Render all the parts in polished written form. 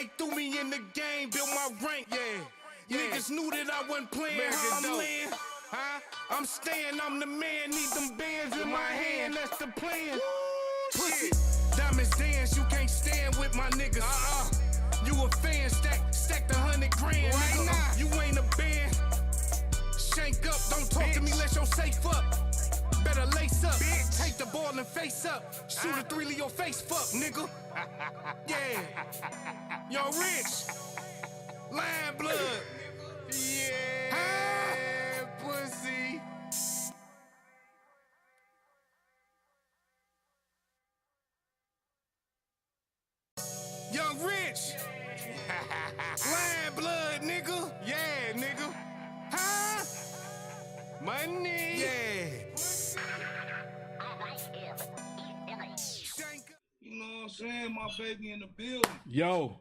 They threw me in the game, built my rank, Niggas knew that I wasn't playing, how I'm laying. I'm staying, I'm the man, need them bands in my hand, that's the plan. Pussy, diamonds dance, you can't stand with my niggas. You a fan, stack the 100 grand, right now. You ain't a band. Shank up, don't talk to me, let your safe up. Better lace up, take the ball and face up. Shoot a 3 to your face, fuck, nigga. Yeah. Yo, Rich. Lion blood. Yeah, pussy. Young Rich. Lion blood, nigga. Yeah, nigga. Huh? Money. Yeah. You know what I'm saying? My baby in the building. Yo,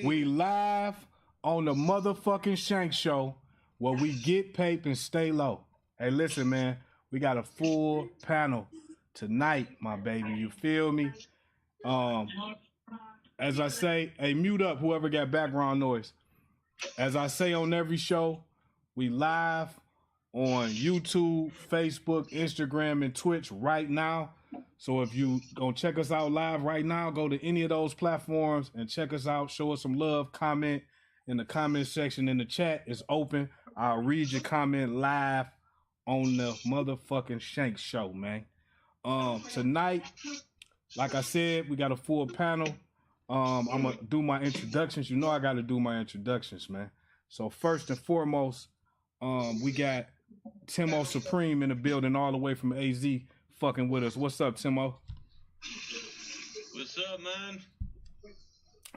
we live on the motherfucking Shank Show where we get paid and stay low. Hey, listen, man, we got a full panel tonight, my baby. You feel me? As I say, hey, mute up whoever got background noise. As I say on every show, we live on YouTube, Facebook, Instagram, and Twitch right now. So if you gonna check us out live right now, go to any of those platforms and check us out. Show us some love. Comment in the comment section in the chat. It's open. I'll read your comment live on the motherfucking Shank Show, man. Tonight, like I said, we got a full panel. I'm gonna do my introductions. You know I gotta do my introductions, man. So first and foremost, we got Timo Supreme in the building all the way from AZ fucking with us. What's up, Timo? What's up, man?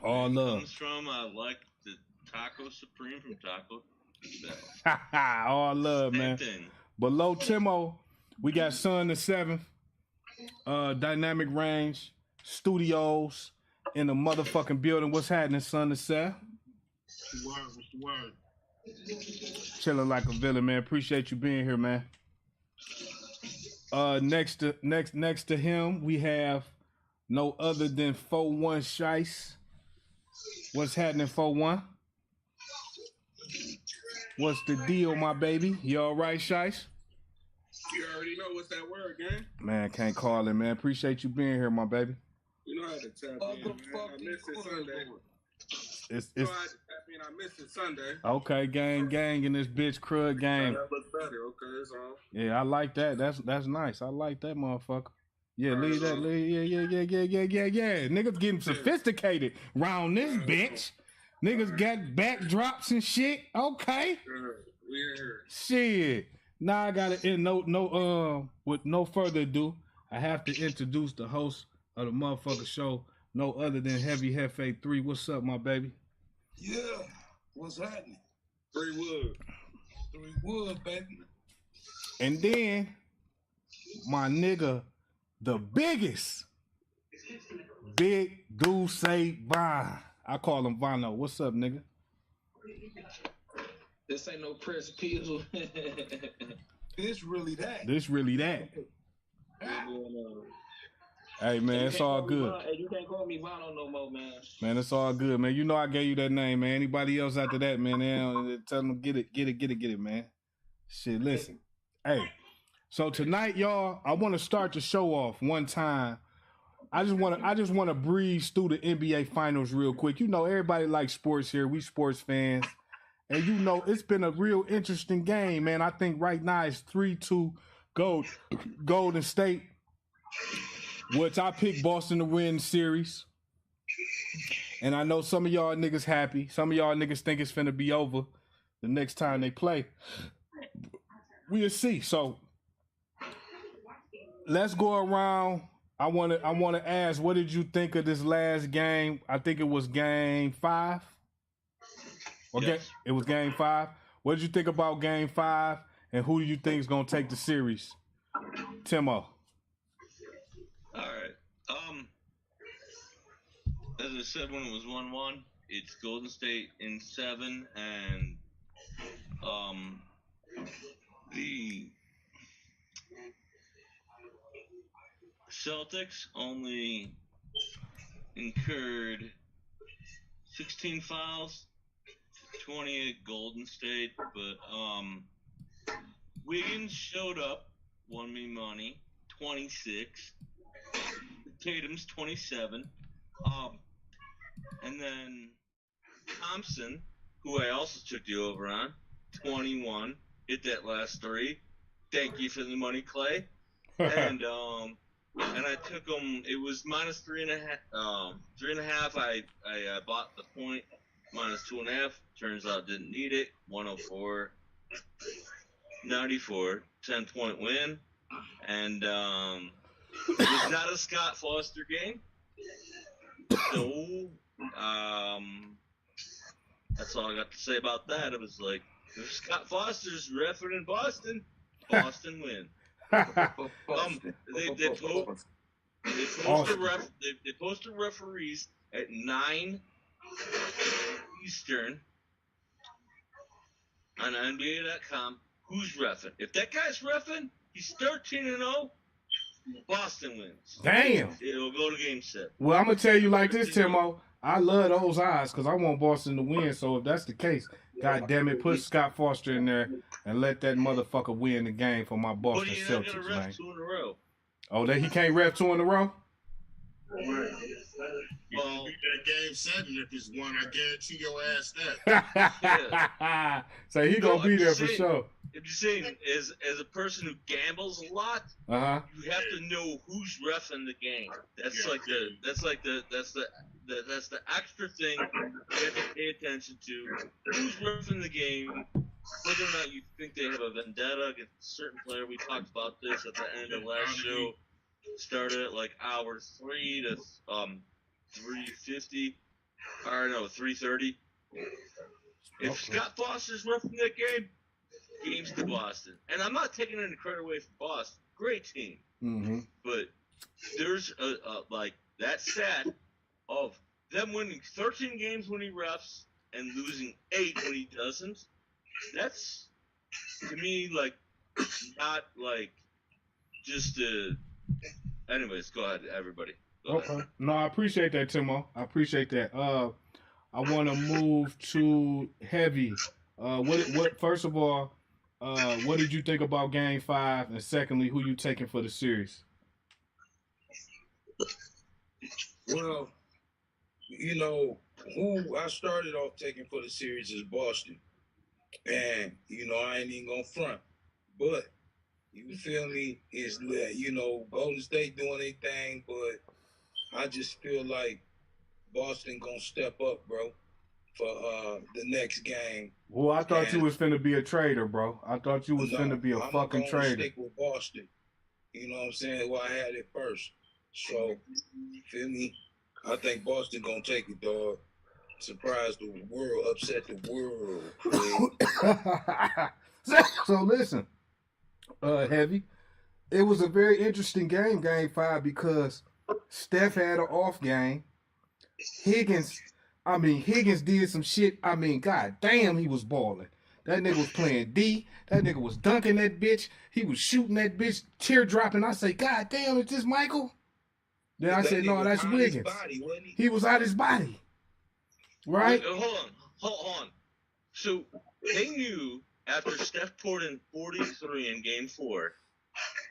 All love. Comes from like the Taco Supreme from Taco. All love, man. Thing. Below Timo, we got Son the 7th, Dynamic Range Studios in the motherfucking building. What's happening, Son the 7th? What's the word? Chilling like a villain, man. Appreciate you being here, man. Next to him, we have no other than 4-1 Shice. What's happening, 4-1? What's the deal, my baby? You all right, Shice? You already know what's that word, gang? Man, can't call it, man. Appreciate you being here, my baby. You know how to tap in, man. I missed it Sunday. It's I missed it Sunday. Okay, gang in this bitch crud game. That looks better. Okay, it's on. Yeah, I like that. That's nice. I like that, motherfucker. Yeah, leave that. Yeah. Niggas getting sophisticated round this bitch. Niggas got backdrops and shit. Okay. We're here. Shit. Now I gotta end. With no further ado, I have to introduce the host of the motherfucker show. No other than Heavy Hefe 3. What's up, my baby? Yeah. What's happening? 3 Wood. 3 Wood, baby. And then my nigga, the biggest, Big Deuce Vine. I call him Vino. What's up, nigga? This ain't no press pizzle. This really that. This really that. Hey, man, it's all good. Hey, you can't call me Vino no more, man. Man, it's all good, man. You know I gave you that name, man. Anybody else after that, man, they don't, tell them get it, man. Shit, listen. Hey, so tonight, y'all, I want to start the show off one time. I just want to breeze through the NBA Finals real quick. You know, everybody likes sports here. We sports fans. And you know, it's been a real interesting game, man. I think right now it's 3-2 Golden State, which I picked Boston to win the series. And I know some of y'all niggas happy. Some of y'all niggas think it's finna be over the next time they play. We'll see. So let's go around. I wanna ask, what did you think of this last game? I think it was game 5. Okay, yes. It was game 5. What did you think about game 5? And who do you think is gonna take the series? Timo. All right. As I said when it was 1-1, it's Golden State in 7, and the Celtics only incurred 16 fouls, 28 Golden State, but Wiggins showed up, won me money, 26. Tatum's 27. And then Thompson, who I also took the over on, 21. Hit that last three. Thank you for the money, Clay. And I took him. It was minus 3.5. 3.5. I bought the point. Minus 2.5. Turns out didn't need it. 104. 94. 10-point win. And it was not a Scott Foster game. So that's all I got to say about that. It was like, if Scott Foster's refereed in Boston, Boston win. They posted referees at 9 Eastern on NBA.com. Who's reffing? If that guy's reffing, he's 13-0. Boston wins. Damn. It'll go to game 7. Well, I'm gonna tell you like this, Timo. I love those odds because I want Boston to win. So if that's the case, God damn it, put Scott Foster in there and let that motherfucker win the game for my Boston Celtics, man. 2 in a row. Oh, that he can't ref 2 in a row? Well, that game 7 if it's one. I guarantee your ass that. So he gonna be there for sure. I'm just saying, as a person who gambles a lot, you have to know who's reffing the game. That's the extra thing you have to pay attention to. Who's reffing the game? Whether or not you think they have a vendetta against a certain player. We talked about this at the end of last show. Started at like hour 3 to 3:50, or no, 3:30. If Scott Foster's reffing that game, game's to Boston. And I'm not taking any credit away from Boston. Great team. Mm-hmm. But there's like that stat of them winning 13 games when he refs and losing 8 when he doesn't. That's, to me, like, not like just anyways, go ahead, everybody. Go ahead. No, I appreciate that, Timo. I appreciate that. I want to move to Heavy. What? First of all, what did you think about Game 5? And secondly, who you taking for the series? Well, you know, who I started off taking for the series is Boston. And, you know, I ain't even going to front. But, you feel me, is, you know, Golden State doing their thing, but I just feel like Boston going to step up, bro, for the next game. Well, I thought you was finna be a trader, bro. I thought you was finna be a fucking trader. I'm stick with Boston. You know what I'm saying? Well, I had it first. So, feel me? I think Boston going to take it, dog. Surprise the world, upset the world. So listen, Heavy, it was a very interesting game, Game 5, because Steph had an off game. Higgins did some shit. I mean, god damn, he was balling. That nigga was playing D. That nigga was dunking that bitch. He was shooting that bitch, teardropping. I say, god damn, is this Michael? Then I said, no, that's Wiggins. He was out his body. Right? Hold on. So they knew after Steph poured in 43 in Game 4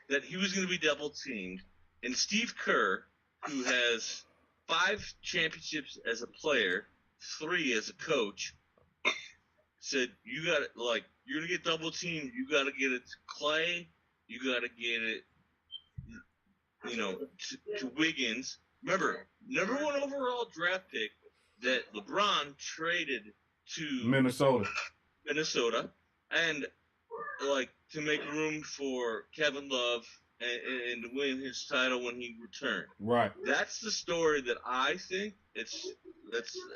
that he was going to be double teamed, and Steve Kerr, who has 5 championships as a player, 3 as a coach, said, "You got it. Like, you're going to get double teamed. You got to get it to Clay. You got to get it, you know, to Wiggins. Remember, number 1 overall draft pick that LeBron traded to Minnesota, and like to make room for Kevin Love and to win his title when he returned. Right. That's the story that I think that's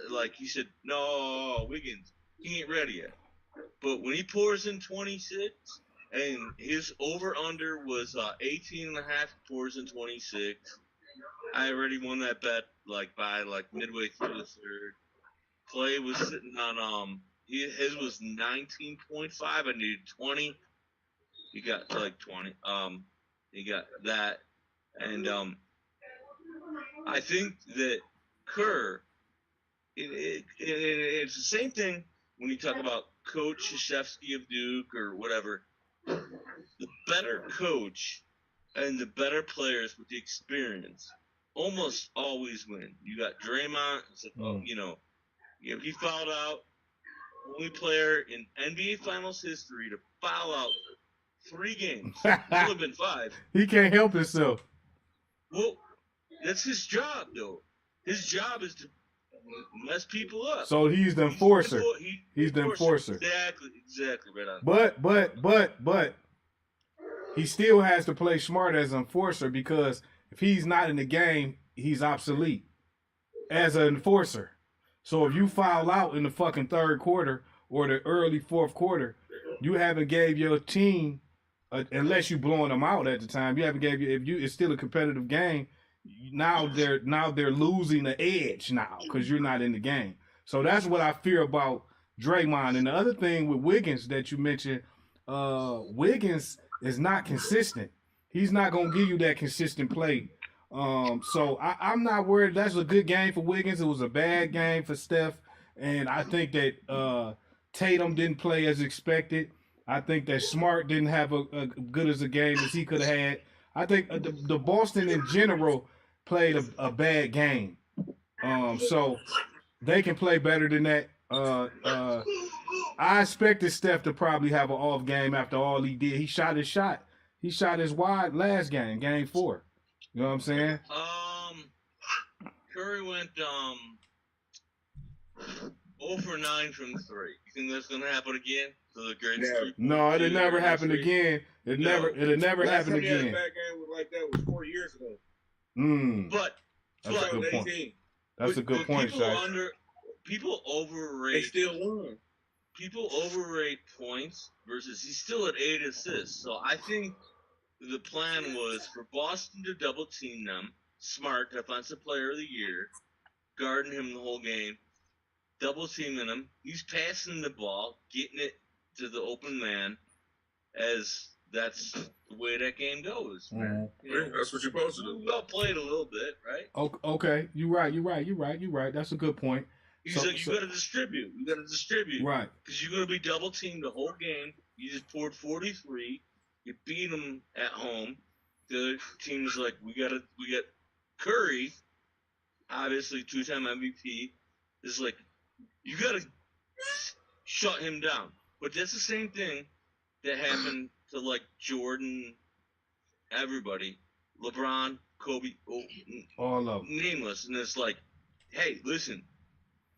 like he said, no, Wiggins, he ain't ready yet. But when he pours in 26 and his over-under was 18.5, pours in 26, I already won that bet by midway through the third. Clay was sitting on his was 19.5. I needed 20. He got 20. He got that, and I think that Kerr it's the same thing when you talk about Coach Krzyzewski of Duke or whatever. The better coach and the better players with the experience almost always win. You got Draymond. It's like, he fouled out. Only player in NBA Finals history to foul out 3 games. It could have been 5. He can't help himself. Well, that's his job, though. His job is to mess people up. So he's the enforcer. He's the enforcer. Exactly, right on. But he still has to play smart as an enforcer, because if he's not in the game, he's obsolete as an enforcer. So if you foul out in the fucking third quarter or the early fourth quarter, you haven't gave your team, unless you blowing them out at the time, you haven't gave you. If it's still a competitive game, now they're losing the edge now because you're not in the game. So that's what I fear about Draymond. And the other thing with Wiggins that you mentioned, Wiggins is not consistent. He's not gonna give you that consistent play. So I'm not worried. That's a good game for Wiggins. It was a bad game for Steph, and I think that Tatum didn't play as expected. I think that Smart didn't have a good as a game as he could have had. I think the Boston in general played a bad game. So they can play better than that. I expected Steph to probably have an off game after all he did. He shot his shot. He shot his wide last game, game 4. You know what I'm saying? Curry went 0 for 9 from 3. You think that's gonna happen again? To the greatest No, it'll never happen again. It'll never happen again. Last time he had a bad game like that was 4 years ago. But that's a good point. That's a good point, Shai. People overrate. They still won. People overrate points versus he's still at 8 assists. So I think the plan was for Boston to double team them. Smart, defensive player of the year, guarding him the whole game, double teaming him. He's passing the ball, getting it to the open man, as that's the way that game goes. Mm-hmm. That's what you're supposed to do. Well played a little bit, right? Okay, you're right. That's a good point. He's like, you got to distribute. You got to distribute. Right. Because you're going to be double teamed the whole game. You just poured 43. You beat them at home. The other team's like, we got Curry, obviously 2-time MVP. Is like, you got to shut him down. But that's the same thing that happened to like Jordan, everybody, LeBron, Kobe, all of them. Nameless. And it's like, hey, listen,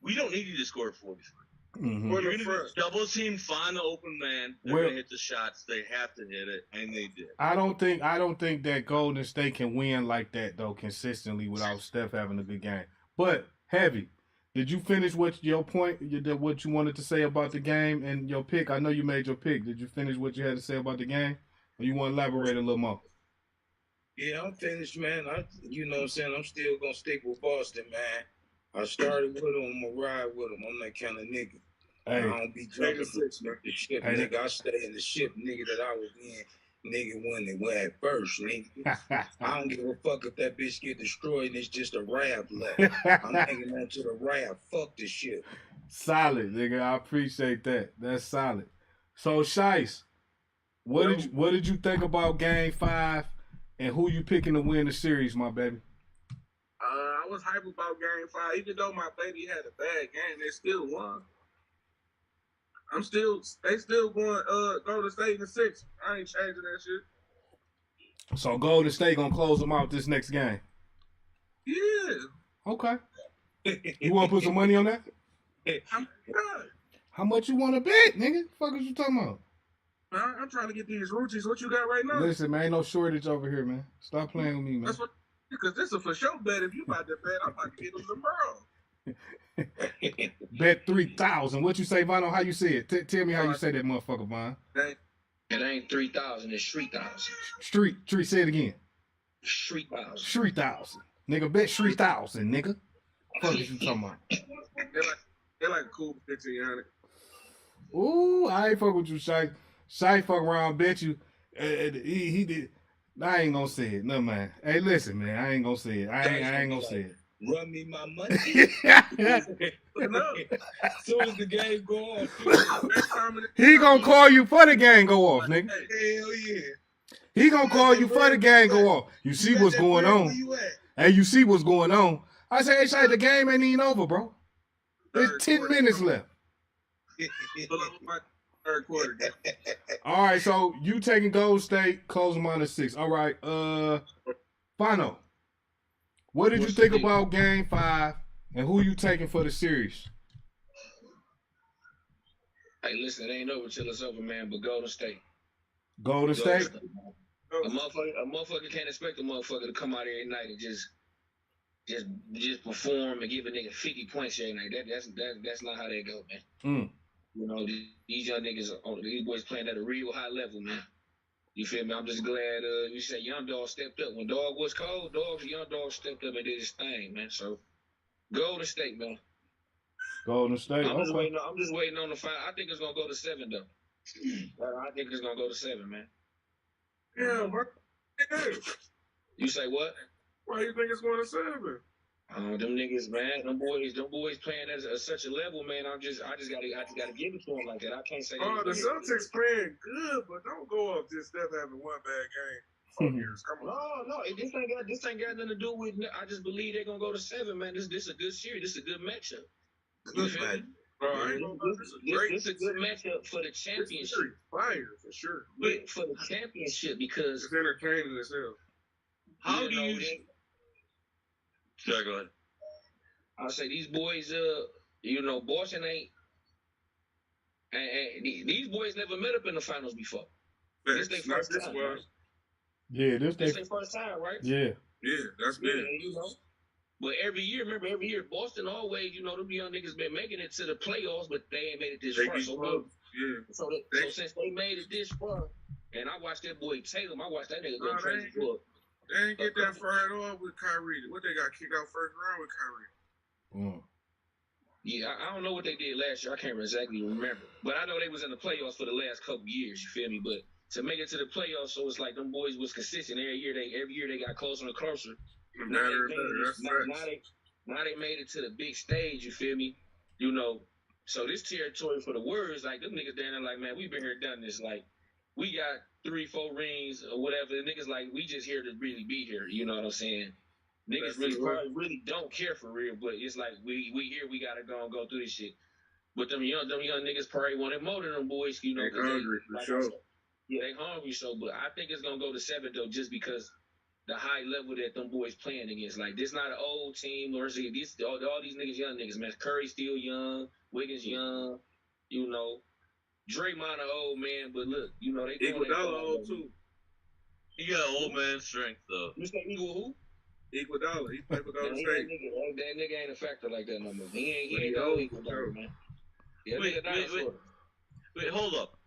we don't need you to score 43. Mm-hmm. You're going to double team, find the open man. They're going to hit the shots. They have to hit it, and they did. I don't think that Golden State can win like that though consistently without Steph having a good game. But Heavy, did you finish what your point? What you wanted to say about the game and your pick? I know you made your pick. Did you finish what you had to say about the game, or you want to elaborate a little more? Yeah, I'm finished, man. You know what I'm saying? I'm still gonna stick with Boston, man. I started with him. I'm gonna ride with him. I'm that kind of nigga. Hey. I don't be jumping the ship, nigga. I stay in the ship, nigga, that I was in, nigga, when they went first, nigga. I don't give a fuck if that bitch get destroyed and it's just a raft left. I'm hanging on to the raft. Fuck this shit. Solid, nigga. I appreciate that. That's solid. So, Shice, what did you think about Game 5 and who you picking to win the series, my baby? I was hype about Game 5. Even though my baby had a bad game, they still won. They still going Golden State in 6. I ain't changing that shit. So Golden State gonna close them out this next game. Yeah. Okay. You wanna put some money on that? How much you wanna bet, nigga? Fuck is you talking about? I'm trying to get these roaches. What you got right now? Listen, man, ain't no shortage over here, man. Stop playing with me, man. That's what, because this is for sure bet. If you about to bet, I'm about to get them tomorrow. Bet 3,000. What you say, Vano? How you say it? Tell me how you say that, motherfucker, Von. It ain't 3,000. It's 3,000. Street. Say it again. 3,000. 3,000. Nigga, bet 3,000, nigga. Fuck is you talking about? They're like a cool 1,500. Ooh, I ain't fuck with you, Shy. Shy fuck around, bet you. He did. I ain't gonna say it. No, man. Hey, listen, man. I ain't gonna say it. I ain't gonna say it. run me my money. No. As soon as the game go off, He gonna call you for the game go off, nigga. hell yeah. He gonna call you for the game go off. You see what's going on. And you see what's going on. I say, hey, Shay, the game ain't even over, bro. There's 10 minutes left. Third quarter. All right, so you taking Gold State, closing -6. All right, Fano, what did you think about Game 5, and who you taking for the series? Hey, listen, it ain't over till it's over, man. But Golden State. Golden State? A motherfucker can't expect a motherfucker to come out every night and just perform and give a nigga 50 points every night. That's not how they go, man. You know, these young niggas, these boys playing at a real high level, man. You feel me? I'm just glad you said Young Dog stepped up. When Dog was cold, Young Dog stepped up and did his thing, man. So, Golden State, man. Golden State, I'm just waiting on the 5. I think it's going to go to 7, though. I think it's going to go to 7, man. Yeah, what? You say what? Why you think it's going to 7? Them niggas, man, them boys playing at such a level, man. I just gotta give it to them like that. I can't say. Oh, the Celtics playing good, but don't go off just Steph having one bad game. 4 years, come on. No, this ain't got nothing to do with. I just believe they're gonna go to 7, man. This is a good series. This is a good matchup. Good match. This is a good matchup for the championship. Fire for sure. But for the championship because it's entertaining as hell. How do you? Sorry, go ahead. I say these boys, Boston ain't. And these boys never met up in the finals before. This their first time. Right? Yeah, this their first time, right? Yeah. Yeah, that's big. But every year, Boston always, them young niggas been making it to the playoffs, but they ain't made it this far. So since they made it this far, and I watched that boy Tatum, I watched that nigga go crazy for it. They ain't get that far at all with Kyrie. What they got kicked out first round with Kyrie? Yeah, I don't know what they did last year. I can't exactly remember. But I know they was in the playoffs for the last couple years, you feel me? But to make it to the playoffs, so it's like them boys was consistent. Every year they got closer and closer. Now they made it to the big stage, you feel me? So this territory for the Warriors, like them niggas down there like, man, we've been here done this. Like, we got 3-4 rings or whatever. The niggas like, we just here to really be here. You know what I'm saying? Niggas really don't care for real, but it's like we here, we gotta go through this shit. But them young niggas probably wanted more than them boys, They hungry for sure. Yeah, they hungry. So, but I think it's gonna go to 7 though, just because the high level that them boys playing against. Like, this not an old team or all these niggas young niggas, man. Curry still young, Wiggins young, Draymond an old man, but look, they Iguodala old too. He got old man strength though. You say Eagle who? Iguodala, he played for Golden State. That nigga ain't a factor like that no more. He ain't the old Iguodala, man. Yeah, wait, hold up.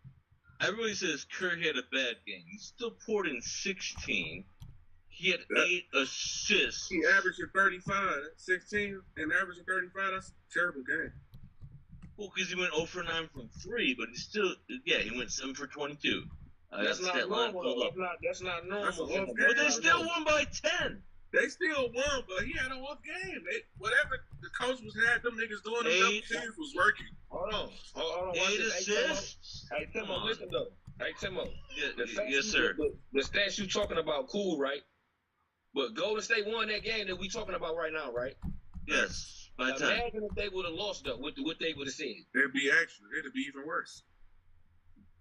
Everybody says Curry had a bad game. He still poured in 16. He had 8 assists. He averaged 35, 16, and averaging 35. That's a terrible game. Well, because he went 0 for 9 from 3, but he went 7 for 22. That's not normal. That's not normal. But they still won by 10. They still won, but he had an off game. Whatever the coach had them niggas doing, them double teams was working. Hold on. 8 assists? Hey, Timo, listen though. Hey, Timo. Yes, sir. The stats you talking about, cool, right? But Golden State won that game that we talking about right now, right? Yes. By 10. Imagine if they would have lost, though, what they would have said. It'd be even worse.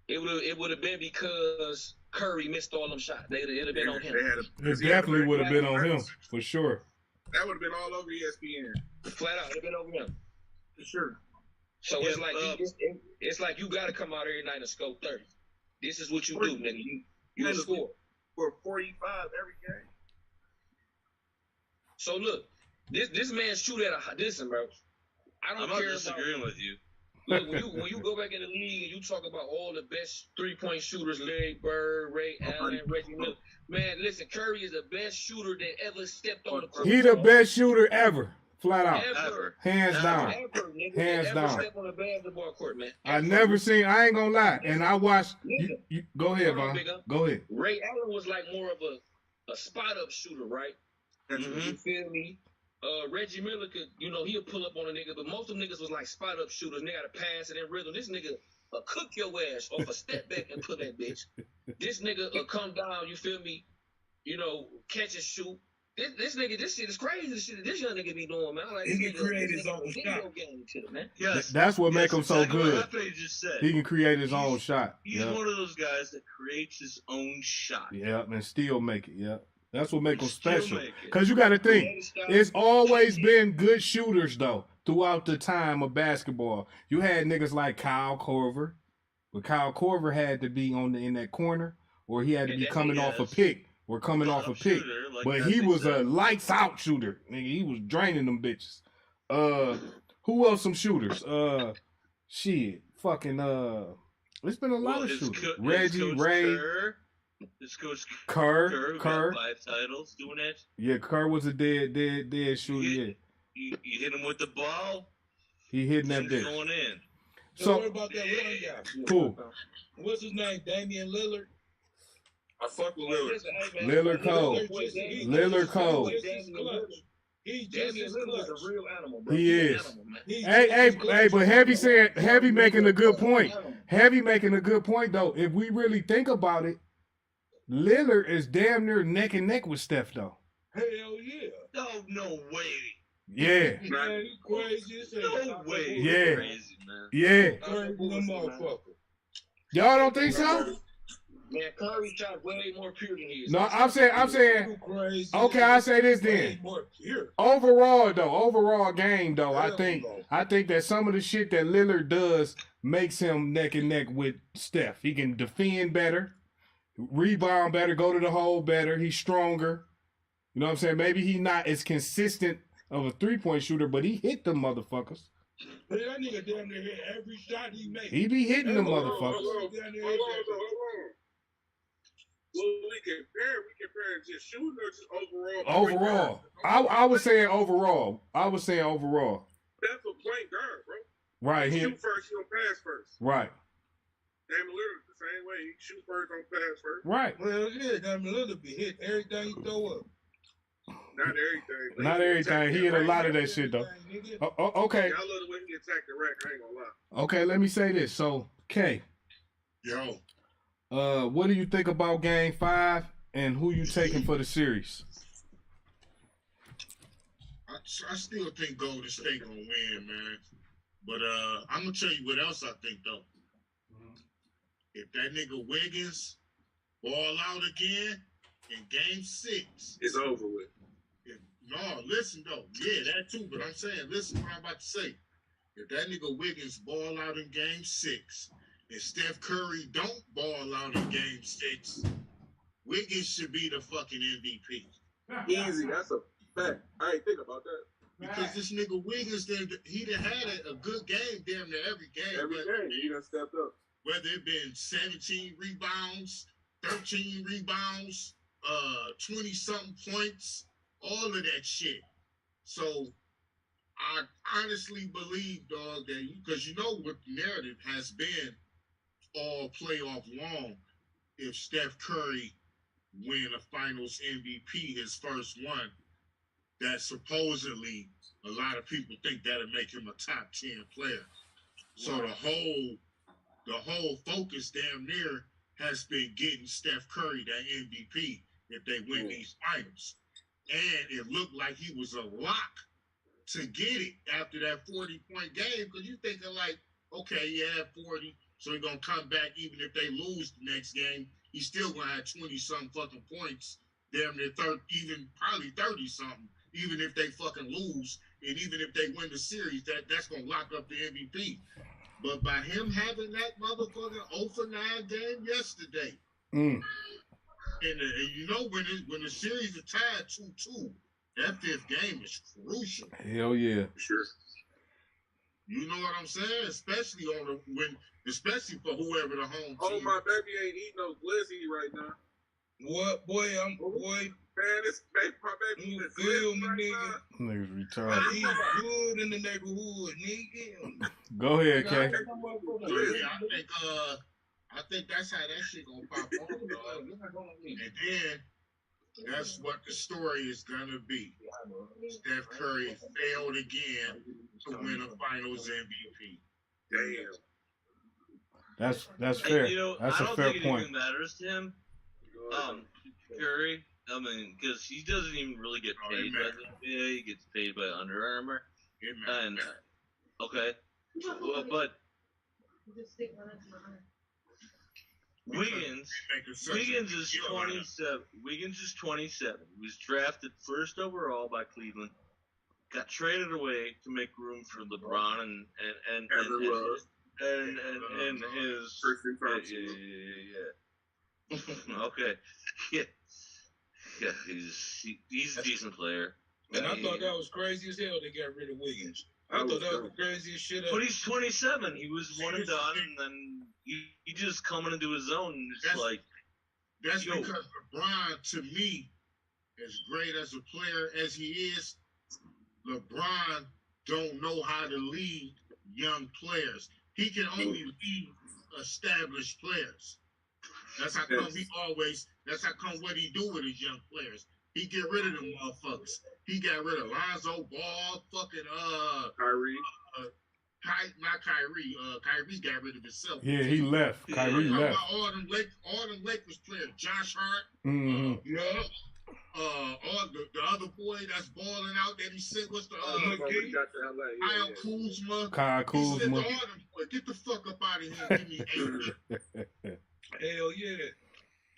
It would have been because Curry missed all them shots. It'd have been on him. It definitely would have been on him, for sure. That would have been all over ESPN. Flat out, it'd have been over him. For sure. So it's like you got to come out every night and score 30. This is what you do, nigga. You score. For 45 every game. So look, this man shoot at a listen, bro. I'm not disagreeing with you. Look, when you go back in the league and you talk about all the best 3-point shooters, Larry Bird, Ray Allen, Reggie Miller, man, listen, Curry is the best shooter that ever stepped on the court. He the best shooter ever, flat out, ever. Hands down, hands down. Step on the basketball court, man. I ain't gonna lie, and I watched. You go ahead, Von. Go ahead. Ray Allen was like more of a spot up shooter, right? Mm-hmm. You feel me? Reggie Miller could, he'll pull up on a nigga, but most of them niggas was like spot up shooters. They got to pass it in rhythm. This nigga cook your ass off a step back and put that bitch. This nigga come down, you feel me? Catch and shoot. This nigga, this shit is crazy. This shit this young nigga be doing, man. Like, He can create his own shot. Man. Yes, That's what makes him so exactly good. What Hefe just said. He can create his own shot. He's one of those guys that creates his own shot. Yeah, and still make it. Yeah. That's what makes him Still special. make it. Because you got to think, it's always been good shooters, though, throughout the time of basketball. You had niggas like Kyle Korver, but Kyle Korver had to be in that corner, or he had to be coming off a pick, or coming off a pick. But he was a lights-out shooter. Nigga, he was draining them bitches. Who else some shooters? Shit. Fucking, it's been a lot of shooters. Reggie, Ray. This coach Kerr. Got 5 titles doing that. Yeah, Kerr was a dead shooter. You hit him with the ball. He hitting that Shit's bitch. going in. So what about that one guy? Cool. What's his name? Damian Lillard. I fuck with Lillard. Lillard Cole. Lillard Cole. He's just as clutch. A real animal, bro. He is. Animal, man. Hey, but Heavy making a good point. Heavy making a good point though. If we really think about it, Lillard is damn near neck and neck with Steph though. Hell yeah. No way. Yeah. Man, he crazy as hell. No way. Yeah. Crazy, man. Yeah. Crazy motherfucker. Y'all don't think so? Man, Curry shot way more pure than he is. No, I'm saying. Crazy. Okay, I say this then. More pure. Overall game though, I Hell think no. that some of the shit that Lillard does makes him neck and neck with Steph. He can defend better, rebound better, go to the hole better. He's stronger. You know what I'm saying? Maybe he's not as consistent of a 3-point shooter, but he hit them motherfuckers. But that nigga damn near hit every shot he made. He be hitting them Hold motherfuckers. on. Well, we compare it just shooting or just overall? Overall, I was saying overall. That's a point guard, bro. Right He here. shoot first, he don't pass first. Right. Damian Lillard the same way. He shoot first, don't pass first. Right. Well, yeah, Damian Lillard be hit everything he throw up. Not everything. but Not he everything. attack He that hit a rack. lot of that shit though. Okay. Yeah, I love the way he attacked the rack. I ain't gonna lie. Okay. Let me say this. So, K, Yo, what do you think about Game 5 and who you taking for the series? I still think Golden State gonna win, man. But I'm gonna tell you what else I think though. If that nigga Wiggins ball out again in Game 6, it's over with. no, listen though, yeah, that too. But I'm saying, listen, what I'm about to say. If that nigga Wiggins ball out in Game 6, and Steph Curry don't ball out in Game 6, Wiggins should be the fucking MVP. Easy, that's a fact. I ain't think about that. Because this nigga Wiggins, he done had a good game damn near every game. Every game, he done stepped up. Whether it been 17 rebounds, 13 rebounds, 20-something points, all of that shit. So I honestly believe, dog, that because you know what the narrative has been all playoff long, if Steph Curry win a Finals MVP, his first one, that supposedly a lot of people think that'll make him a top 10 player. So the whole focus damn near has been getting Steph Curry that MVP if they win these finals. And it looked like he was a lock to get it after that 40-point game, because you thinking like, okay, yeah, 40, so he's going to come back even if they lose the next game. He's still going to have 20-something fucking points, damn near 30, even probably 30-something, even if they fucking lose. And even if they win the series, that's going to lock up the MVP. But by him having that motherfucking 0-for-9 game yesterday, and you know when the series is tied 2-2, that fifth game is crucial. Hell yeah. Sure. You know what I'm saying? Especially especially for whoever the home team. Oh, my baby ain't eating no glizzy right now. What, boy? Man, my baby You eating feel glizzy me, right nigga? now. Niggas retarded. He's good in the neighborhood, nigga. Go ahead, K. I think that's how that shit gonna pop off, dog. And then That's what the story is gonna be. Steph Curry failed again to win a Finals MVP. Damn. That's fair. You know, That's I a don't fair think it point. even matters to him. Curry. I mean, because he doesn't even really get paid by the NBA. He gets paid by Under Armour. And okay, well, but Wiggins is 27. Wiggins is 27. He was drafted first overall by Cleveland. Got traded away to make room for LeBron and his okay. Yeah, he's a decent player. And I thought that was crazy as hell they got rid of Wiggins. I thought that was the craziest shit ever. But he's 27. He was one and done, and then he just coming into his own. And it's that's because LeBron, to me, as great as a player as he is, LeBron don't know how to lead young players. He can only lead established players. That's how come that's how come what he do with his young players. He get rid of them motherfuckers. He got rid of Lonzo Ball, fucking Kyrie. Not Kyrie. Kyrie got rid of himself. Yeah, he left. Kyrie left. All them Lakers players, Josh Hart, all the other boy that's balling out that he said, what's the Kyle Kuzma. Kyle Kuzma. He said to all them boys, get the fuck up out of here and give me 8. Hell yeah.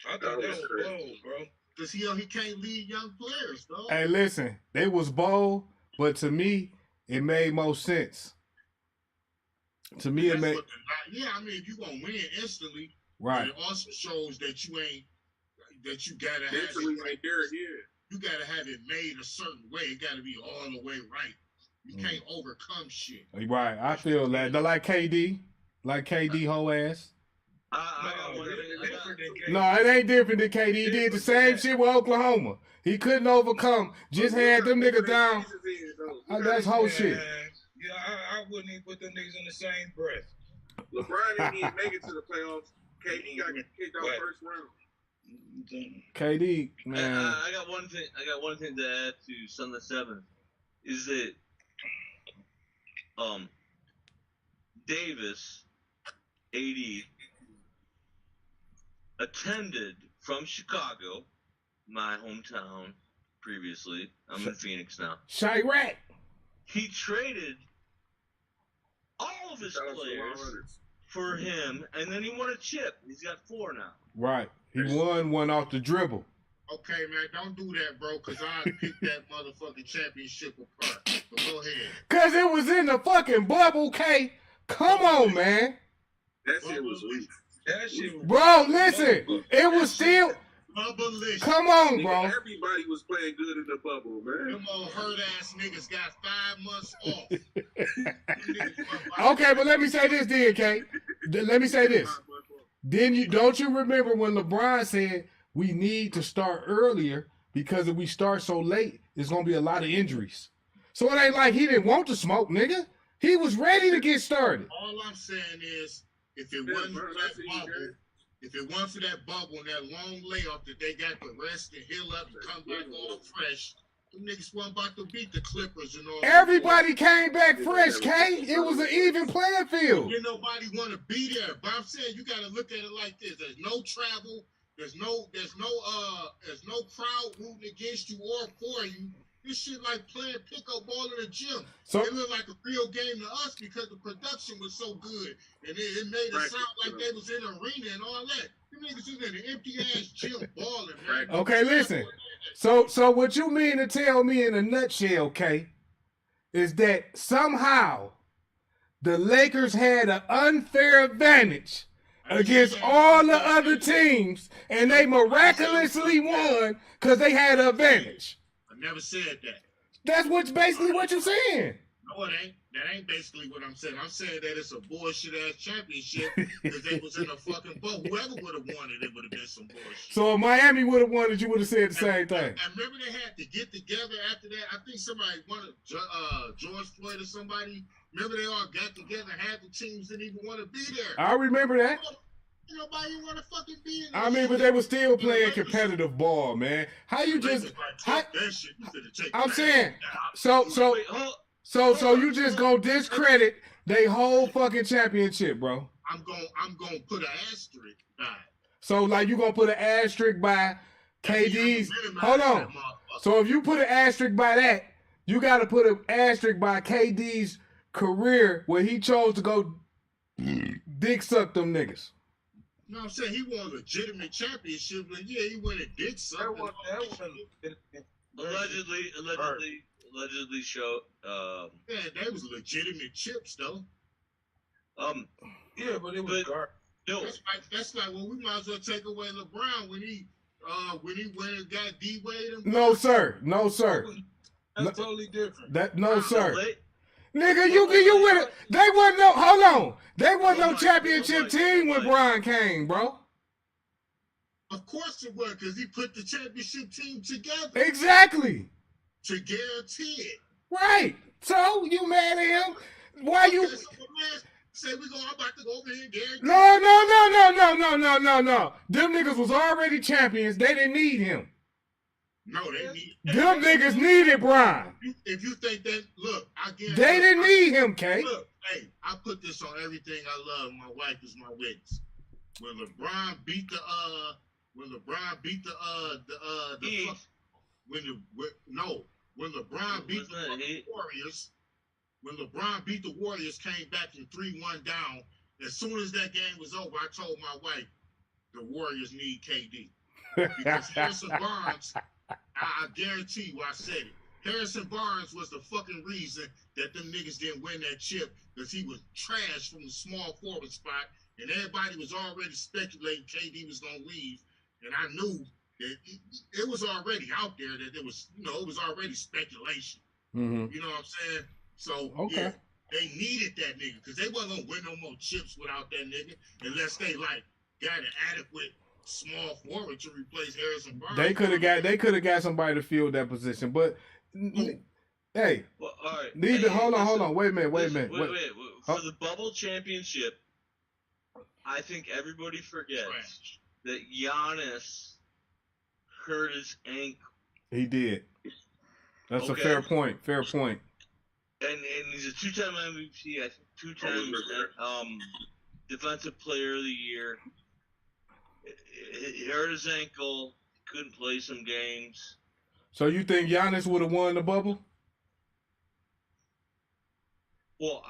I thought that was bold, bro. Because he can't lead young players, though. Hey, listen, they was bold, but to me, it made more sense. To me, it made... Yeah, I mean, if you gonna win instantly, right. It also shows that you gotta have it right there, yeah. You gotta have it made a certain way. It gotta be all the way right. You can't overcome shit. Right, I feel that. They're like KD whole ass. No, it ain't different than KD. He did the same shit with Oklahoma. He couldn't overcome. Just had them niggas down. That's whole shit. Yeah, I wouldn't even put them niggas in the same breath. LeBron didn't even make it to the playoffs. KD got kicked out first round. KD, man. I got one thing to add to Sunday 7 is that Davis, AD, attended from Chicago, my hometown previously. I'm in Phoenix now. Chirac. He traded all of his players for him, and then he won a chip. He's got 4 now. Right. He won one off the dribble. Okay, man, don't do that, bro, because I picked that motherfucking championship apart. But go ahead. Because it was in the fucking bubble, K. Come on, man. That shit was weak. Bro, listen. It was still... Bubble-licious. Come on, bro. Everybody was playing good in the bubble, man. Them old hurt-ass niggas got 5 months off. Okay, but let me say this, then, K. Let me say this. Don't you remember when LeBron said we need to start earlier because if we start so late, there's going to be a lot of injuries. So it ain't like he didn't want to smoke, nigga. He was ready to get started. All I'm saying is, if it wasn't for that bubble and that long layoff that they got to rest and heal up and come back all fresh, them niggas wasn't about to beat the Clippers and all. Everybody came back fresh, K. It was an even playing field. Didn't nobody want to be there. But I'm saying you got to look at it like this. There's no travel. There's no crowd rooting against you or for you. This shit like playing pickup ball in the gym. So it looked like a real game to us because the production was so good. And it made it sound like they was in an arena and all that. Them niggas was in an empty-ass gym balling, man. Okay, listen. So what you mean to tell me in a nutshell, K, is that somehow the Lakers had an unfair advantage against all the other teams, and they miraculously won because they had an advantage. I never said that. That's basically what you're saying. No, it ain't. That ain't basically what I'm saying. I'm saying that it's a bullshit-ass championship because they was in a fucking boat. Whoever would have won it would have been some bullshit. So if Miami would have won it, you would have said the same thing. I remember they had to get together after that. I think somebody wanted George Floyd or somebody. Remember they all got together. Half the teams didn't even want to be there. I remember that. Nobody want to fucking be in. I mean, but they were still playing competitive ball, man. How you just? I'm saying, so you just gonna discredit they whole fucking championship, bro? I'm gonna put an asterisk by it. So like you gonna put an asterisk by KD's? Hold on. So if you put an asterisk by that, you got to put an asterisk by KD's career where he chose to go dick suck them niggas. You know what I'm saying? He won a legitimate championship, but yeah, he went and dick suck. Allegedly show. Yeah, that was legitimate chips though. Yeah, but it was garbage. No, that's like well, we might as well take away LeBron when he went and got D-Wade. No sir. That's totally different. Sir. Nigga, you win it. They wasn't no. Hold on. They wasn't no championship team when Brian came, bro. Of course it was, because he put the championship team together. Exactly. To guarantee it. Right. So you mad at him? Why you? So say I'm about to go over here and guarantee. No. Them niggas was already champions. They didn't need him. No, they need. Them niggas needed Brian. If you think that, look, I guarantee. They didn't need him, K. Look, hey, I put this on everything I love. My wife is my witness. When LeBron beat the when LeBron beat the Warriors, when LeBron beat the Warriors, came back from 3-1 down. As soon as that game was over, I told my wife, the Warriors need KD. Because Harrison Barnes, I guarantee you I said it. Harrison Barnes was the fucking reason that them niggas didn't win that chip, because he was trash from the small forward spot, and everybody was already speculating KD was going to leave, and I knew that it was already out there that it was, it was already speculation. Mm-hmm. You know what I'm saying? So, okay. Yeah, they needed that nigga, because they wasn't going to win no more chips without that nigga, unless they, got an adequate small forward to replace Harrison Barnes. They could have got somebody to fill that position, but hey, well, all right. Hold on. Wait a minute. Wait. For the bubble championship, I think everybody forgets that Giannis hurt his ankle. He did. That's a fair point. And he's a two-time MVP. I think 2 times Defensive Player of the Year. He hurt his ankle. Couldn't play some games. So you think Giannis would have won the bubble? Well,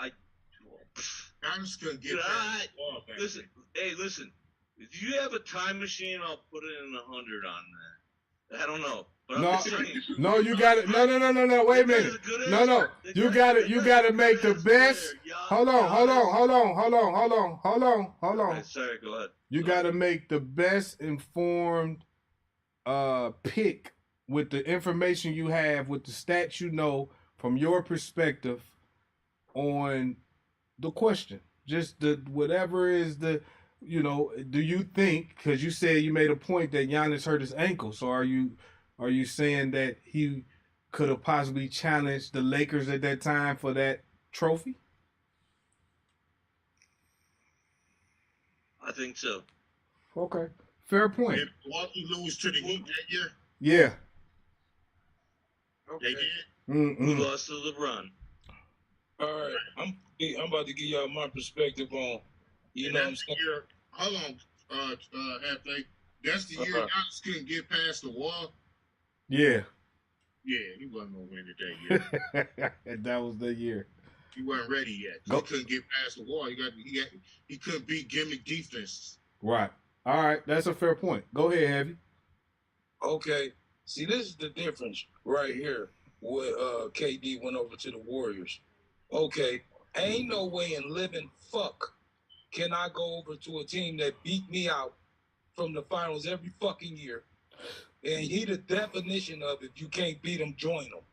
Giannis couldn't get listen. If you have a time machine, I'll put it in 100 on that. I don't know. But I'm just saying. No, you got it. No. Wait a minute. No. You got to make the best. Hold on. Okay, sorry, go ahead. You got to make the best informed pick with the information you have, with the stats you know from your perspective on the question. Just whatever is the, do you think, because you said you made a point that Giannis hurt his ankle, so are you saying that he could have possibly challenged the Lakers at that time for that trophy? I think so. Okay. Fair point. Did Milwaukee lose to the Heat that year? Yeah. Okay. They did? Mm-mm. We lost to LeBron. All right. I'm about to give y'all my perspective on, what I'm saying? Hold on, Hefe. That's the year Giannis couldn't get past the wall? Yeah. Yeah, he wasn't going to win it that year. That was the year. He wasn't ready yet. He couldn't get past the wall. He couldn't beat gimmick defenses. Right. All right. That's a fair point. Go ahead, Heavy. Okay. See, this is the difference right here with KD went over to the Warriors. Okay. Ain't no way in living fuck can I go over to a team that beat me out from the finals every fucking year. And he the definition of if you can't beat him, join him.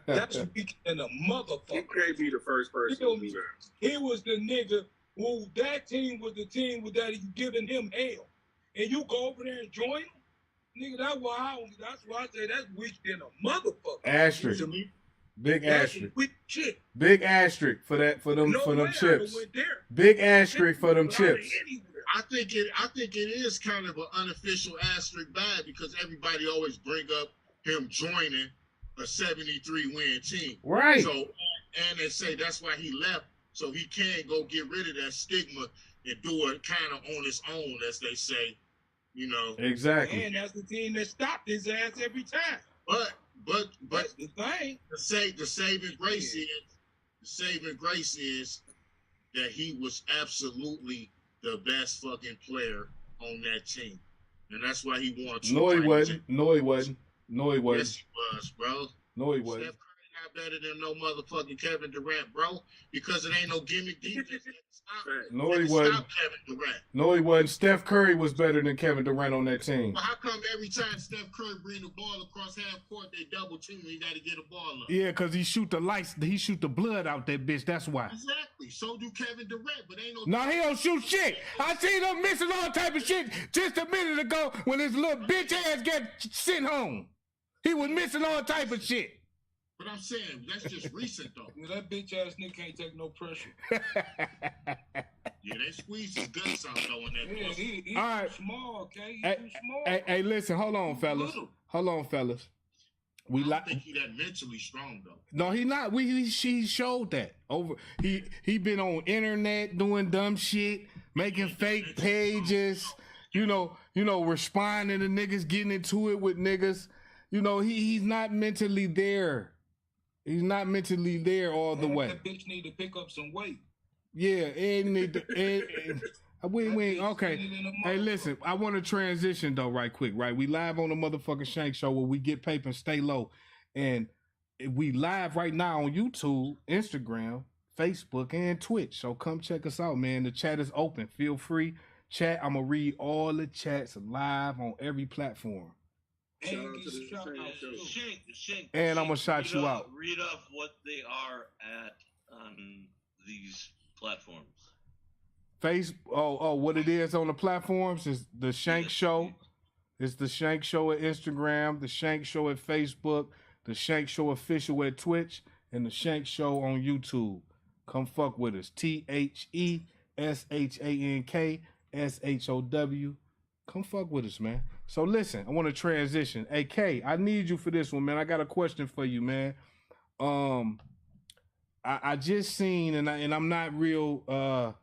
That's weak than a motherfucker. He can't be the first person to do that. He was the nigga who that team was the team that he giving him hell. And you go over there and join him? Nigga, that's why I say that's weak than a motherfucker. Asterisk. Big asterisk. Weak shit. Big asterisk for them chips. Big asterisk for them chips. I think it is kind of an unofficial asterisk bad because everybody always bring up him joining a 73-win team. Right. So, and they say that's why he left, so he can go get rid of that stigma and do it kind of on his own, as they say, you know. Exactly. And that's the team that stopped his ass every time. But That's the thing. the saving grace is that he was absolutely the best fucking player on that team. And that's why he won 2 No, he championships. wasn't. No, he wasn't. No, he wasn't. Yes, he was, bro. No, he Steph wasn't. Curry not better than no motherfucking Kevin Durant, bro, because it ain't no gimmick defense. No, he wasn't. Stop Kevin Durant. No, he wasn't. Steph Curry was better than Kevin Durant on that team. But how come every time Steph Curry bring the ball across half court, they double team and he got to get a ball up? Yeah, because he shoot the blood out that bitch. That's why. Exactly. So do Kevin Durant, but ain't no. No, he don't shoot shit. I seen him missing all type of shit just a minute ago when his little bitch ass got sent home. He was missing all type of shit. But I'm saying that's just recent though. Yeah, that bitch ass nigga can't take no pressure. Yeah, they squeeze his guts out though in that. Yeah, pussy. he's All right. too small, okay? He's Hey, too small. hey, listen, hold on, fellas. Little. Hold on, fellas. I don't think he that mentally strong though. No, he not. She showed that over. He been on internet doing dumb shit, making fake pages. You know, responding to niggas, getting into it with niggas. You know, he's not mentally there. He's not mentally there all the way. That bitch need to pick up some weight. Yeah, and need to. We okay. Hey, listen, I want to transition though, right quick, right? We live on the motherfucking Shank Show where we get paper and stay low, and we live right now on YouTube, Instagram, Facebook, and Twitch. So come check us out, man. The chat is open. Feel free, chat. I'm gonna read all the chats live on every platform. Shout out to the Shank, And I'm gonna shout you out. Read off what they are at these platforms. What it is on the platforms is the Shank Show. It's the Shank Show at Instagram, the Shank Show at Facebook, the Shank Show official at Twitch, and the Shank Show on YouTube. Come fuck with us. THESHANKSHOW. Come fuck with us, man. So listen, I want to transition. Hey, K, I need you for this one, man. I got a question for you, man. I just seen, and I'm not real, I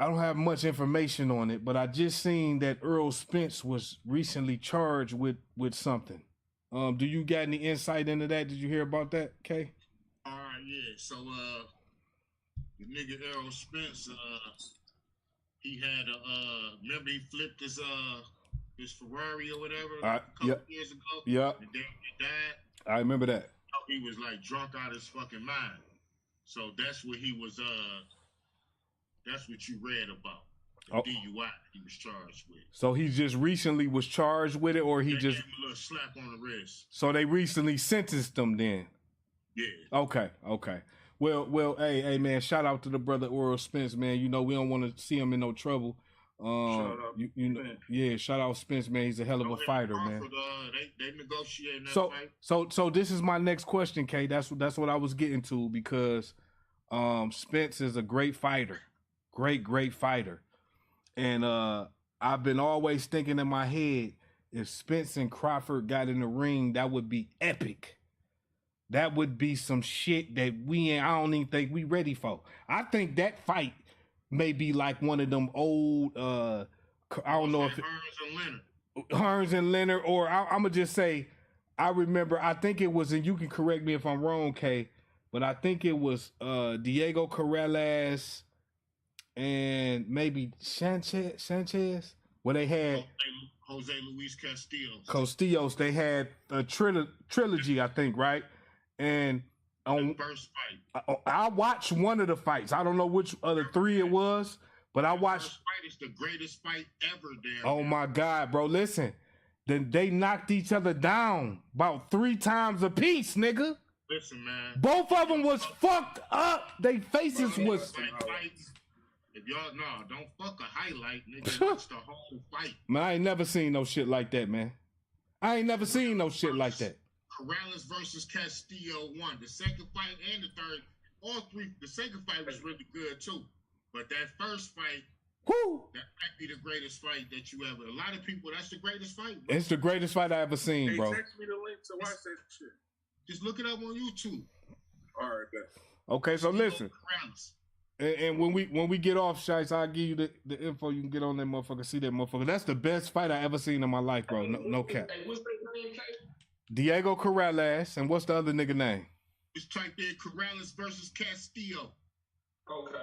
don't have much information on it, but I just seen that Earl Spence was recently charged with something. Do you got any insight into that? Did you hear about that, K? All right, yeah. So the nigga Errol Spence, he had remember he flipped his Ferrari or whatever a couple years ago. Yeah. And then he died. I remember that. He was like drunk out of his fucking mind. So that's what he was. That's what you read about. The DUI he was charged with. So he just recently was charged with it, or he they just gave him a little slap on the wrist. So they recently sentenced him then. Yeah. Okay. Well, hey, man, shout out to the brother Earl Spence, man. You know we don't want to see him in no trouble. Shout out you know, yeah, shout out Spence, man. He's a hell of a fighter, man. They negotiating that fight. So this is my next question, Kay. That's what I was getting to, because Spence is a great fighter. Great fighter. And I've been always thinking in my head, if Spence and Crawford got in the ring, that would be epic. That would be some shit that I don't even think we ready for. I think that fight may be like one of them old, I don't know if Hearns and Leonard, or I'm gonna just say, I remember, I think it was, and you can correct me if I'm wrong, Kay, but I think it was Diego Corrales and maybe Sanchez, where they had Jose Luis Castillos. They had a trilogy, I think, right? And on first fight, I watched one of the fights. I don't know which of the three it was, but I watched. First fight is the greatest fight ever. Oh my God, bro! Listen, then they knocked each other down about 3 times a piece, nigga. Listen, man. Both of them was fucked up. They faces was. If y'all don't fuck a highlight, nigga. Watch the whole fight. Man, I ain't never seen no shit like that, man. I ain't never seen no shit like that. Corrales versus Castillo won. The second fight and the third, all three. The second fight was really good too, but that first fight, Woo! That might be the greatest fight that you ever. A lot of people, that's the greatest fight, bro. It's the greatest fight I ever seen, Hey, bro. text me the link to watch that shit. Just look it up on YouTube. All right, bet. Okay, so listen. Corrales. And when we get off, Shice, I'll give you the info. You can get on that motherfucker, see that motherfucker. That's the best fight I ever seen in my life, bro. No cap. Hey, what's that name, Kay? Diego Corrales, and what's the other nigga name? Just type in Corrales versus Castillo. Okay.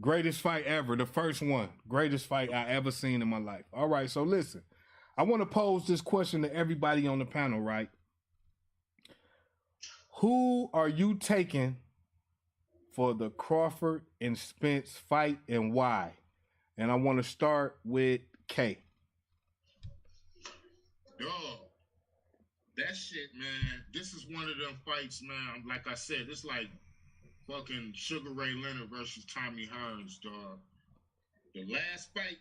Greatest fight ever, the first one. Greatest fight I ever seen in my life. All right, so listen. I want to pose this question to everybody on the panel, right? Who are you taking for the Crawford and Spence fight and why? And I want to start with K. Dog. That shit, man. This is one of them fights, man. Like I said, it's like fucking Sugar Ray Leonard versus Tommy Hearns, dog. The last fight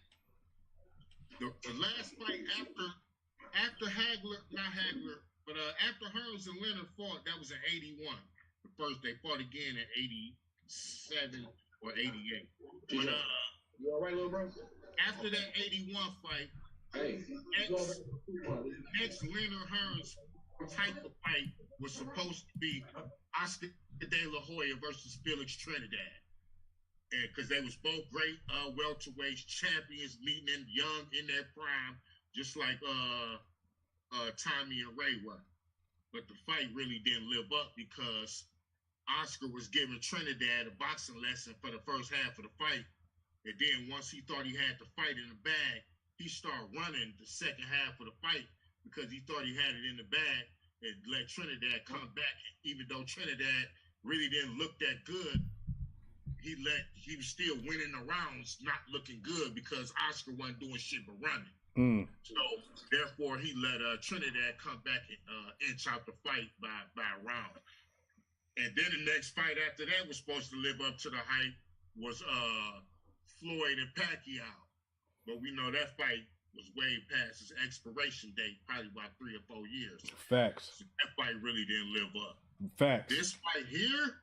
after Hagler, not Hagler, but after Hearns and Leonard fought, that was in 81. The first they fought again in 87 or 88. But You all right, little bro? after that 81 fight, Hey. next Leonard Hearns type of fight was supposed to be Oscar De La Hoya versus Felix Trinidad. And because they was both great welterweights, champions, meeting in young in their prime, just like Tommy and Ray were. But the fight really didn't live up because Oscar was giving Trinidad a boxing lesson for the first half of the fight. And then once he thought he had the fight in the bag, he started running the second half of the fight because he thought he had it in the bag and let Trinidad come back. Even though Trinidad really didn't look that good, he was still winning the rounds, not looking good because Oscar wasn't doing shit but running. So therefore, he let Trinidad come back and inch out the fight by a round. And then the next fight after that was supposed to live up to the hype was Floyd and Pacquiao. But we know that fight was way past its expiration date, probably about 3 or 4 years. Facts. So that fight really didn't live up. Facts. This fight here,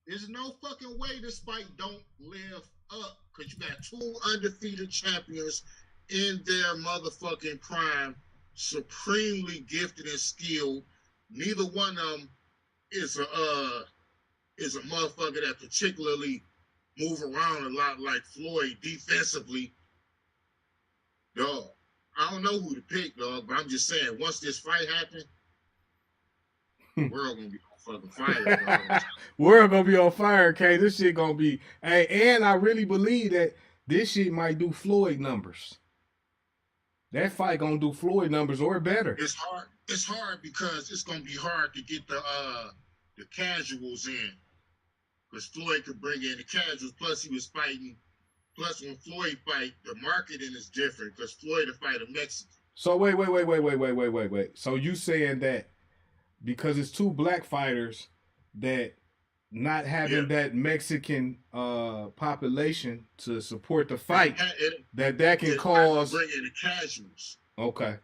there's no fucking way this fight don't live up because you got 2 undefeated champions in their motherfucking prime, supremely gifted and skilled. Neither one of them is a motherfucker that particularly move around a lot like Floyd defensively. Dog, I don't know who to pick, dog, but I'm just saying, once this fight happened, the world gonna be on fucking fire, dog. World gonna be on fire, K. This shit gonna be. Hey, and I really believe that this shit might do Floyd numbers. That fight gonna do Floyd numbers or better. It's hard. It's hard because it's gonna be hard to get the casuals in. Because Floyd could bring in the casuals. Plus, he was fighting. Plus, when Floyd fight, the marketing is different. Because Floyd will fight a Mexican. So wait. So you saying that because it's 2 black fighters that not having that Mexican population to support the fight, that can cause bring in the casuals. Okay.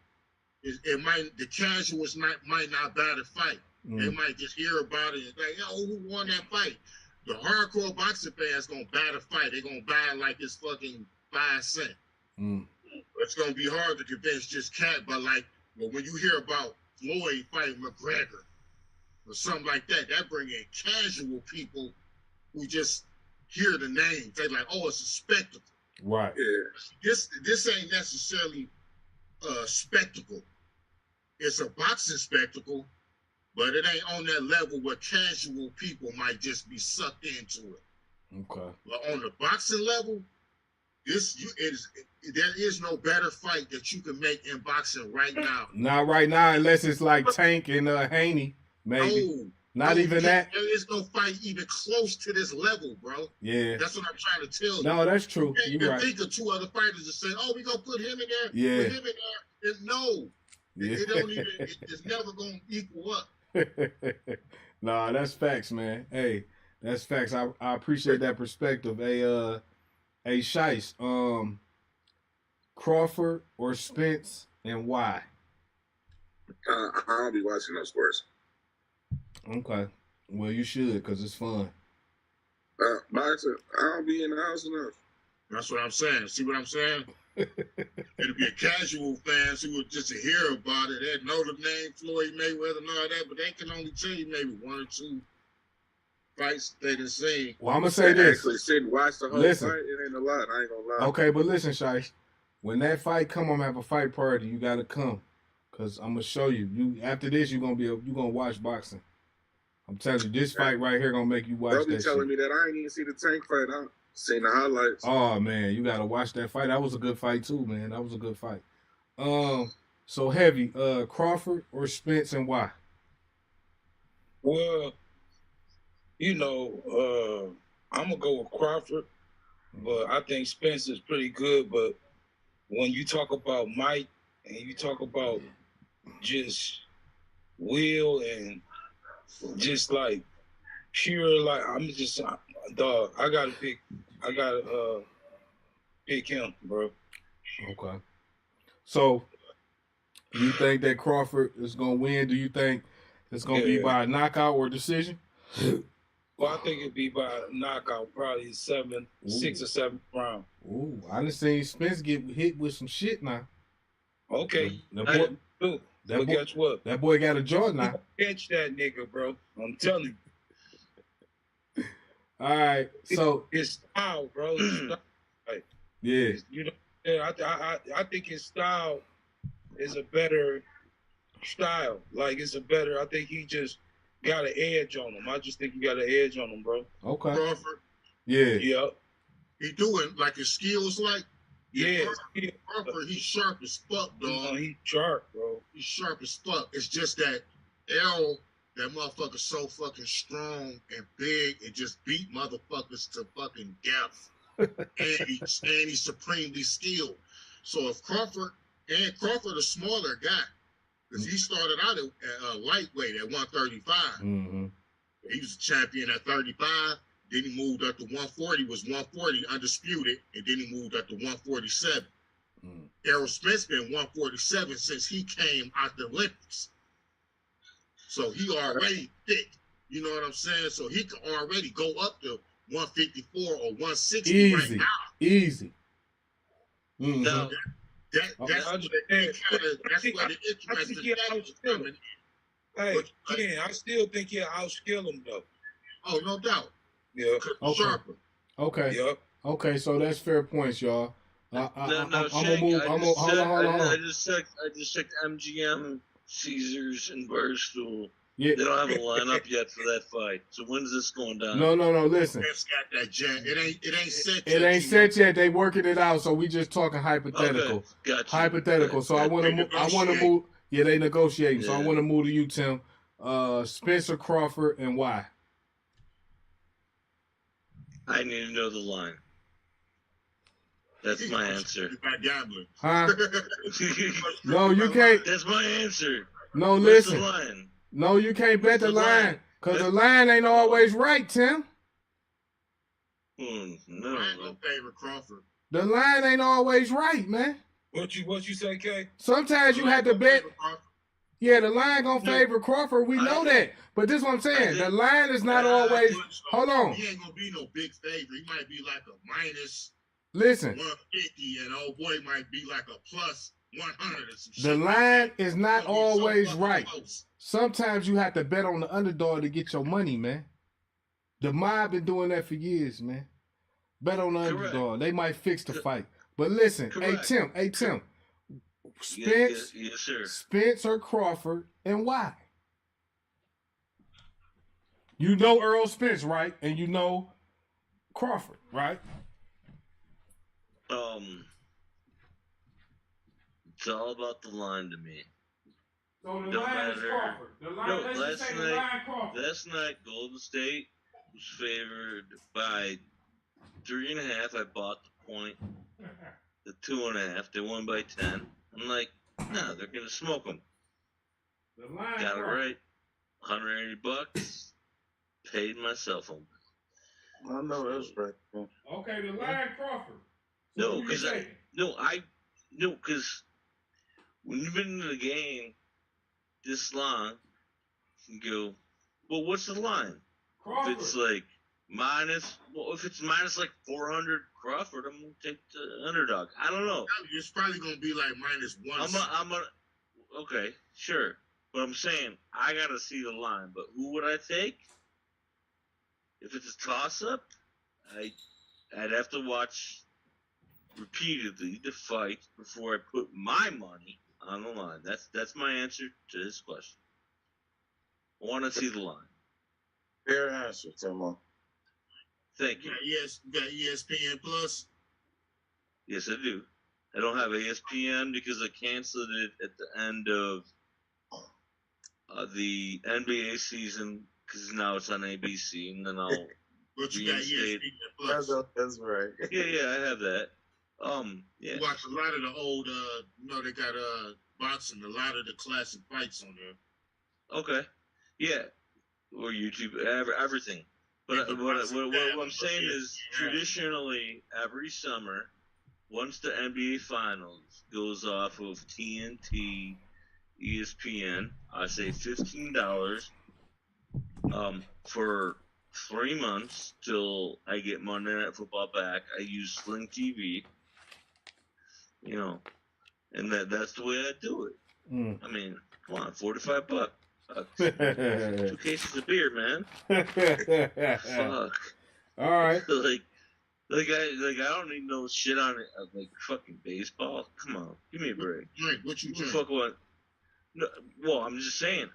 It might, the casuals might not buy the fight. They might just hear about it and like, yo, who won that fight? The hardcore boxing fans gonna buy the fight. They're gonna buy it like it's fucking 5 cents. It's gonna be hard to convince just cat, but like, well, when you hear about Floyd fighting McGregor or something like that, that bring in casual people who just hear the names. They like, oh, it's a spectacle. Right. Yeah. This ain't necessarily a spectacle. It's a boxing spectacle, but it ain't on that level where casual people might just be sucked into it. Okay. But on the boxing level, there is no better fight that you can make in boxing right now. Not right now, unless it's like Tank and Haney, maybe. Not even that. There is no fight even close to this level, bro. Yeah. That's what I'm trying to tell you. No, that's true. You can't even think of 2 other fighters that say, oh, we gonna put him in there, yeah. put him in there. No. Yeah. It don't even, it's never gonna equal up. Nah, that's facts, man. Hey, that's facts. I appreciate that perspective. Hey, Shice, Crawford or Spence, and why? I'll be watching those sports. Okay. Well, you should, because it's fun. Boxer, I don't be in the house enough. That's what I'm saying. See what I'm saying? It'll be a casual fans who would just hear about it. They know the name Floyd Mayweather and all that, but they can only tell you maybe one or two fights they done seen. Well, I'm gonna say this. Actually, sit and watch the whole Listen. fight. It ain't a lot. I ain't gonna lie. Okay, but listen, Shice. When that fight come, I'm gonna have a fight party. You gotta come, cause I'm gonna show you. You after this, you gonna watch boxing. I'm telling you, this fight right here gonna make you watch Bro be that telling shit. me that I ain't even see the Tank fight. I seen the highlights. Oh man, you gotta watch that fight. That was a good fight too, man. That was a good fight. So heavy, Crawford or Spence, and why? Well, you know, I'm gonna go with Crawford, but I think Spence is pretty good. But when you talk about Mike and you talk about just will and just like pure, like I'm just dog. I gotta pick him, bro. Okay. So you think that Crawford is gonna win? Do you think it's gonna be by a knockout or decision? Well, I think it'd be by knockout, probably 6 or 7 round. Ooh, I done seen Spence get hit with some shit now. Okay, That boy, but guess what? That boy got a jaw now. Catch that nigga, bro. I'm telling you. All right, so his style, bro. His style, like, yeah, you know, I think his style is a better style. Like it's a better. I think he just got an edge on him. I just think he got an edge on him, bro. Okay. Crawford, Yeah. Yep. he doing like his skills like. Yeah. Crawford, he's sharp as fuck, dog. He's sharp, bro. He's sharp as fuck. It's just that Errol, that motherfucker's so fucking strong and big and just beat motherfuckers to fucking death. and he's supremely skilled. So if Crawford a smaller guy, because he started out at lightweight at 135. Mm-hmm. He was a champion at 35. Then he moved up to 140, was 140 undisputed, and then he moved up to 147. Errol Spence been 147 since he came out the Olympics. So he already thick. You know what I'm saying? So he can already go up to 154 or 160 Easy. right now. Easy. Mm-hmm. Now, That's where the interest is coming in. Hey, yeah, I still think he'll outskill him though. Oh, no doubt. Yeah. Okay. Sharper. Okay. Yep. Okay, so that's fair points, y'all. I'm gonna Shank, move. Hold on. I just checked MGM, Caesars, and Barstool. Yeah. They don't have a lineup yet for that fight. So when's this going down? No. Listen. Spence got that jet. It ain't set It yet. ain't set yet. They working it out, so we just talking hypothetical. Okay, gotcha. Hypothetical. So I want to move. Yeah, they negotiating. So I Yeah. want to move to you, Tim. Spencer Crawford, and why? I need to know the line. That's my answer. By gambling. Huh? No, you can't. That's my answer. No, What's listen. the line? No, you can't bet the What's the line line? because the line ain't always right, Tim. I ain't No. no favorite Crawford. The line ain't always right, man. What you say, K? Sometimes you have to bet. Yeah, the line gonna favor Crawford. We know that. But this is what I'm saying. The line is not always. Hold on. He ain't gonna be no big favorite. He might be like a minus Listen. 150, and old boy might be like a plus 100 or some shit. The line is not It's gonna be so always fucking right. close. Sometimes you have to bet on the underdog to get your money, man. The mob been doing that for years, man. Bet on the underdog. They might fix the fight. But listen, Correct. hey Tim. Spence, Yes, sir. Spence or Crawford, and why? You know Earl Spence, right? And you know Crawford, right? It's all about the line to me. So the Don't line is matter. Crawford. The line, No, let's just say the line Crawford. last night, Golden State was favored by 3.5. I bought the point. The 2.5. They won by 10. I'm like, no, they're gonna smoke them. The line Got it Crawford. right. $180. Paid myself home. I know that's right. Okay, the line Crawford. No, because when you've been in the game this long, you go, well, what's the line? Crawford. If it's like Well, if it's minus like 400 Crawford, I'm gonna take the underdog. I don't know. It's probably gonna be like -1. Okay, sure. But I'm saying I gotta see the line. But who would I take? If it's a toss-up, I'd have to watch repeatedly the fight before I put my money on the line. That's my answer to this question. I want to see the line. Fair answer, Timo. Thank you. You got ESPN Plus? Yes, I do. I don't have ESPN because I canceled it at the end of the NBA season because now it's on ABC, and then I'll But you got reinstate. ESPN Plus. That's right. Yeah, I have that. Yeah. You watch a lot of the old, they got boxing, a lot of the classic fights on there. Okay. Yeah. Or YouTube, everything. But what I'm saying is, traditionally, every summer, once the NBA Finals goes off of TNT, ESPN, I say $15 for 3 months till I get Monday Night Football back. I use Sling TV, and that's the way I do it. I mean, come on, $45. 2 cases of beer, man. Fuck. All right. I don't need no shit on it. Like fucking baseball. Come on, give me a break. Drink, what you drink? Fuck what? No, well, I'm just saying.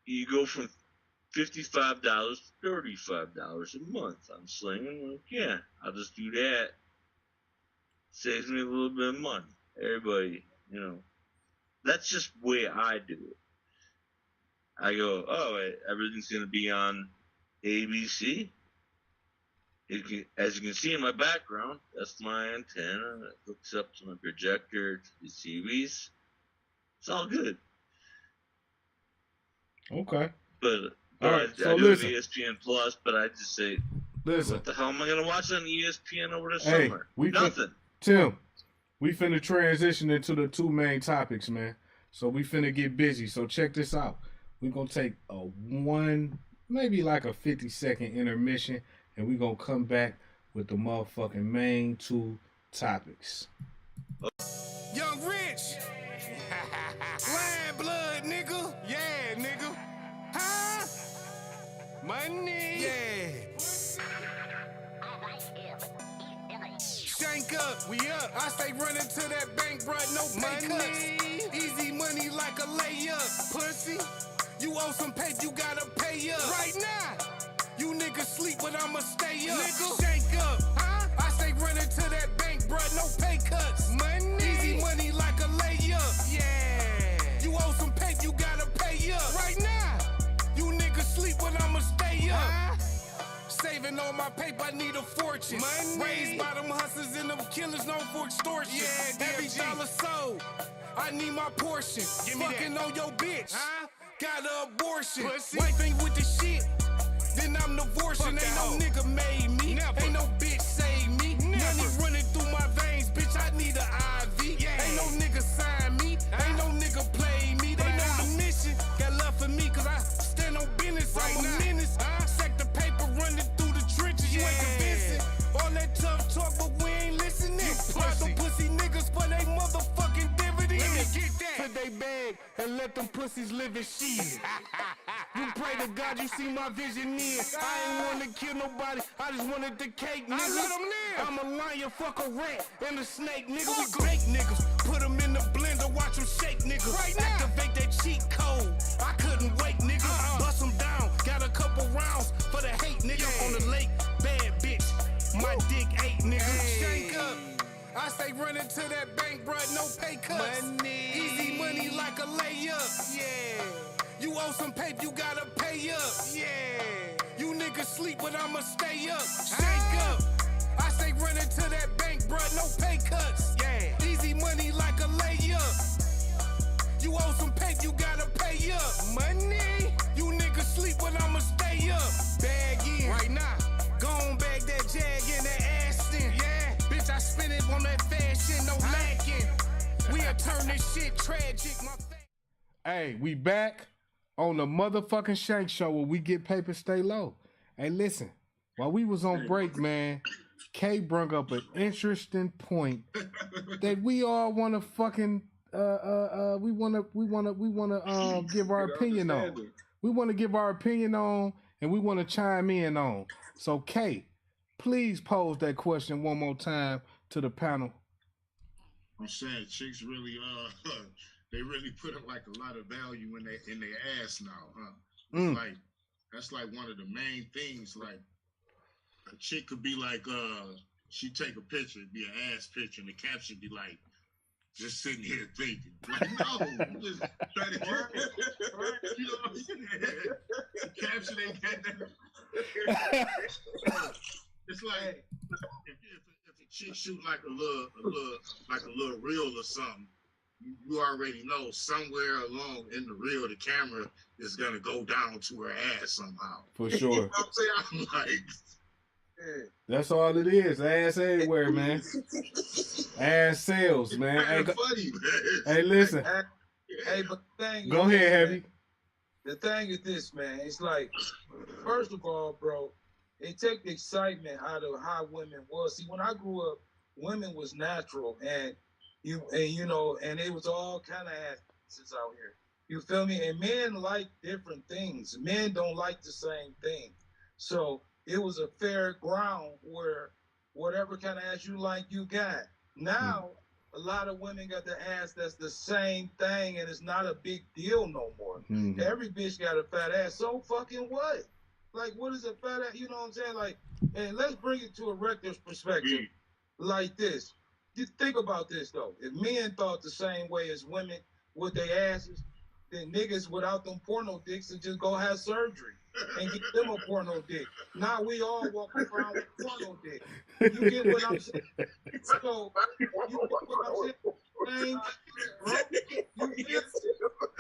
You go from $55 to $35 a month. I'm slinging. Like, yeah, I'll just do that. Saves me a little bit of money. Everybody, that's just the way I do it. I go, everything's going to be on ABC. As you can see in my background, that's my antenna that hooks up to my projector to the TVs. It's all good. Okay. But all right, I do have ESPN Plus, but I just say, what the hell am I going to watch on ESPN over the summer? Nothing. Tim, we finna transition into the 2 main topics, man. So we finna get busy. So check this out. We're going to take maybe like a 50-second intermission, and we're going to come back with the motherfucking main 2 topics. Young Rich. Lion blood, nigga. Yeah, nigga. Huh? Money. Yeah. Shank up, we up. I stay running to that bank, bruh, no money. Easy money like a layup, pussy. You owe some pay, you gotta pay up. Right now, you niggas sleep, but I'ma stay up. Nigga, shank up, huh? I stay running to that bank, bruh, no pay cuts. Money, easy money like a layup. Yeah, you owe some pay, you gotta pay up. Right now, you niggas sleep, but I'ma stay up. Saving all my paper, I need a fortune. Money. Raised by them hustlers and them killers known for extortion. Yeah, every dollar sold, I need my portion. Fucking on your bitch. Huh? Got an abortion. Pussy. Wife ain't with the shit, then I'm divorcing. Ain't no nigga made me. Never. Ain't no bitch save me. Never. Money running through my veins, bitch, I need an IV. Yeah. Ain't no nigga sign me. Ain't no nigga play me. They know the mission. Got love for me, cause I stand on business. Right I'm a menace. Sack the paper running through the trenches. You ain't convincing. All that tough talk, but we ain't listening. Rob them pussy niggas for they motherfucking dividends. Let me get that. Till they beg and let them pussies live in shit. You pray to God you see my vision in. I ain't wanna kill nobody, I just wanted the cake, niggas. I let them live. I'm a lion, fuck a rat, and a snake, nigga. We bake niggas, put them in the blender, watch them shake, nigga. Right now. Activate that cheat code, I couldn't wait, nigga. Bust them down, got a couple rounds for the hate, nigga. On the lake, bad bitch, my dick 8, nigga. Shank up. I stay running to that bank, bruh, no pay cuts. Money. Easy money like a layup. Yeah. You owe some paper, you gotta pay up. Yeah. You niggas sleep, but I'ma stay up. Shank up. I stay running to that bank, bruh, no pay cuts. Yeah. Easy money like a layup. You owe some paper, you gotta pay up. Money. You niggas sleep, but I'ma stay up. Bag in. Right now. Gon' bag that Jag in that Aston. Yeah. Bitch, I spin it on that fashion, no lacking. We'll turn this shit tragic, my Hey, we back on the motherfucking Shank Show where we get paper, stay low. Hey, listen, while we was on break, man, Kay brought up an interesting point that we all want to fucking we want to give our opinion on. We want to give our opinion on, and we want to chime in on. So, Kay, please pose that question one more time to the panel. I'm saying chicks really they really put up like a lot of value in their ass now, huh? It's like that's like one of the main things. Like a chick could be like she take a picture, it'd be an ass picture, and the caption be like, just sitting here thinking. Like, no, you just try to you know what I'm saying? The caption ain't got that. It's like if a chick shoot like a little reel or something, you already know somewhere along in the reel the camera is gonna go down to her ass somehow. For sure. You know what I'm saying? I'm like, that's all it is. Ass everywhere, man. Ass sales, man. Hey, funny, man. Hey, listen. Hey, but the thing go ahead, Heavy. The thing is this, man. It's like, first of all, bro, it take the excitement out of how women was. See, when I grew up, women was natural, and it was all kind of asses out here. You feel me? And men like different things. Men don't like the same thing. So it was a fair ground where whatever kind of ass you like, you got. Now, a lot of women got the ass that's the same thing, and it's not a big deal no more. Every bitch got a fat ass. So fucking what? Like, what is a fat ass? You know what I'm saying? Like, and let's bring it to a rector's perspective like this. Just think about this, though. If men thought the same way as women with their asses, then niggas without them porno dicks would just go have surgery and get them a porno dick. Now we all walk around with porno dick. You get what I'm saying? So, you get what I'm saying? You feel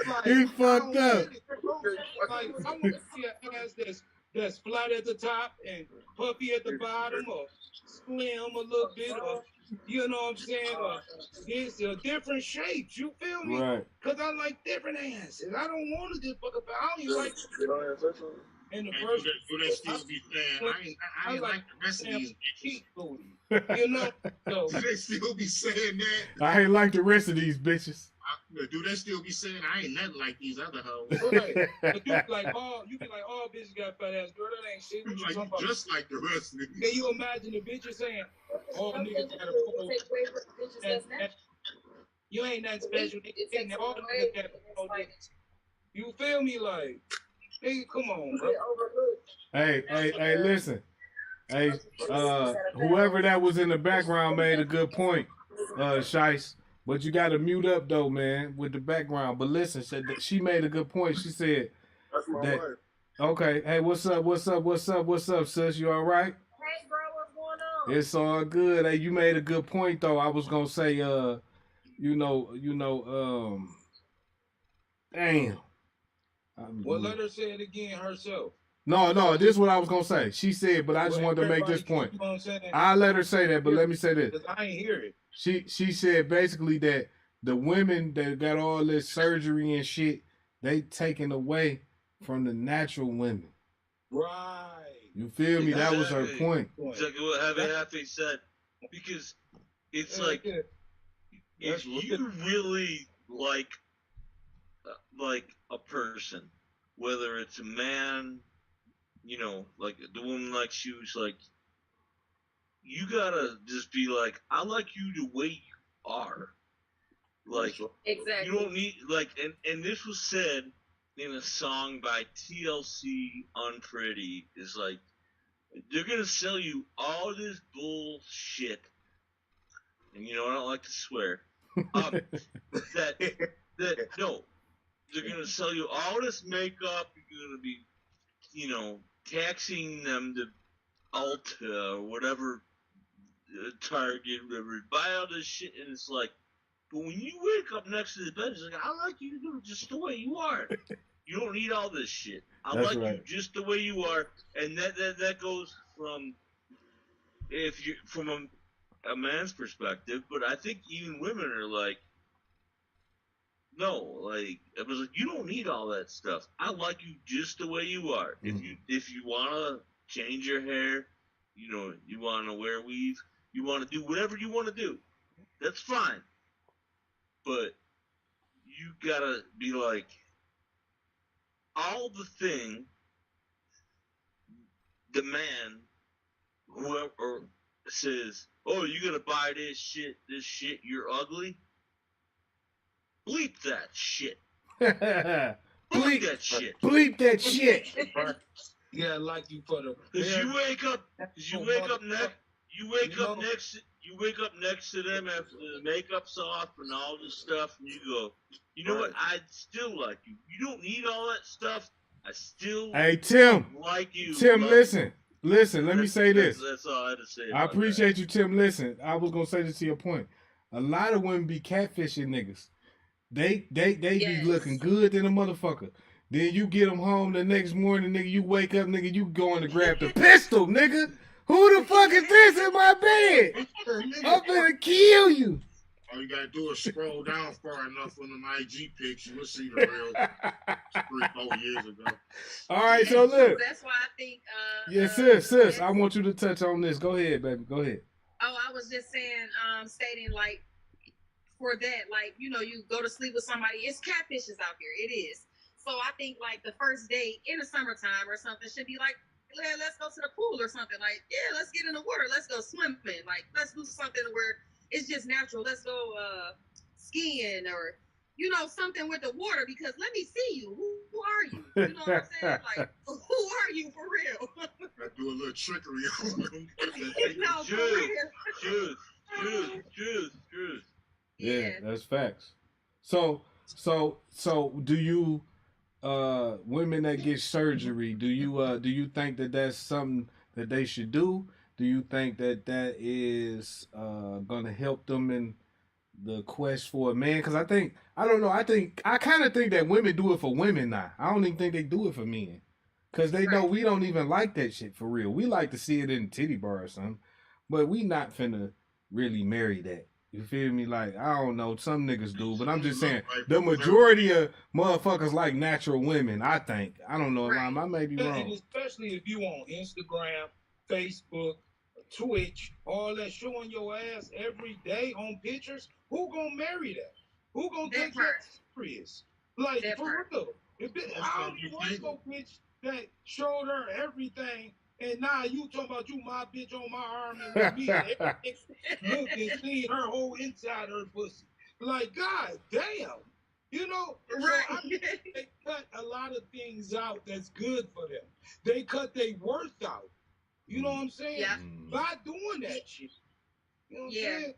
like, he fucked up. Like, I want to see an ass that's flat at the top and puffy at the bottom, or slim a little bit, or you know what I'm saying? It's different shapes. You feel me? Right. Because I like different asses. I don't want to just fuck up. I don't even like. In the first, do they still be saying I ain't like the rest of these bitches? You know? So, do they still be saying that? I ain't like the rest of these bitches. Do they still be saying I ain't nothing like these other hoes? Right. But you be like all bitches got fat ass. Girl, that ain't shit. What you talking about? Just like the rest of them. Can you imagine the bitches saying, all niggas got a photo? And you ain't nothing special. All niggas got a photo. You feel me? Like, nigga, come on, bro. Hey, listen. Hey, whoever that was in the background made a good point, Shice. But you got to mute up, though, man, with the background. But listen, she made a good point. She said that. Okay. Hey, what's up, sis? You all right? Hey, bro, what's going on? It's all good. Hey, you made a good point, though. I was going to say, damn. Well, let her say it again herself. No, this is what I was going to say. She said, but I just wanted to make this point. You know what I'm saying? I'll let her say that, but let me say this. Because I ain't hear it. She said basically that the women that got all this surgery and shit, they taken away from the natural women. Right. You feel me? That was her point. Exactly what Happy said. Because it's like, if you really like a person, whether it's a man, you know, like the woman likes you, it's like, you gotta just be like, I like you the way you are. Like, exactly. You don't need, like, and this was said in a song by TLC Unpretty, is like, they're gonna sell you all this bullshit, and you know, I don't like to swear, no, they're gonna sell you all this makeup, you're gonna be, you know, taxing them to Ulta or whatever, Target, whatever, buy all this shit, and it's like, but when you wake up next to the bed, it's like, I like you just the way you are. You don't need all this shit. I like you just the way you are, and that goes from, if you from a man's perspective, but I think even women are like, no, like, I was like, you don't need all that stuff. I like you just the way you are. Mm-hmm. If you wanna change your hair, you want to wear weave, you want to do whatever you want to do. That's fine. But you gotta be like, all the thing the man, whoever says, oh, you gonna buy this shit, you're ugly. Bleep that shit. Bleep that shit. Bleep that shit. Yeah, like you for the. Because you wake up next to them after the makeup's off and all this stuff, and you go, you know what? I still like you. You don't need all that stuff. I still Tim, like you. Tim, listen. Let me say this. That's all I had to say. I appreciate you, Tim. Listen, I was gonna say this to your point. A lot of women be catfishing niggas. They be looking good than a motherfucker. Then you get them home the next morning, nigga. You wake up, nigga. You going to grab the pistol, nigga. Who the fuck is this in my bed? I'm gonna kill you. All you gotta do is scroll down far enough on them IG pics, you'll see the real 3-4 years ago. All right, so look. That's why I think. Sis. I want you to touch on this. Go ahead, baby. Go ahead. Oh, I was just saying, stating like, for that, like, you go to sleep with somebody. It's catfishes out here. It is. So I think like the first date in the summertime or something should be like, let's go to the pool or something. Like, yeah, let's get in the water. Let's go swimming. Like, let's do something where it's just natural. Let's go skiing or, something with the water, because let me see you. Who are you? You know what I'm saying? Like, who are you for real? I do a little trickery on them. No, for real. Truth. Yeah, that's facts. So do you women that get surgery, do you think that that's something that they should do? Do you think that is gonna help them in the quest for a man? Because I kind of think that women do it for women now. I don't even think they do it for men, because they know we don't even like that shit for real. We like to see it in a titty bar or something, but we not finna really marry that. You feel me? Like, I don't know, some niggas do, but I'm just saying the majority of motherfuckers like natural women, I think. I don't know, I may be wrong. And especially if you on Instagram, Facebook, Twitch, all that, showing your ass every day on pictures, who gonna marry that? Who gonna take that serious? Like, for real. I don't want to go bitch that showed her everything, and now you talking about you my bitch on my arm and with me and everything, and seeing her whole inside her pussy. Like, god damn. So they cut a lot of things out that's good for them. They cut their worth out. You know what I'm saying? Yeah. By doing that shit. You know what I'm saying?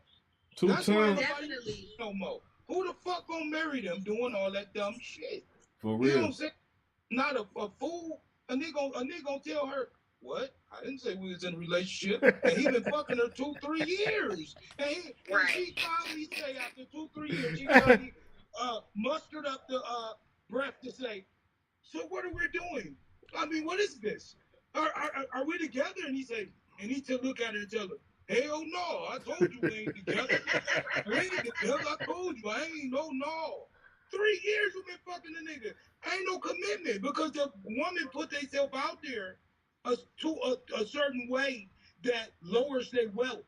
That's why definitely no more. Who the fuck gonna marry them doing all that dumb shit? For real. You know what I'm saying? Not a fool. A nigga gonna tell her, what? I didn't say we was in a relationship. And he been fucking her 2-3 years. And she finally say after 2-3 years, she finally mustered up the breath to say, so what are we doing? I mean, what is this? Are we together? And he said, and he to look at her and tell her, hell no, I told you we ain't together. We ain't together, I told you, I ain't no. 3 years we been fucking the nigga. Ain't no commitment, because the woman put themselves out there to a certain way that lowers their wealth.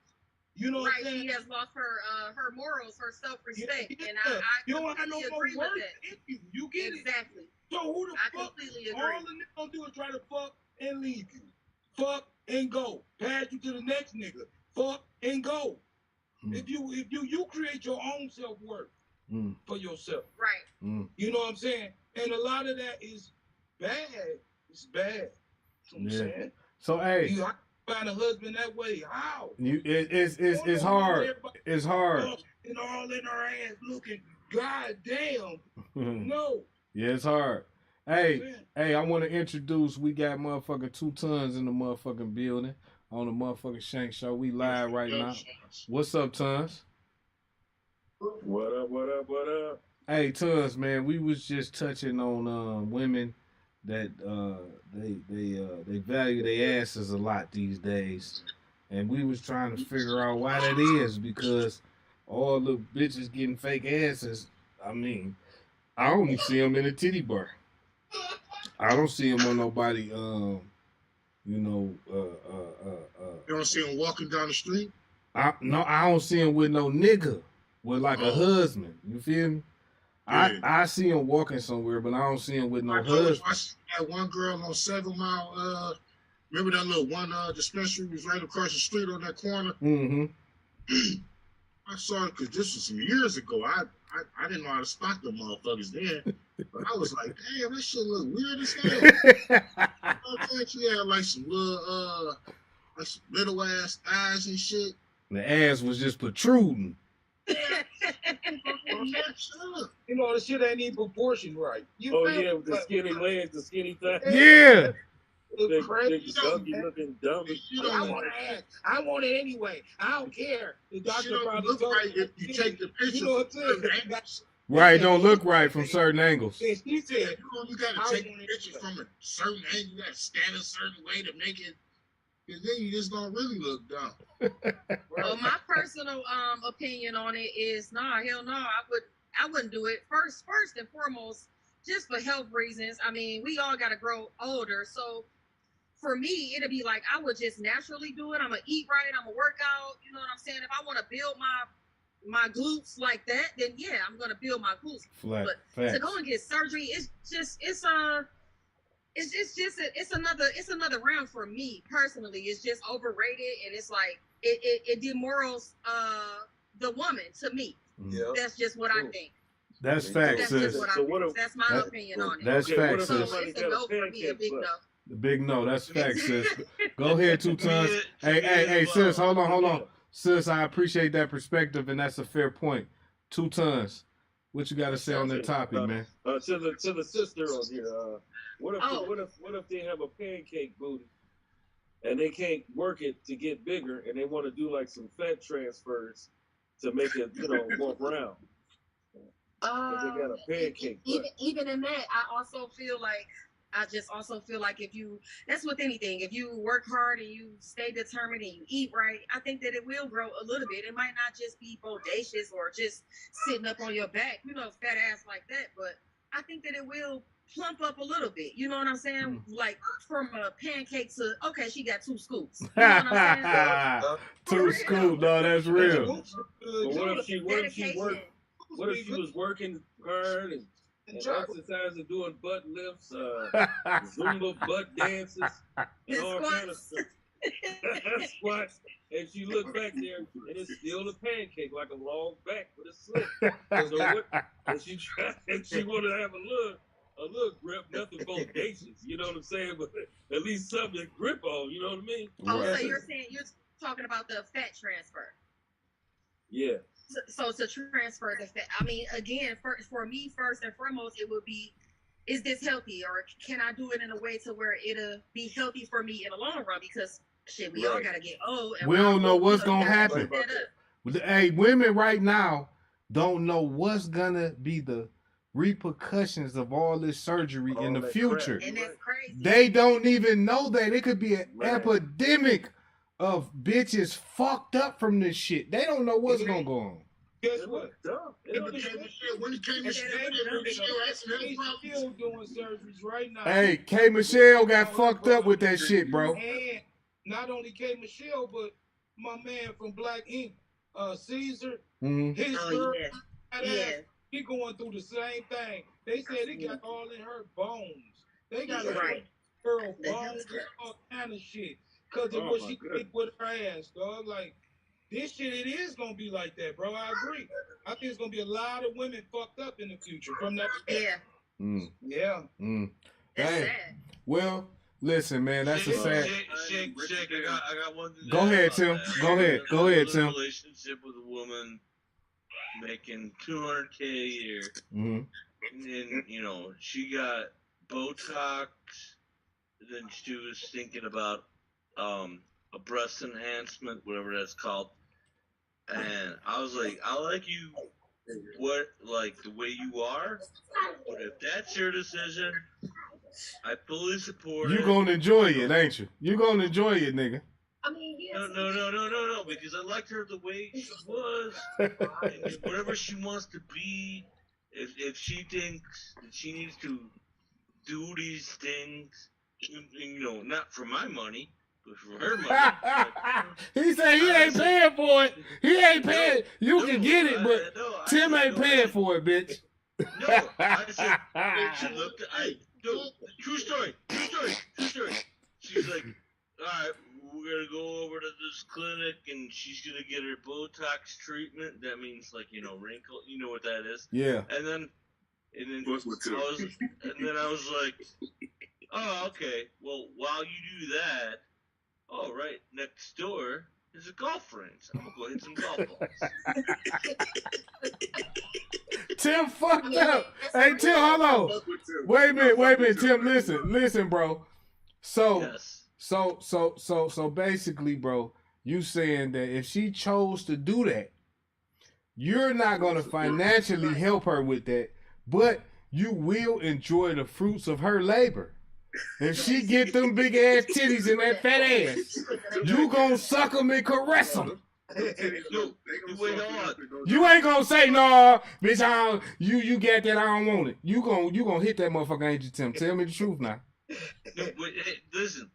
You know what I'm saying? She has lost her morals, her self-respect, and I you don't have no more agree worth with that. in you. You get Exactly. it? So who the fuck? Completely agree. All the nigga gonna do is try to fuck and leave you. Fuck and go. Pass you to the next nigga. Fuck and go. If you create your own self-worth for yourself. Right. You know what I'm saying? And a lot of that is bad. It's bad. You know what I'm saying? So hey, you find a husband that way. How? It's hard. It's hard. And all in her ass looking. God damn. No. Yeah, it's hard. Hey, I want to introduce. We got motherfucking 2 Tons in the motherfucking building on the motherfucking Shank Show. We live right now. What's up, Tons? What up? Hey, Tons, man. We was just touching on women that they value their asses a lot these days, and we was trying to figure out why that is, because all the bitches getting fake asses. I mean, I only see them in a titty bar. I don't see them on nobody You know, You don't see him walking down the street. I don't see him with no nigga, with like a husband. You feel me? Yeah. I see him walking somewhere, but I don't see him with no I told you, husband. I see that one girl on 7 Mile. Remember that little one dispensary was right across the street on that corner? Mm-hmm. I saw it because this was some years ago. I didn't know how to spot them motherfuckers then. But I was like, damn, that shit look weird as hell. I think she had like some little like some little ass eyes and shit. The ass was just protruding. You know, the shit ain't even proportioned right. You Oh feel yeah, me? with the skinny legs, the skinny thigh. Yeah. It's Big crazy. ugly looking dumb. I want to ask. I want it anyway. I don't care. The Shit doctor don't probably look told right if you take the picture. You know what I'm saying? from angles. Right, don't look right from certain angles. And she said, You gotta I take want the it picture from a certain angle. You gotta stand a certain way to make it. Because then you just don't really look dumb. Well, my personal opinion on it is hell no. I wouldn't do it. First and foremost, just for health reasons. I mean, we all gotta grow older. So for me, it'd be like I would just naturally do it. I'm gonna eat right, I'm gonna work out, you know what I'm saying? If I wanna build my glutes like that, then yeah, I'm gonna build my glutes. Flat, but facts. to go and get surgery, it's another round for me personally. It's just overrated, and it's like it demorals the woman to me. Yeah. That's just what I think. That's facts, That's sis. just what I think. That's my opinion on it. That's Okay, facts, what if sis. somebody It's a got no a for me, a pancake big butt? no. The big no, that's facts, sis. Go ahead, 2 tons. Hey, sis, hold on. Sis, I appreciate that perspective, and that's a fair point. 2 tons. What you got to say on that topic, man? To the sister on here. What if they have a pancake booty and they can't work it to get bigger, and they want to do like some fat transfers to make it, more round? They got a pancake butt. Even in that, I just also feel like that's with anything. If you work hard and you stay determined and you eat right, I think that it will grow a little bit. It might not just be bodacious or just sitting up on your back, fat ass like that. But I think that it will plump up a little bit. You know what I'm saying? Like from a pancake to, okay, she got 2 scoops. You know what I'm saying? 2 scoops, no, that's real. But what if she was working hard and exercising, doing butt lifts, Zumba butt dances, and all kind of stuff. Squats, and she looked back there, and it's still a pancake, like a long back with a slit. So what? And she wanted to have a little grip, nothing bodacious. You know what I'm saying? But at least something to grip on. You know what I mean? Oh, so you're talking about the fat transfer? Yeah. So to transfer the fat, I mean, again, for me, first and foremost, it would be, is this healthy, or can I do it in a way to where it'll be healthy for me in the long run? Because shit, we all gotta get old. And we don't know what's gonna happen. Hey, women right now don't know what's gonna be the repercussions of all this surgery in the future. And that's crazy. They don't even know that. It could be an epidemic of bitches fucked up from this shit. They don't know what's gonna go on. Guess what? When it came to still doing surgeries right now. Hey, K. Michelle got fucked up with that shit, bro. And not only K. Michelle, but my man from Black Ink, Caesar, his girl, he going through the same thing. They said it got all in her bones. They got girl bones and all kind of shit. Because of what she did with her ass, dog. Like, this shit, it is going to be like that, bro. I agree. I think it's going to be a lot of women fucked up in the future from that. Yeah. That's Hey. sad. Well, listen, man, that's a sad. Shake, I got one. Go ahead, Tim. Go ahead, Tim. Relationship with a woman making $200K a year, and then she got Botox. Then she was thinking about a breast enhancement, whatever that's called. And I was like, I like you, the way you are, but if that's your decision, I fully support it. You gonna enjoy it, ain't you? You gonna enjoy it, nigga. I mean, yes. No, because I liked her the way she was, and whatever she wants to be. If she thinks that she needs to do these things, you know, not for my money, but for her money. He said he ain't paying for it. He ain't paying. You can get it, but Tim ain't paying for it, bitch. No, I said, she looked, true story. She's like, all right, we're going to go over to this clinic, and she's going to get her Botox treatment. That means, like, you know, wrinkle. You know what that is? Yeah. And then I was like, oh, okay. Well, while you do that, right next door is a golf range. I'm going to go hit some golf balls. Tim fucked up. Hey, Tim, hold on. Wait a minute. Tim, listen, bro. So basically, bro, you saying that if she chose to do that, you're not going to financially help her with that, but you will enjoy the fruits of her labor. If she get them big ass titties and that fat ass, you gonna suck them and caress them. You ain't gonna say no, bitch. You got that? I don't want it. You gonna hit that motherfucker, ain't you, Tim? Tell me the truth now. No, but hey, listen.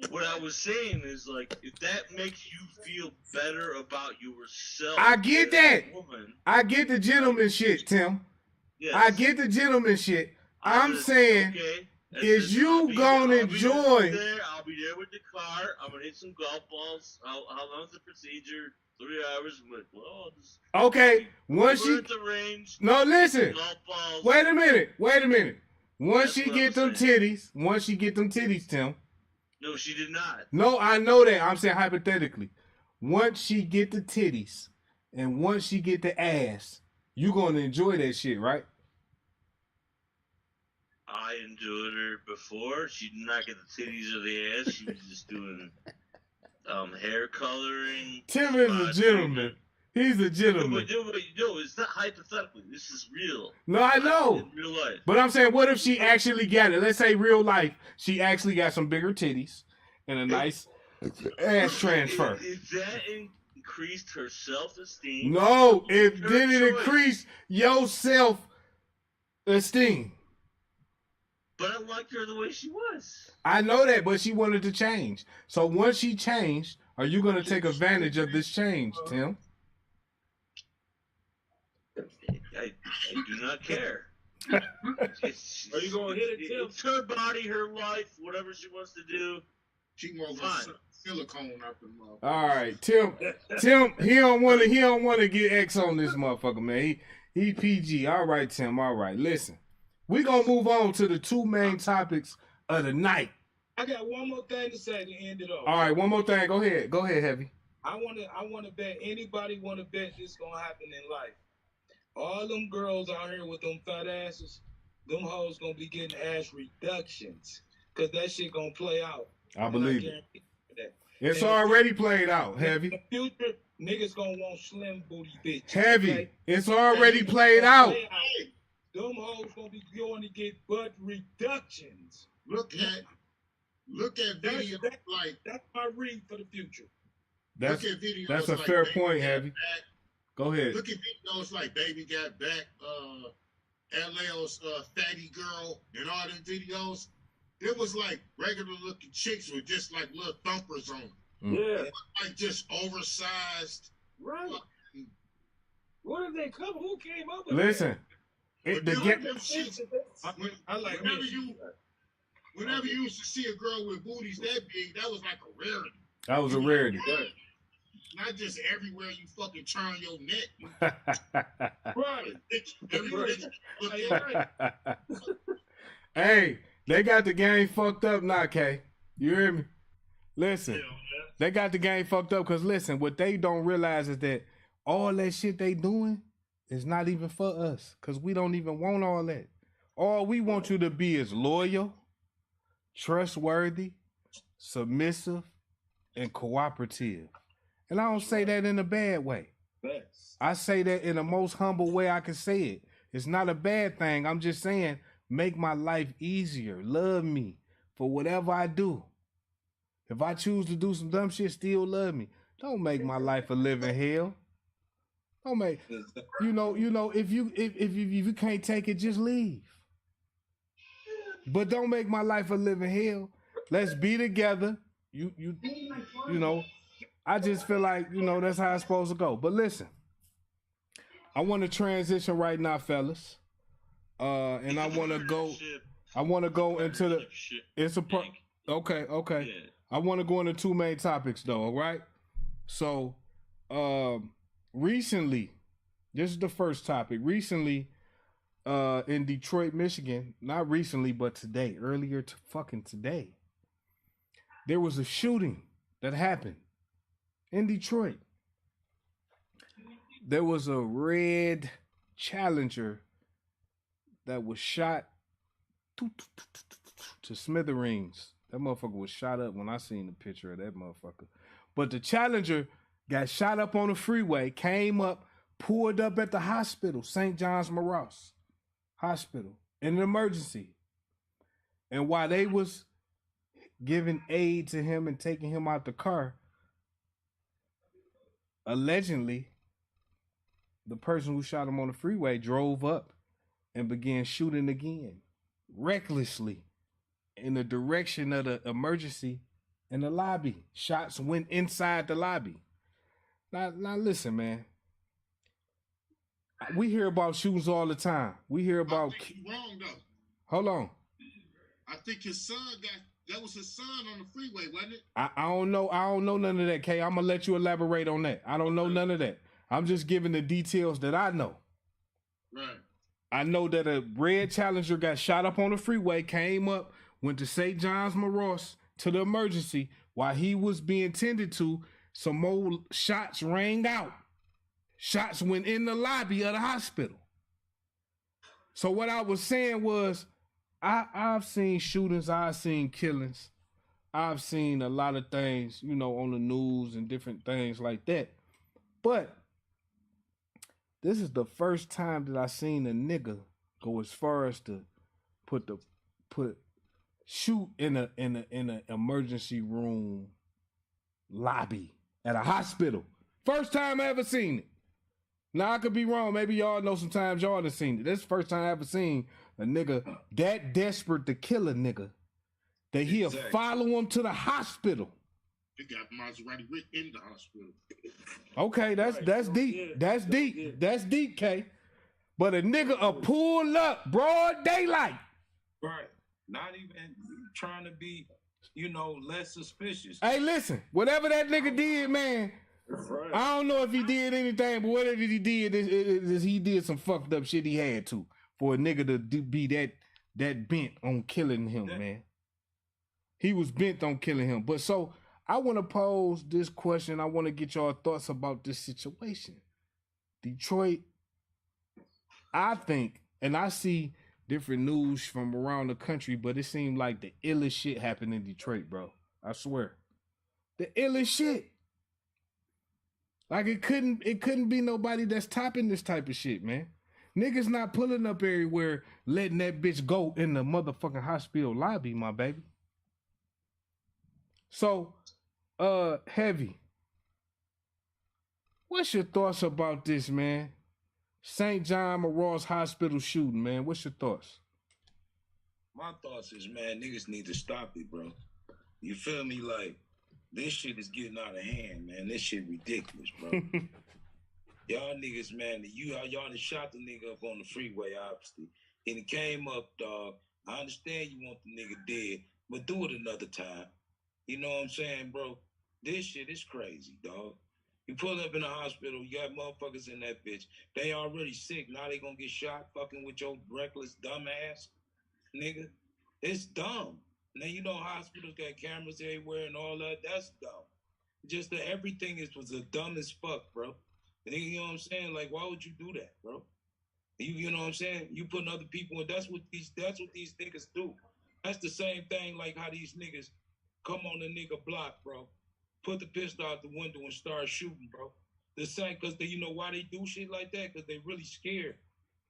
What I was saying is, like, if that makes you feel better about yourself, I get that. Woman, I get the gentleman shit, Tim. Yes. I get the gentleman shit. I'm saying. Okay. Is you gonna enjoy? I'll be there with the car. I'm gonna hit some golf balls. How long's the procedure? 3 hours. Okay. Once she at the range. No, listen. Golf balls. Wait a minute. Once she get them titties, Tim. No, she did not. No, I know that. I'm saying hypothetically. Once she get the titties and once she get the ass, you gonna enjoy that shit, right? I enjoyed her before. She did not get the titties or the ass. She was just doing hair coloring. Tim is a gentleman. He's a gentleman. No, it's not hypothetically. This is real. No, I know. In real life. But I'm saying, what if she actually got it? Let's say real life, she actually got some bigger titties and a nice ass transfer. If that increased her self-esteem. No, did it increase your self-esteem? But I liked her the way she was. I know that, but she wanted to change. So once she changed, are you going to take advantage of this change, Tim? I do not care. Are you going to hit it, Tim? It's her body, her life, whatever she wants to do. She more silicone up in mouth. All right, Tim, he don't want to get X on this motherfucker, man. He PG. All right, Tim. All right, listen. We're going to move on to the two main topics of the night. I got one more thing to say to end it off. All right, one more thing. Go ahead, Heavy. I want to bet, anybody want to bet this going to happen in life. All them girls out here with them fat asses, them hoes going to be getting ass reductions because that shit going to play out. I believe it. It's already played out, Heavy. In the future, niggas going to want slim booty bitches. Heavy. Okay? It's already played out. Them hoes gonna be going to get butt reductions. Look at videos that's my read for the future. That's a fair point, Heavy. Go ahead. Look at videos like Baby Got Back, LL's Fatty Girl, and all them videos. It was like regular looking chicks with just like little thumpers on them. Yeah. Like just oversized. Right. Where did they come? Who came up with Listen. Whenever you used to see a girl with booties that big, that was like a rarity. That was a rarity. Not just everywhere you fucking turn your neck. Right. Hey, they got the game fucked up now, K. You hear me? Listen, they got the game fucked up because, listen, what they don't realize is that all that shit they doing is not even for us because we don't even want all that. All we want you to be is loyal, trustworthy, submissive, and cooperative. And I don't say that in a bad way. I say that in the most humble way I can say it. It's not a bad thing. I'm just saying, make my life easier. Love me for whatever I do. If I choose to do some dumb shit, still love me. Don't make my life a living hell. Don't make, if you can't take it, just leave. but don't make my life a living hell. Let's be together. You know, I just feel like, that's how it's supposed to go. But listen, I want to transition right now, fellas. And I want to go into the, it's a, okay. Yeah. I want to go into two main topics though. All right. So, recently, this is the first topic. Recently, in Detroit, Michigan, not recently, but today, today, there was a shooting that happened in Detroit. There was a red Challenger that was shot to smithereens. That motherfucker was shot up when I seen the picture of that motherfucker. But the Challenger got shot up on the freeway, came up, pulled up at the hospital, St.Johns, Moross Hospital, in an emergency. And while they was giving aid to him and taking him out the car, allegedly, the person who shot him on the freeway drove up and began shooting again, recklessly, in the direction of the emergency in the lobby. Shots went inside the lobby. Now listen, man. We hear about shootings all the time. We hear about. I think you're wrong though. Hold on. I think his son that was his son on the freeway, wasn't it? I don't know. I don't know none of that, Kay. I'm gonna let you elaborate on that. I don't know none of that. I'm just giving the details that I know. Right. I know that a red Challenger got shot up on the freeway, came up, went to St.Johns, Moross to the emergency. While he was being tended to, some more shots rang out. Shots went in the lobby of the hospital. So what I was saying was, I've seen shootings, I've seen killings, I've seen a lot of things, on the news and different things like that. But this is the first time that I seen a nigga go as far as to shoot in a emergency room lobby at a hospital. First time I ever seen it. Now I could be wrong. Maybe y'all know sometimes y'all done seen it. This is the first time I ever seen a nigga that desperate to kill a nigga that he'll follow him to the hospital. They got Maserati in the hospital. Okay, that's deep. That's deep. That's deep, K. But a nigga a pull up broad daylight. Right. Not even trying to be, less suspicious. Hey, listen, whatever that nigga did, man. Right. I don't know if he did anything, but whatever he did, is he did some fucked up shit he had to for a nigga to be that bent on killing him, man. He was bent on killing him. But so I want to pose this question. I want to get your thoughts about this situation. Detroit, I think, and I see different news from around the country, but it seemed like the illest shit happened in Detroit, bro. I swear. The illest shit. Like it couldn't be nobody that's topping this type of shit, man. Niggas not pulling up everywhere, letting that bitch go in the motherfucking hospital lobby, my baby. So, Heavy, what's your thoughts about this, man? St. John Moross Hospital shooting, man. What's your thoughts? My thoughts is, man, niggas need to stop it, bro. You feel me? Like, this shit is getting out of hand, man. This shit ridiculous, bro. Y'all niggas, man, y'all done shot the nigga up on the freeway, obviously. And it came up, dog. I understand you want the nigga dead, but do it another time. You know what I'm saying, bro? This shit is crazy, dog. You pull up in the hospital, you got motherfuckers in that bitch. They already sick. Now they gonna get shot fucking with your reckless dumb ass, nigga. It's dumb. Now, hospitals got cameras everywhere and all that. That's dumb. Just that everything was the dumb as fuck, bro. You know what I'm saying? Like, why would you do that, bro? You know what I'm saying? You putting other people in. That's what these niggas do. That's the same thing like how these niggas come on the nigga block, bro. Put the pistol out the window and start shooting, bro. The same, because you know why they do shit like that? Because they really scared.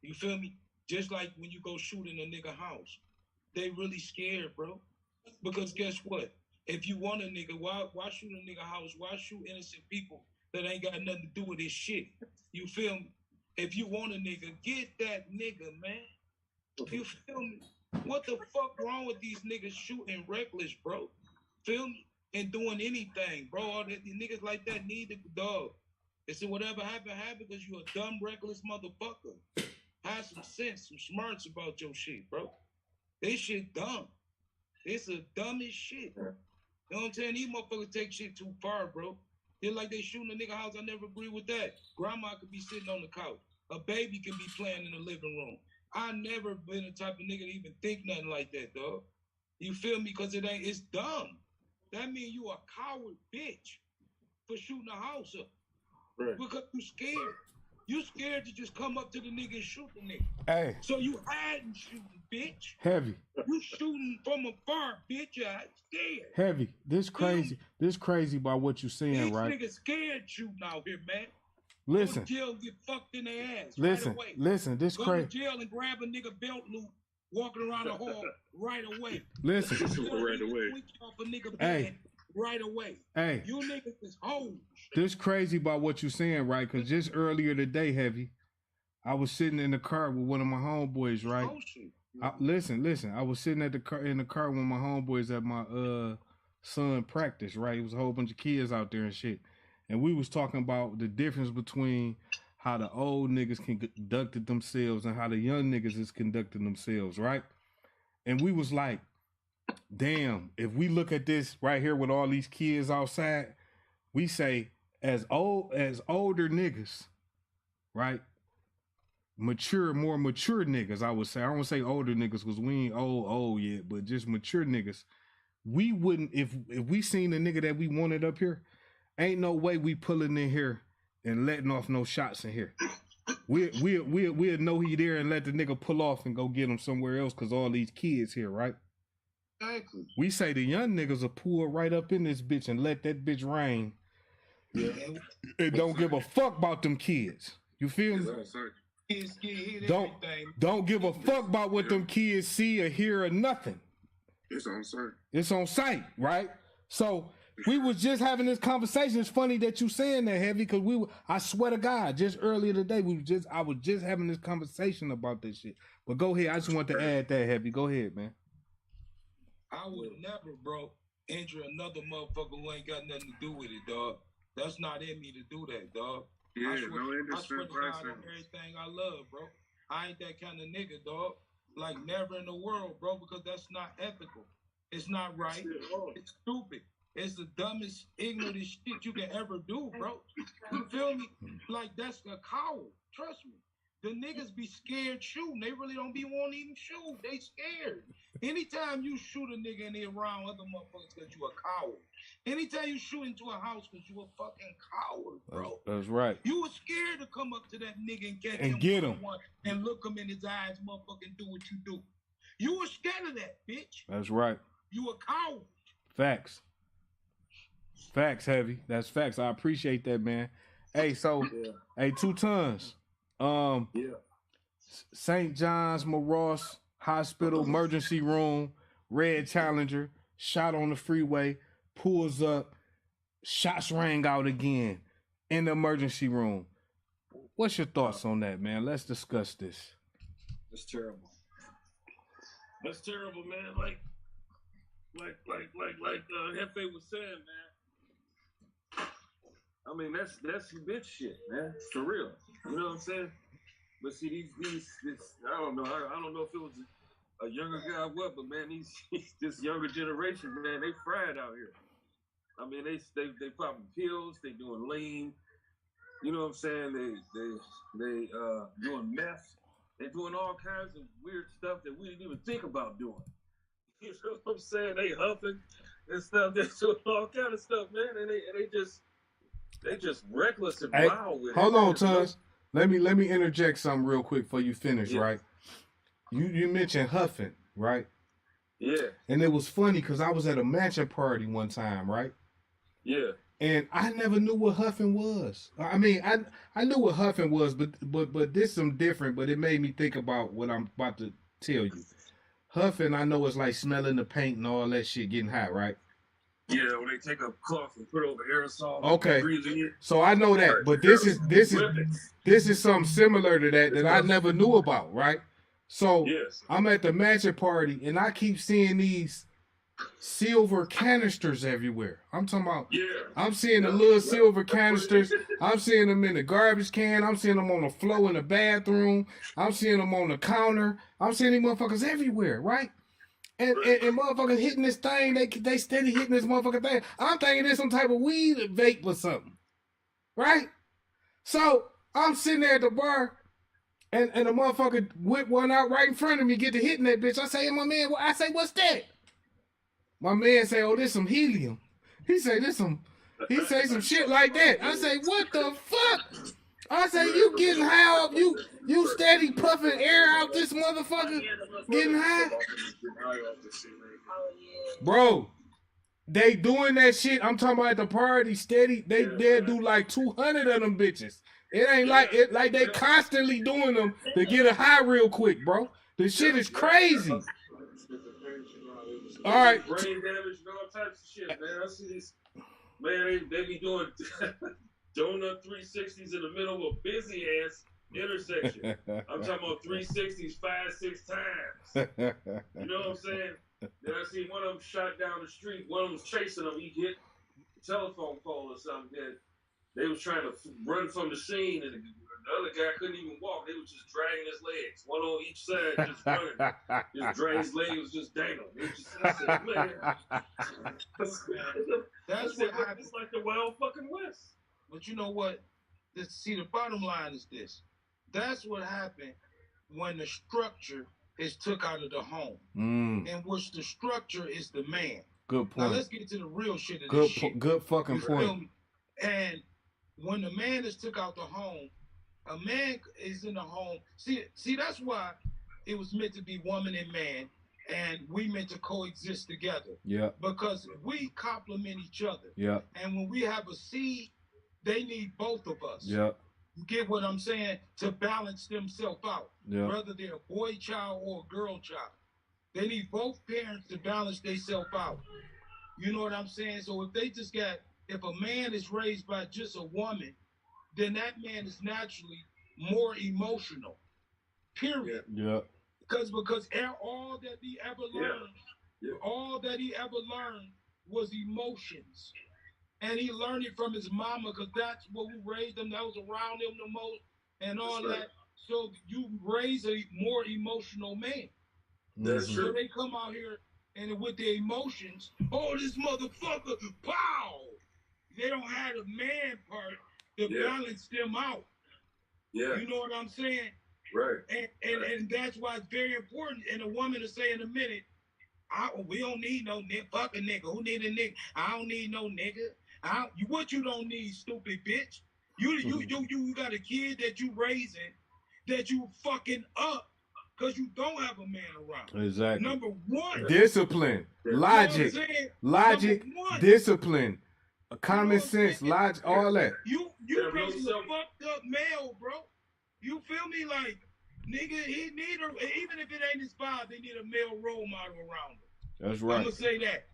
You feel me? Just like when you go shoot in a nigga house. They really scared, bro. Because guess what? If you want a nigga, why shoot a nigga house? Why shoot innocent people that ain't got nothing to do with this shit? You feel me? If you want a nigga, get that nigga, man. You feel me? What the fuck wrong with these niggas shooting reckless, bro? Feel me? And doing anything, bro. All the niggas like that need the dog. They say whatever happened because you a dumb, reckless motherfucker. Have some sense, some smarts about your shit, bro. This shit dumb. It's the dumbest shit. You know what I'm saying? These motherfuckers take shit too far, bro. They're like they shooting a nigga house. I never agree with that. Grandma could be sitting on the couch. A baby can be playing in the living room. I never been the type of nigga to even think nothing like that, dog. You feel me? Because it's dumb. That means you a coward bitch for shooting a house up. Right. Because you scared. You scared to just come up to the nigga and shoot the nigga. Hey. So you hiding shooting, bitch. Heavy. You shooting from afar, bitch. You scared. Heavy. This crazy. This crazy by what you saying, right? These niggas scared shooting out here, man. Listen. Go to jail, get fucked in their ass. Listen. Right away. Listen. This Go crazy. to jail and grab a nigga belt loop, walking around the hall right away. Listen. Right away. Off a nigga hey. Right away. Hey. You niggas is hoes. This crazy about what you saying, right? Because just earlier today, Heavy, I was sitting in the car with one of my homeboys, right? Listen. I was sitting in the car with my homeboys at my son practice, right? It was a whole bunch of kids out there and shit. And we was talking about the difference between how the old niggas conducted themselves and how the young niggas is conducting themselves, right? And we was like, damn, if we look at this right here with all these kids outside, we say as older niggas, right? More mature niggas, I would say. I don't say older niggas because we ain't old yet, but just mature niggas. We wouldn't, if we seen a nigga that we wanted up here, ain't no way we pulling in here and letting off no shots in here. We'll know he there and let the nigga pull off and go get him somewhere else because all these kids here, right? Exactly. We say the young niggas will pull right up in this bitch and let that bitch rain. Yeah. And don't give a fuck about them kids. You feel me? Don't give a fuck about what them kids see or hear or nothing. It's on sight. It's on sight, right? So we was just having this conversation. It's funny that you saying that, Heavy, because I swear to God, just earlier today, I was just having this conversation about this shit. But go ahead. I just want to add that, Heavy. Go ahead, man. I would never, bro, injure another motherfucker who ain't got nothing to do with it, dog. That's not in me to do that, dog. Yeah, I swear no to God on everything I love, bro. I ain't that kind of nigga, dog. Like, never in the world, bro, because that's not ethical. It's not right. It's stupid. It's the dumbest, ignorantest shit you can ever do, bro. You feel me? Like, that's a coward. Trust me. The niggas be scared shooting. They really don't be wanting to even shoot. They scared. Anytime you shoot a nigga and they around other motherfuckers because you a coward. Anytime you shoot into a house because you a fucking coward, bro. That's right. You were scared to come up to that nigga and get him and look him in his eyes, motherfucking do what you do. You were scared of that, bitch. That's right. You a coward. Facts. Facts, Heavy. That's facts. I appreciate that, man. Hey, so, hey, 2 tons. St.Johns, Moross Hospital, emergency room, red Challenger, shot on the freeway, pulls up, shots rang out again in the emergency room. What's your thoughts on that, man? Let's discuss this. That's terrible. That's terrible, man. Like Hefe was saying, man. I mean, that's some bitch shit, man. For real. You know what I'm saying? But see, I don't know. I don't know if it was a younger guy or what, but man, this younger generation, man, they fried out here. I mean, they popping pills, they doing lean. You know what I'm saying? They doing meth. They doing all kinds of weird stuff that we didn't even think about doing. You know what I'm saying? They huffing and stuff. They're doing all kind of stuff, man, and they just reckless and wild with it. Hold on, Tuz. Let me interject something real quick before you finish, right? You mentioned huffing, right? Yeah. And it was funny because I was at a matching party one time, right? Yeah. And I never knew what huffing was. I mean, I knew what huffing was, but this is some different, but it made me think about what I'm about to tell you. Huffing, I know it's like smelling the paint and all that shit getting hot, right? Yeah, when they take a cloth and put it over aerosol. Okay. So I know that, but this is something similar to that I never knew about, right? So Yes. I'm at the matching party and I keep seeing these silver canisters everywhere. I'm talking about, I'm seeing the little silver canisters. I'm seeing them in the garbage can. I'm seeing them on the floor in the bathroom. I'm seeing them on the counter. I'm seeing these motherfuckers everywhere, right? And motherfuckers hitting this thing. They steady hitting this motherfucking thing. I'm thinking it's some type of weed vape or something, right? So I'm sitting there at the bar. And the motherfucker whip one out right in front of me, get to hitting that bitch. I say, my man, what's that? My man say, oh, this some helium. He say some shit like that. I say, what the fuck? I say, you getting high up, you steady puffing air out this motherfucker, getting high? Bro, they doing that shit. I'm talking about at the party, steady. They'll do like 200 of them bitches. It ain't like they constantly doing them to get a high real quick, bro. The shit is crazy. All right. Brain damage and all types of shit, man. I see these, man, they be doing donut 360s in the middle of a busy ass intersection. I'm talking about 360s 5-6 times. You know what I'm saying? Then I see one of them shot down the street. One of them was chasing him. He hit a telephone pole or something. Then they was trying to run from the scene, and the other guy couldn't even walk. They was just dragging his legs, one on each side, just running. Just dragging his leg was just dangling. I said, man, That's what happens. It's like the Wild fucking West. But you know what? See, the bottom line is this. That's what happened when the structure is took out of the home, in which the structure is the man. Good point. Now let's get to the real shit of this shit. Good fucking point. And when the man is took out the home, a man is in the home. See, that's why it was meant to be woman and man, and we meant to coexist together. Yeah. Because we complement each other. Yeah. And when we have a seed, they need both of us. Yeah. You get what I'm saying? To balance themselves out. Yeah. Whether they're a boy child or a girl child. They need both parents to balance themselves out. You know what I'm saying? So if a man is raised by just a woman, then that man is naturally more emotional. Period. Yeah. Because all that he ever learned, all that he ever learned was emotions. And he learned it from his mama, because that's what we raised him. That was around him the most and all that. So you raise a more emotional man. That's true. So they come out here and with their emotions, oh, this motherfucker, pow! They don't have the man part to balance them out. Yeah. You know what I'm saying? Right. And that's why it's very important. And a woman to say in a minute, we don't need no nigga. Fuck a nigga. Who need a nigga? I don't need no nigga. What you don't need, stupid bitch? You got a kid that you raising, that you fucking up, because you don't have a man around. Exactly. Number one. Discipline. Logic. Logic. Discipline. Common sense. Logic. All that. You raising a fucked up male, bro. You feel me? Like, nigga, he need even if it ain't his father, they need a male role model around him. That's right. I'm gonna say that.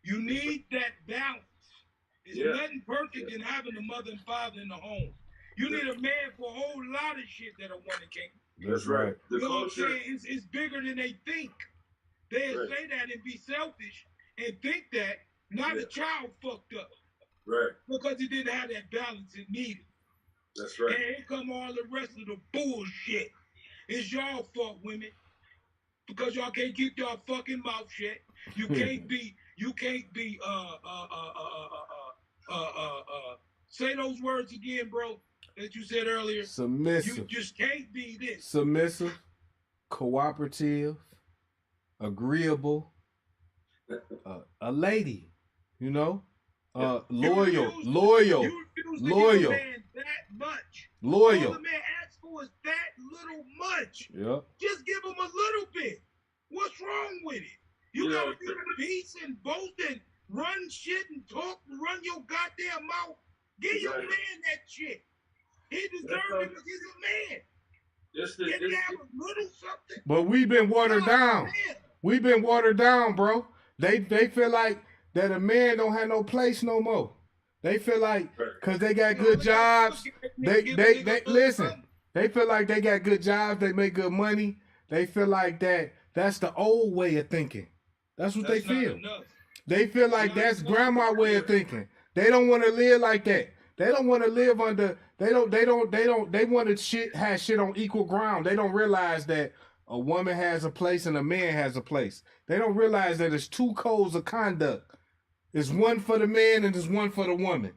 You need that balance. There's nothing perfect in having a mother and father in the home. You need a man for a whole lot of shit that a woman can't. That's right. You know what I'm saying? It's bigger than they think. They'll say that and be selfish and think that now the child fucked up. Right. Because he didn't have that balance it needed. That's right. And here come all the rest of the bullshit. It's y'all fault, women. Because y'all can't keep y'all fucking mouth shut. You can't be say those words again, bro, that you said earlier. Submissive. You just can't be this. Submissive, cooperative, agreeable, a lady, you know, loyal. You refuse to give a man that much. Loyal. All the man asks for is that little much. Yeah. Just give him a little bit. What's wrong with it? You gotta be peace and boast and run shit and talk and run your goddamn mouth. Give your man that shit. He deserves it because he's a man. Can he have a little something? But we've been watered down. We've been watered down, bro. They feel like that a man don't have no place no more. They feel like because they got good jobs. They listen. They feel like they got good jobs. They make good money. they feel like that's the old way of thinking. That's what they feel. They feel like that's grandma way of thinking. They don't want to live like that. They don't want to live under. They want to have shit on equal ground. They don't realize that a woman has a place and a man has a place. They don't realize that it's two codes of conduct. It's one for the man and it's one for the woman.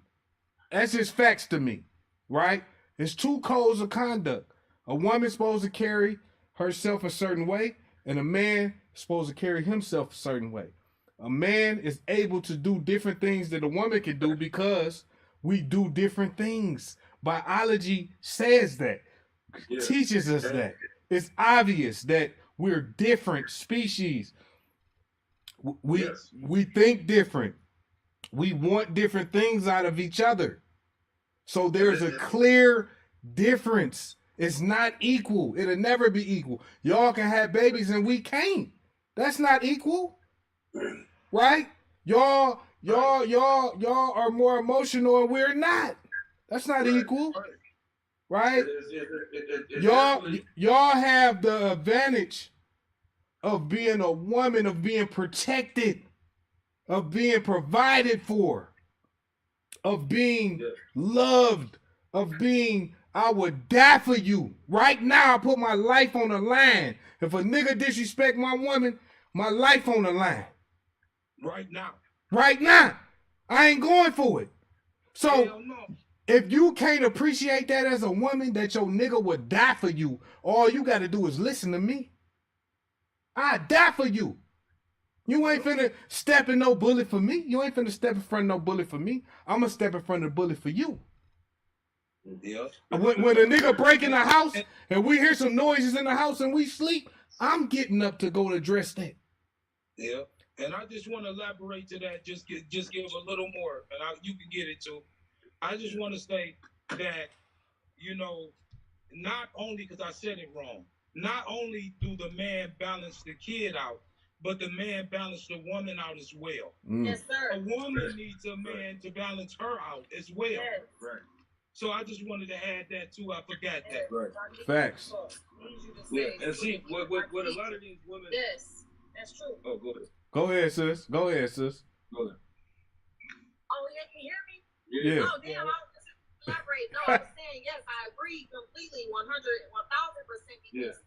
That's just facts to me, right? It's two codes of conduct. A woman's supposed to carry herself a certain way, and a man is supposed to carry himself a certain way. A man is able to do different things that a woman can do because we do different things. Biology says that, teaches us that. It's obvious that we're different species. We think different. We want different things out of each other. So there's a clear difference. It's not equal. It'll never be equal. Y'all can have babies and we can't. That's not equal. Right? Y'all are more emotional and we're not. That's not equal. Right? Y'all have the advantage of being a woman, of being protected, of being provided for, of being loved, of being, I would die for you. Right now, I put my life on the line. If a nigga disrespect my woman, my life on the line. Right now. Right now. I ain't going for it. So, if you can't appreciate that as a woman, that your nigga would die for you, all you got to do is listen to me. I die for you. You ain't finna step in no bullet for me. You ain't finna step in front of no bullet for me. I'm gonna step in front of the bullet for you. Yeah. When a nigga break in the house and we hear some noises in the house and we sleep, I'm getting up to go to address that. Yeah. And I just want to elaborate to that, just give a little more, and you can get it too. I just want to say that, not only, because I said it wrong, not only do the man balance the kid out, but the man balance the woman out as well. Yes, sir. A woman needs a man to balance her out as well. Yes. Right. So I just wanted to add that too. I forgot that. Right. Facts. Yeah, and see, what a lot of these women... Yes, that's true. Oh, go ahead. Go ahead, sis. Go ahead, sis. Go ahead. Oh, yeah, can you hear me? Yeah. Oh, damn, I was just elaborate. No, I was saying, yes, I agree completely, 1,000%, because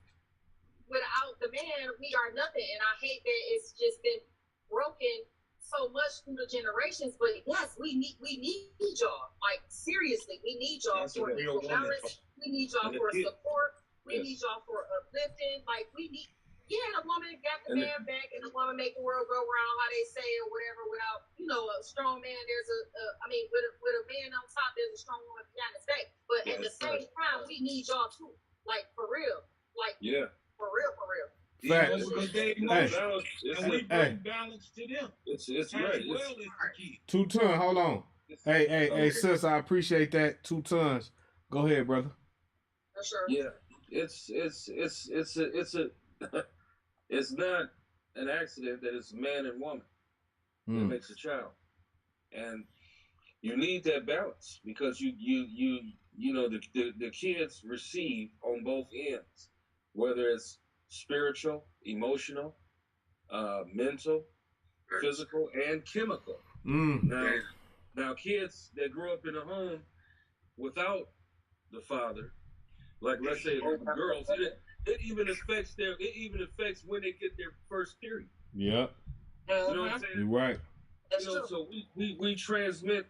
without the man, we are nothing. And I hate that it's just been broken so much through the generations. But yes, we need y'all. Like, seriously, we need y'all for equal balance. We need y'all for support. We need y'all for uplifting. Like, we need... Yeah, the woman got the man back, and the woman make the world go round, how they say, or whatever. Without, a strong man, there's with a man on top, there's a strong woman behind his back. But at the same time, we need y'all too, like for real, for real. Facts. Because they emotional, and we bring balance to them. It's As right. well as the kid. 2 tons. Hold on. Hey, sis, I appreciate that. 2 tons. Go ahead, brother. For sure. Yeah, it's it's not an accident that it's man and woman that makes a child, and you need that balance because the kids receive on both ends, whether it's spiritual, emotional, mental, physical, and chemical. Now kids that grow up in a home without the father, like let's say girls, it even affects when they get their first period. Yep. You know what I'm saying? You're right. So we transmit,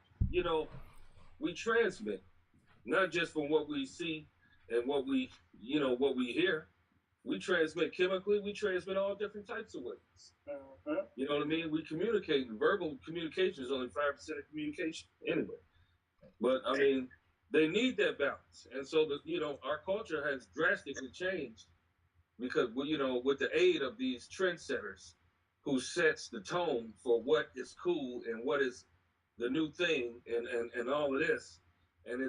not just from what we see and what we hear. We transmit chemically. We transmit all different types of ways. You know what I mean? We communicate. Verbal communication is only 5% of communication anyway. But I mean, they need that balance, and so our culture has drastically changed because with the aid of these trendsetters who sets the tone for what is cool and what is the new thing and all of this, and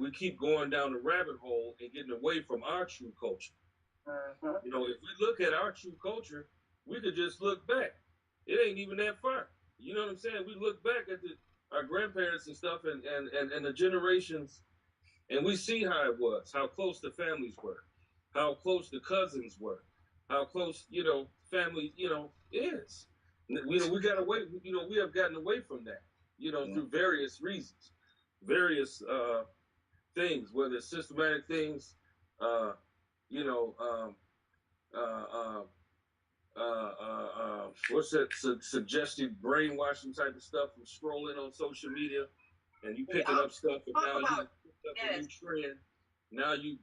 we keep going down the rabbit hole and getting away from our true culture. If we look at our true culture, we could just look back. It ain't even that far. You know what I'm saying? We look back at our grandparents and stuff and the generations, and we see how it was, how close the families were, how close the cousins were, how close, family, is. We got away, we have gotten away from that, through various reasons, various things, whether it's systematic things, you know, what's that suggestive brainwashing type of stuff from scrolling on social media, and you picking up stuff, and now you picked up a new trend. Now you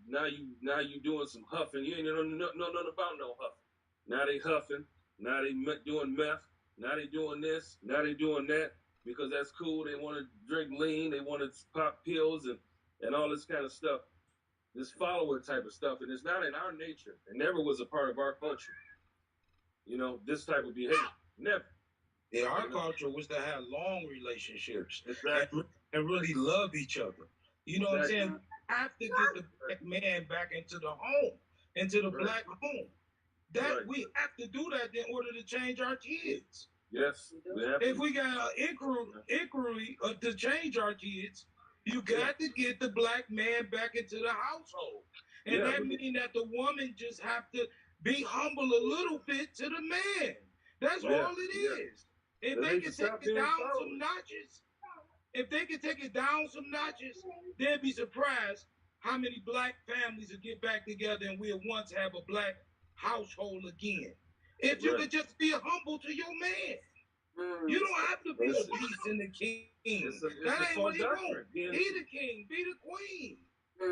doing some huffing. You ain't know nothing about no huffing. Now they huffing. Now they doing meth. Now they doing this. Now they doing that because that's cool. They want to drink lean. They want to pop pills and all this kind of stuff. This follower type of stuff, and it's not in our nature. It never was a part of our culture. This type of behavior. Never. Yeah, our culture was to have long relationships Exactly. and really love each other. You know what I'm saying? We have to get the black man back into the home, into the black home. We have to do that in order to change our kids. Yes. If we got an inquiry to change our kids, you got to get the black man back into the household. And that means that the woman just have to be humble a little bit to the man. That's all it is. If they can take it down some notches, they'd be surprised how many black families will get back together and we'll once have a black household again. If you could just be humble to your man. You don't have to be the peace and the king. That ain't what he wants. Be the king, be the queen.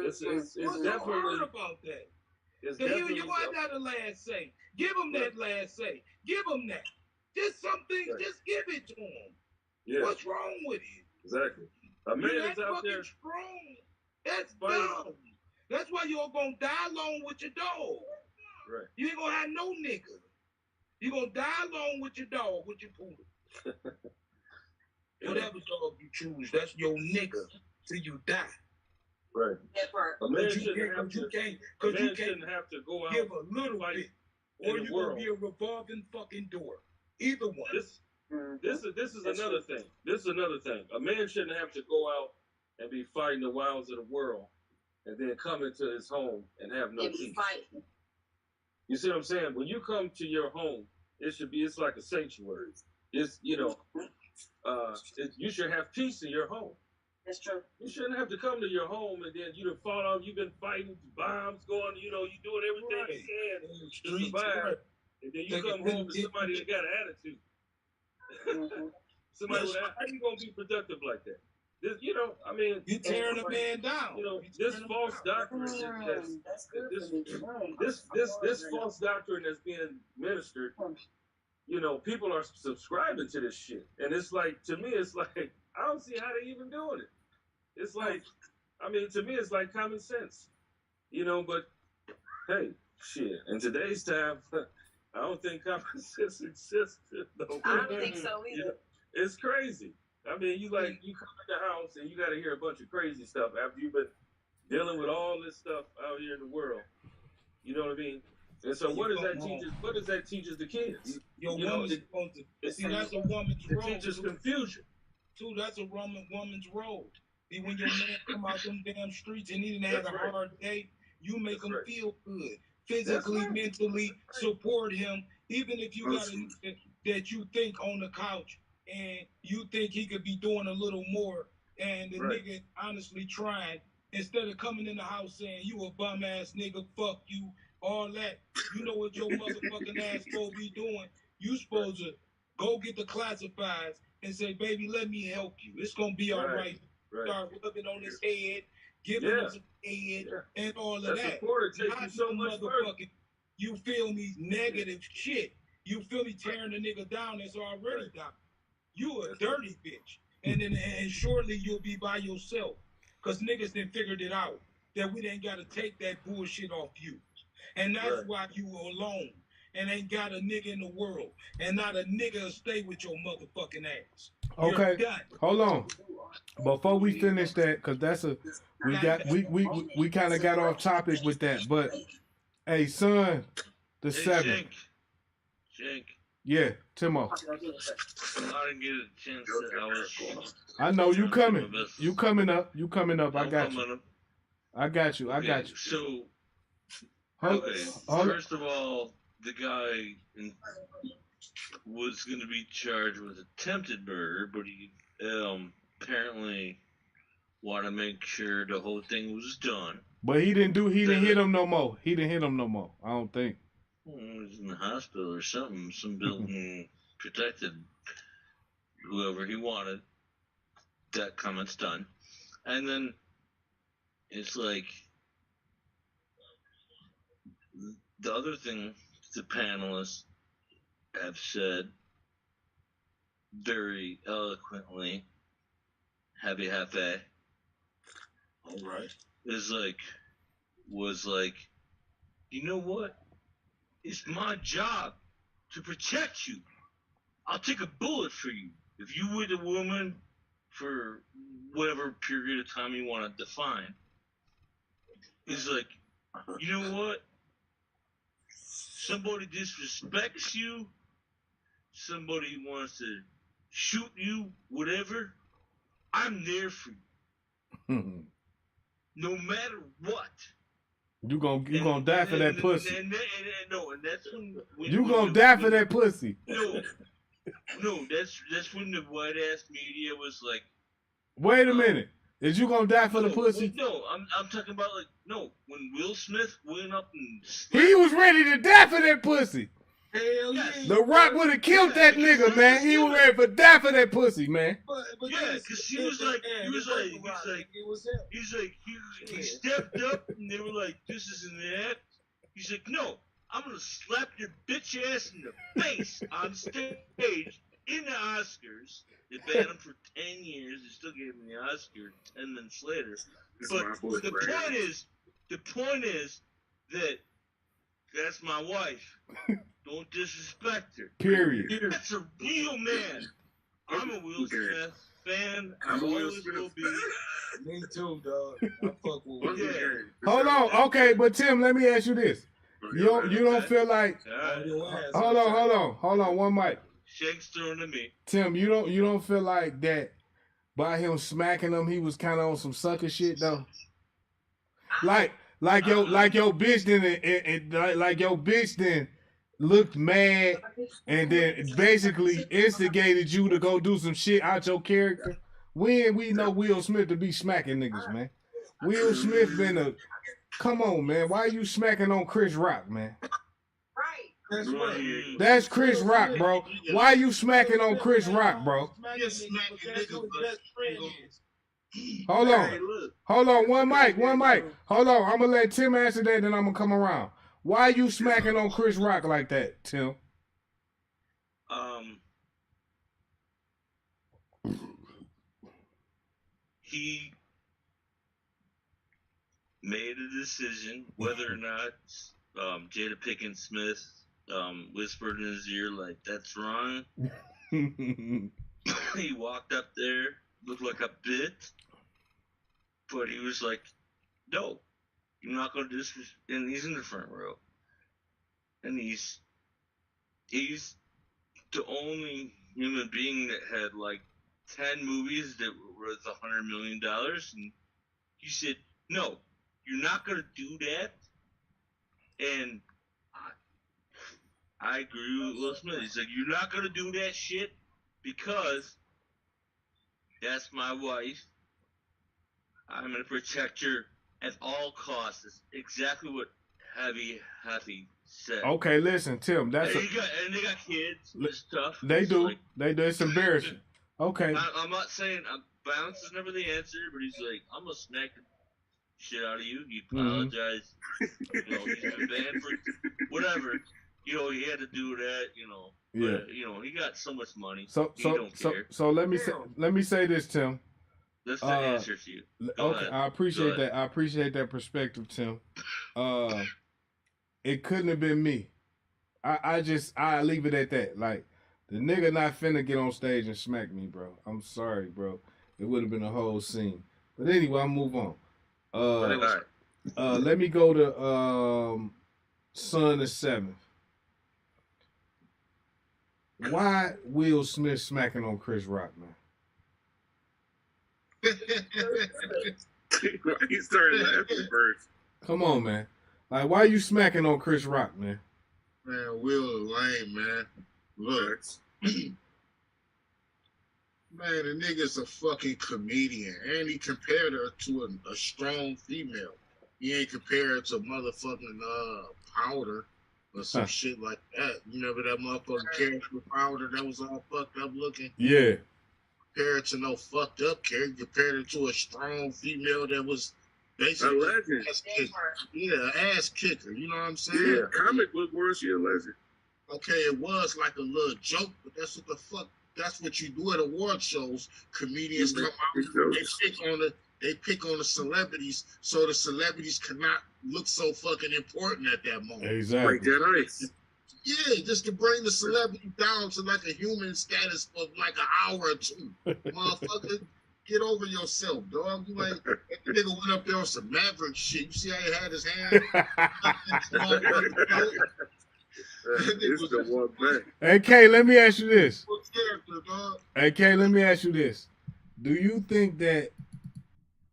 It's What's so hard about that? You got the last say. Give him that last say. Give him that. Just some things, just give it to him. Yeah. What's wrong with it? Exactly. A man is out there strong. That's dumb. That's why you're gonna die alone with your dog. Right. You ain't gonna have no nigga. You're gonna die alone with your dog, with your poodle. Whatever dog you choose, that's your nigga till you die. Right. A man shouldn't have to go out give a little bit, or you're gonna be a revolving fucking door. Either one. This is another thing. This is another thing. A man shouldn't have to go out and be fighting the wilds of the world and then come into his home and have no peace. You see what I'm saying? When you come to your home, it's like a sanctuary. It's, you should have peace in your home. That's true. You shouldn't have to come to your home and then you've fought off, you've been fighting, bombs going, you're doing everything you can to survive. And then you come home to somebody that got an attitude. Somebody with how you gonna be productive like that? This, you tearing a man down. This false doctrine this false doctrine that's being ministered. People are subscribing to this shit, and it's like, to me, it's like, I don't see how they even doing it. It's like, to me, it's like common sense, But hey, shit. In today's time, I don't think common sense exists. No. I don't think so either. It's crazy. You come in the house and you got to hear a bunch of crazy stuff after you've been dealing with all this stuff out here in the world. You know what I mean? And so, what does that teach us? What does that teach us the kids? That's a woman's role. It teaches confusion. Too, that's a woman's role. See, when your man come out them damn streets and he didn't have a hard day, you make him feel good. Physically, mentally, support him. Even if you got a that you think on the couch and you think he could be doing a little more, and the nigga honestly trying, instead of coming in the house saying, you a bum ass nigga, fuck you, all that. You know what your motherfucking ass supposed to be doing? You supposed to go get the classifieds and say, baby, let me help you. It's going to be all right. Start rubbing on his head, giving him some head, and all of that. Take you so much you feel me, negative shit. You feel me, tearing the nigga down that's already down. You a dirty bitch. And shortly you'll be by yourself. Because niggas done figured it out. That we ain't got to take that bullshit off you. And that's why you alone. And ain't got a nigga in the world. And not a nigga will stay with your motherfucking ass. Okay, hold on. Before we finish that, because we kind of got off topic with that. But hey, son, the 7th. Jake. Yeah, Timo. I didn't get a chance. I know you coming. You coming up. I got you. I got you. So, okay. First of all, the guy was going to be charged with attempted murder, but he apparently wanted to make sure the whole thing was done. But he didn't hit him no more. He didn't hit him no more. I don't think. He was in the hospital or something. Some building protected whoever he wanted. That comment's done. And then it's like the other thing the panelists have said very eloquently, Happy Happy. All right. Was like, you know what? It's my job to protect you. I'll take a bullet for you. If you were the woman for whatever period of time you want to define. It's like, you know what? Somebody disrespects you. Somebody wants to shoot you, whatever. I'm there for you. No matter what. You gonna die for that pussy. And that's when you gonna die for that pussy. No, that's when the white ass media was like. Wait a minute. Is you gonna die for the pussy? No, I'm talking about when Will Smith went up and. He was ready to die for that pussy. Hell yeah. The Rock would have killed that nigga, man. He was ready to die for that pussy, man. But yeah, because he stepped up and they were like, this isn't that. He's like, no, I'm going to slap your bitch ass in the face on stage in the Oscars. They banned him for 10 years. They still gave him the Oscar 10 minutes later. But the point is that that's my wife. Don't disrespect her. Period. That's a real man. I'm a Will Smith fan. I always will be. Me too, dog. I fuck with Will. Hold on. Okay, but Tim, let me ask you this. You don't feel like Hold on, one mic. Shake's throwing to me. Tim, you don't feel like that by him smacking him, he was kinda on some sucker shit though? Like your bitch then looked mad and then basically instigated you to go do some shit out your character. We know Will Smith to be smacking niggas, man. Will Smith come on, man. Why are you smacking on Chris Rock, man? Right. That's Chris Rock, bro. Why are you smacking on Chris Rock, bro? Hold on, one mic. Hold on, I'm gonna let Tim answer that, then I'm gonna come around. Why are you smacking on Chris Rock like that, Tim? He made a decision whether or not Jada Pinkett Smith whispered in his ear like, that's wrong. He walked up there, looked like a bit, but he was like, no, you're not going to disrespect, and he's in the front row. And he's the only human being that had like 10 movies that were worth $100 million, and he said, no, you're not going to do that. And I agree with Will Smith. He's like, you're not going to do that shit because that's my wife. I'm going to protect her at all costs. That's exactly what Heavy said. Okay, listen, Tim. And they got kids and stuff. They It's do. like, It's embarrassing. Okay. I'm not saying violence is never the answer, but he's like, I'm going to smack the shit out of you. You apologize. You know, he's been banned for whatever. You know, he had to do that, you know. Yeah. But, you know, he got so much money. So let me say this, Tim. That's the answer to you. Go Okay, ahead. I appreciate that. I appreciate that perspective, Tim. It couldn't have been me. I leave it at that. Like, the nigga not finna get on stage and smack me, bro. I'm sorry, bro. It would have been a whole scene. But anyway, I'll move on. Let me go to Son the Seventh. Why Will Smith smacking on Chris Rock, man? He started laughing first. Come on, man. Like, why you smacking on Chris Rock, man? Man, Will lame, man. Look. Man, the nigga's a fucking comedian. And he compared her to a strong female. He ain't compared her to motherfucking Powder or some shit like that. You remember that motherfucking character with Powder that was all fucked up looking? Yeah. Compared her to no fucked up character. Compared her to a strong female that was basically a legend. Ass kicker. Yeah, ass kicker. You know what I'm saying? Yeah, comic book world, she a legend. Okay, it was like a little joke, but that's what the fuck. That's what you do at award shows. Comedians come out, they pick on the celebrities, so the celebrities cannot look so fucking important at that moment. Exactly. Like that ice. Yeah, just to bring the celebrity down to like a human status for like an hour or two. Motherfucker, get over yourself, dog. You like that nigga went up there on some Maverick shit. You see how he had his hand? It's the one thing. Hey, K, let me ask you this. Hey, K, let me ask you this. Do you think that,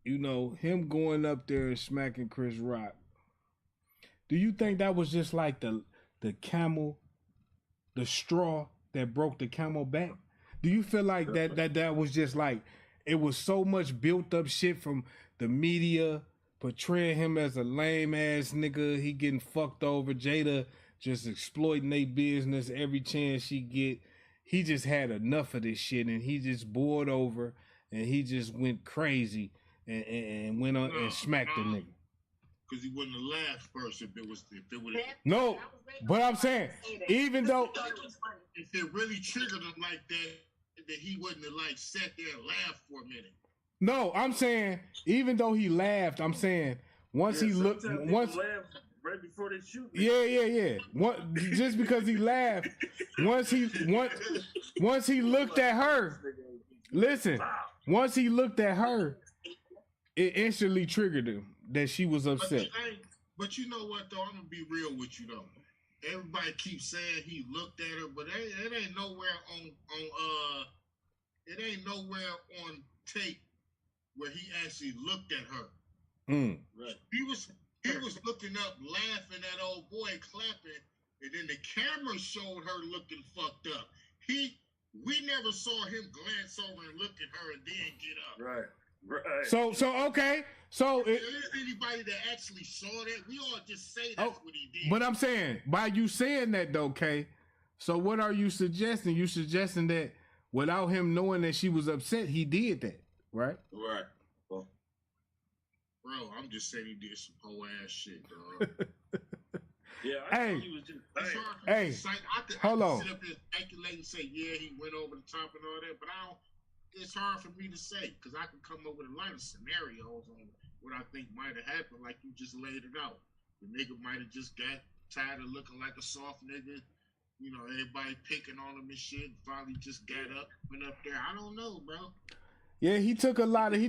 you know, him going up there and smacking Chris Rock, do you think that was just like the camel, the straw that broke the camel back? Do you feel like that was just like, it was so much built up shit from the media portraying him as a lame ass nigga, he getting fucked over, Jada just exploiting their business every chance she get. He just had enough of this shit and he just bored over and he just went crazy and went on and smacked the nigga. Because he wouldn't have laughed first if it would No, but I'm saying, even though if it really triggered him like that he wouldn't have like sat there and laughed for a minute. No, I'm saying, even though he laughed, I'm saying once he looked right before they shoot. Yeah. Just because he laughed, once he looked at her, listen, once he looked at her, it instantly triggered him that she was upset. But you know what though, I'm gonna be real with you though. Everybody keeps saying he looked at her, but it ain't nowhere on tape where he actually looked at her. Right. He was looking up, laughing at old boy, clapping, and then the camera showed her looking fucked up. We never saw him glance over and look at her and then get up. Right. So okay. So if there's anybody that actually saw that, we all just say that's what he did. But I'm saying, by you saying that though, Kay, so what are you suggesting? You suggesting that without him knowing that she was upset, he did that, right? Right. Well, bro, I'm just saying he did some whole ass shit, dog. Yeah, I thought he was just hold on. Sit up there speculate and say, yeah, he went over the top and all that, but it's hard for me to say because I can come up with a lot of scenarios on what I think might have happened, like you just laid it out. The nigga might have just got tired of looking like a soft nigga. You know, everybody picking on him and shit. Finally just got up, went up there. I don't know, bro. Yeah, he took a lot of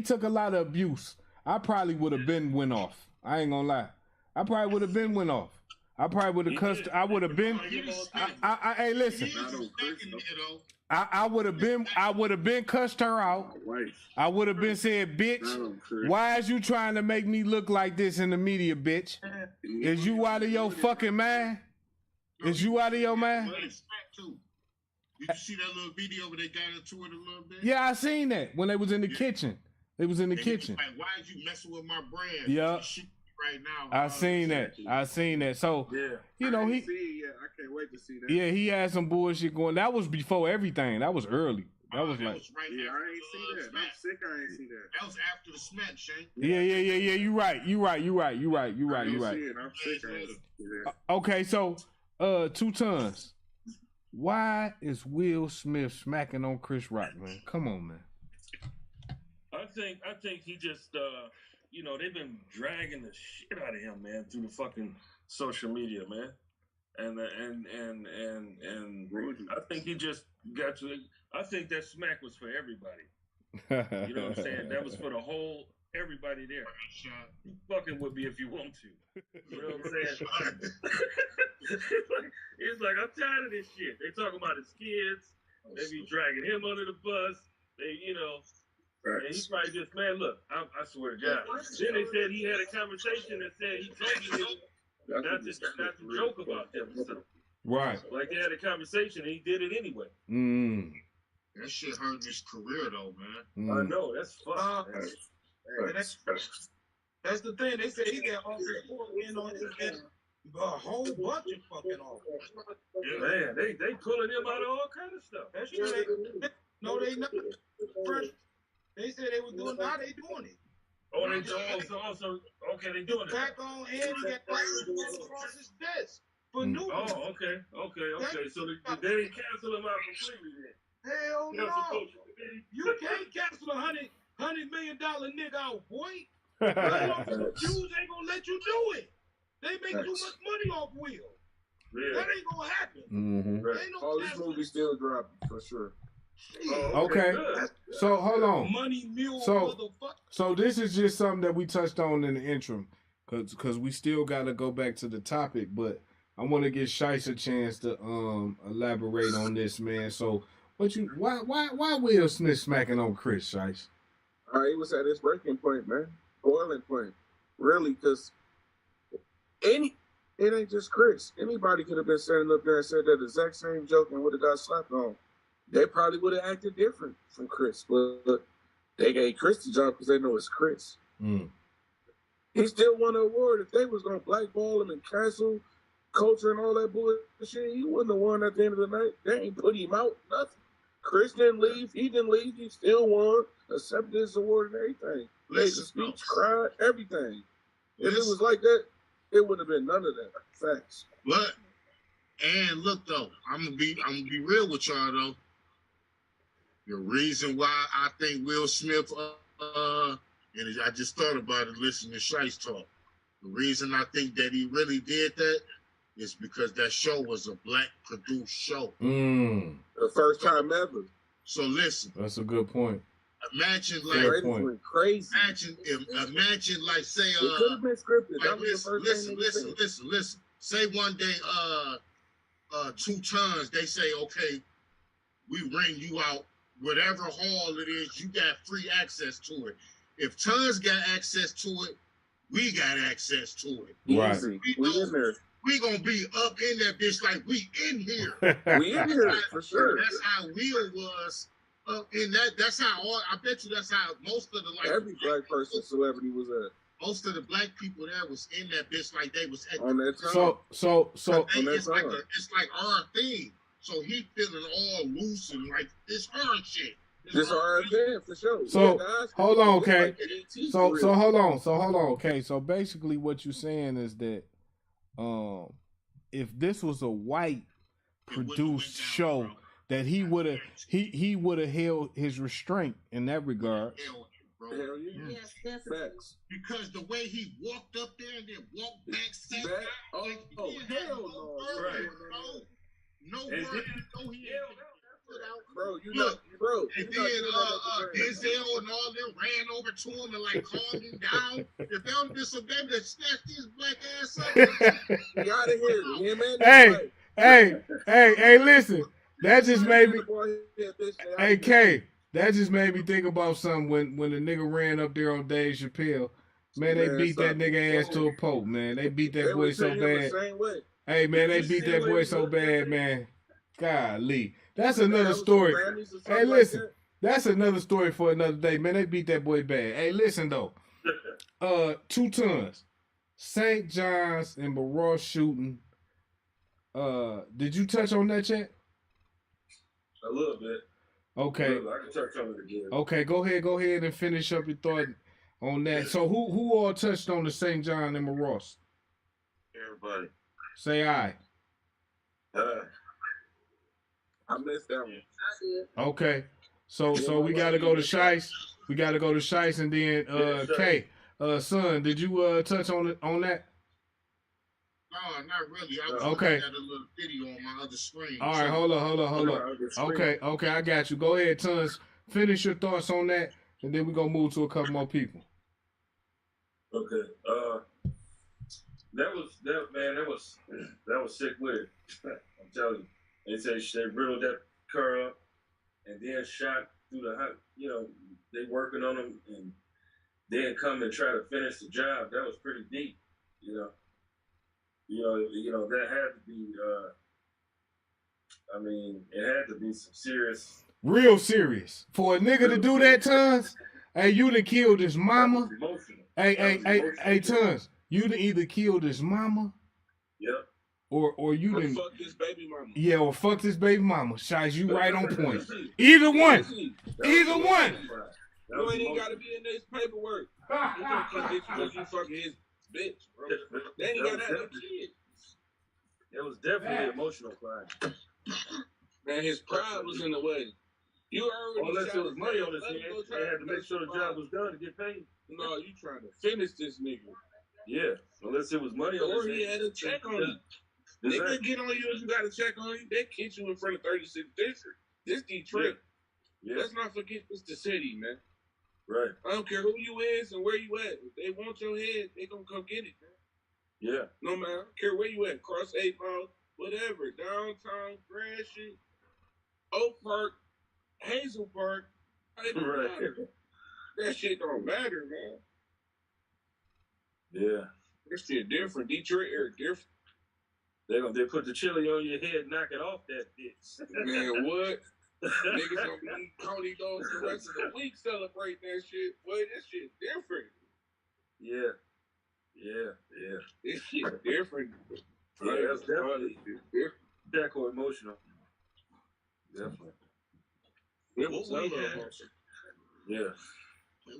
abuse. I probably would have been went off. I ain't gonna lie. I probably would have been went off. I probably would have cussed. I would have been. Hey, listen. I would have been cussed her out. I would have been said, bitch, why is you trying to make me look like this in the media, bitch? Is you out of your fucking mind? Is you out of your mind? Did you see that little video where they got into it a little bit? Yeah, I seen that when they was in the kitchen. They was in the kitchen. Like, why is you messing with my brand? Yeah. Right now, I seen that. So, you know, I can't wait to see that. Yeah, he had some bullshit going. That was before everything. That was early. That was like. I ain't see that. I'm sick. I ain't see that. That was after the smack, Shane. Yeah. You right. I'm sick. I ain't see that. Okay, so, 2 tons. Why is Will Smith smacking on Chris Rock, man? Come on, man. I think he just, you know, they've been dragging the shit out of him, man, through the fucking social media, man. And I think he just got to. I think that smack was for everybody. You know what I'm saying? That was for the whole everybody there. You fucking with me if you want to. You know what I'm saying? It's like I'm tired of this shit. They talking about his kids. They be dragging him under the bus. They, you know. And he probably just, man, look, I swear to God. Then they said he had a conversation and said he told you not to joke about them. So Right. Like they had a conversation and he did it anyway. That shit hurt his career though, man. I know, that's fucked. That's the thing. They say he got all this in on his head. A whole bunch of fucking offers. Yeah, man, they pulling him out of all kind of stuff. That's true. No, they not. First, they said they were doing. Now they doing it. Oh, they also okay. They doing it. Back on, and he got across his desk for new. Oh, okay. So they didn't cancel him out completely then. Hell no. You can't cancel $100 million nigga out, boy. Jews ain't gonna let you do it. They make too much money off Will. Yeah. That ain't gonna happen. Ain't no this movie still dropping for sure. Okay. So hold on. Money mule, so this is just something that we touched on in the interim, because we still got to go back to the topic, but I want to give Shice a chance to elaborate on this, man. So why Will Smith smacking on Chris, Shice? He was at his breaking point, man. Boiling point. Really, because it ain't just Chris. Anybody could have been standing up there and said that exact same joke and would have got slapped on. They probably would have acted different from Chris, but they gave Chris the job because they know it's Chris. He still won an award. If they was going to blackball him and cancel culture and all that bullshit, he wouldn't have won at the end of the night. They ain't put him out, nothing. Chris didn't leave. He didn't leave. He still won, accepted his award and everything. Made the speech, cried, everything. If it was like that, it would have been none of that. Facts. But, and look though, I'm gonna be real with y'all though. The reason why I think Will Smith, and I just thought about it listening to Shice talk. The reason I think that he really did that is because that show was a black produced show. The first time ever. So listen. That's a good point. Imagine like crazy. Imagine like say it could have been scripted. Like, listen. Say one day 2 Tons, they say, okay, we ring you out, whatever hall it is, you got free access to it. If Tons got access to it, we got access to it. Right. We in there. We gonna be up in that bitch like we in here. We in here for sure. That's how Will was. In that, that's how I bet you that's how most of the every black person celebrity was at. Most of the black people there was in that bitch like they was at on that time. So it's like our thing. So he feeling all loose and like this our shit. This our thing for sure. So hold on, okay. So hold on, okay. So basically, what you're saying is that, if this was a white produced show, bro, that he would have held his restraint in that regard. Hell yeah. Yes, that's facts. Because the way he walked up there and then walked back, sat down, hell no. Right. No word, no he bro, you know, bro. And then Denzel and all them ran over to him and like calmed him down. If there would have been some baby that snatched his black ass up, you out of here. Hey, listen. That just made me. Hey, K, that just made me think about something when the nigga ran up there on Dave Chappelle. Man, they beat that nigga ass to a pope, man. They beat that boy so bad. Hey, man, they beat that boy so bad, man. Golly. That's another story. Hey, listen. That's another story for another day, man. They beat that boy bad. Hey, listen, though. 2 Tons. St. Johns and Moross shooting. Did you touch on that yet? A little bit. Okay. I can touch on it again. Okay, go ahead and finish up your thought on that. So who all touched on the St. John and Moross? Everybody. Say aye. I missed that one. Okay. So we gotta go to Shice. We gotta go to Shice and then K. Son, did you touch on that? No, not really. I was okay. looking at a little video on my other screen. All right, hold on. Okay, I got you. Go ahead, Tons. Finish your thoughts on that, and then we're gonna move to a couple more people. Okay. That was sick with it. I'm telling you. They said they riddled that car up and then shot through the hot. You know, they working on them and then come and try to finish the job. That was pretty deep. You know, that had to be I mean, it had to be some serious. Real serious. For a nigga to do that, Tons, hey, you done killed his mama. Hey, Tons, you done either killed his mama. Yep. Or you done fuck this baby mama. Yeah, or fuck this baby mama. Shice, you right on point. Either one. Either one. You ain't even gotta be in this paperwork. You gonna come get you because you fucking his bitch, bro. Then he gotta have no kids. It was definitely emotional crime. Man, his pride was in the way. You already unless it was money on his hands, they had to make sure the job was done to get paid. No, you trying to finish this nigga. Yeah, unless it was money on his hands. Or he had a check on you. Nigga get on you if you got a check on you. They kick you in front of 36th District. This Detroit. Yeah. Let's not forget this the city, man. Right. I don't care who you is and where you at. If they want your head, they gonna come get it, man. Yeah. No matter, I don't care where you at. Cross 8 Mile, whatever. Downtown, Grand Street, Oak Park, Hazel Park. It don't matter. That shit don't matter, man. Yeah. This shit different. Detroit area different. They put the chili on your head, knock it off that bitch. Man, what? Niggas gonna be eating Coney dogs the rest of the week celebrating that shit. Boy, this shit different. Yeah. This shit different. Yeah, that's definitely different. Jack or emotional. Definitely. What we have, yeah.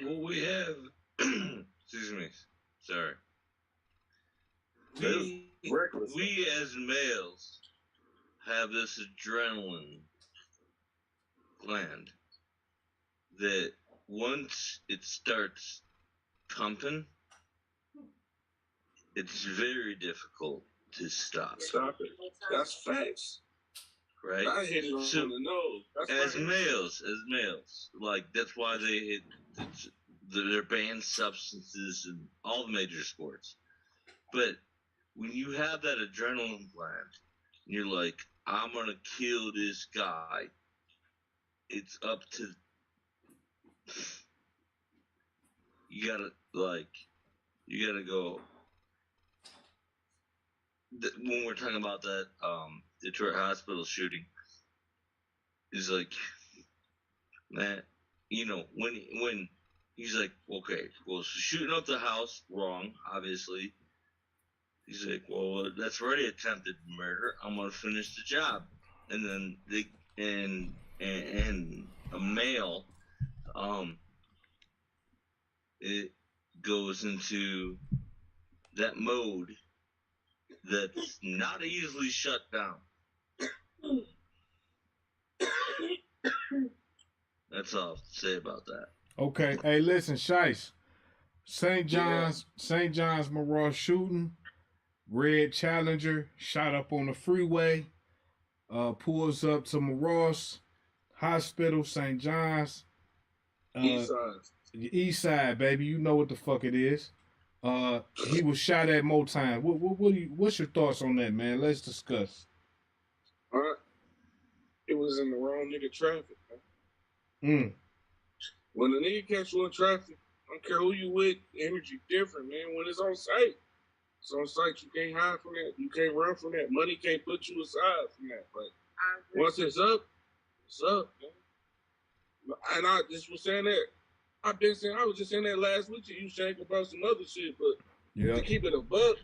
What we have, excuse me, sorry. We as males have this adrenaline gland that once it starts pumping, it's very difficult to stop. Stop it. That's facts. Right? I hit it on the nose. As males, like that's why they're banned substances in all the major sports. But when you have that adrenaline gland, and you're like, I'm gonna kill this guy. It's up to you gotta go. When we're talking about that Detroit hospital shooting, is like, man, when he's like, okay, well, so shooting up the house, wrong, obviously. He's like, well, that's already attempted murder. I'm gonna finish the job, and then and a male, it goes into that mode that's not easily shut down. That's all I have to say about that. Okay, hey, listen, Shice. St. Johns, Moross shooting. Red Challenger shot up on the freeway. Pulls up to Moross Hospital, St. Johns. East side, baby. You know what the fuck it is. He was shot at more time. What's your thoughts on that, man? Let's discuss. It was in the wrong nigga traffic, man. When a nigga catch you in traffic, I don't care who you with, the energy different, man. When it's on site, it's on site. You can't hide from that. You can't run from that. Money can't put you aside from that. But once it's up, man. And I just was saying that. I was just saying that last week to you, Shank, about some other shit. But to keep it a buck,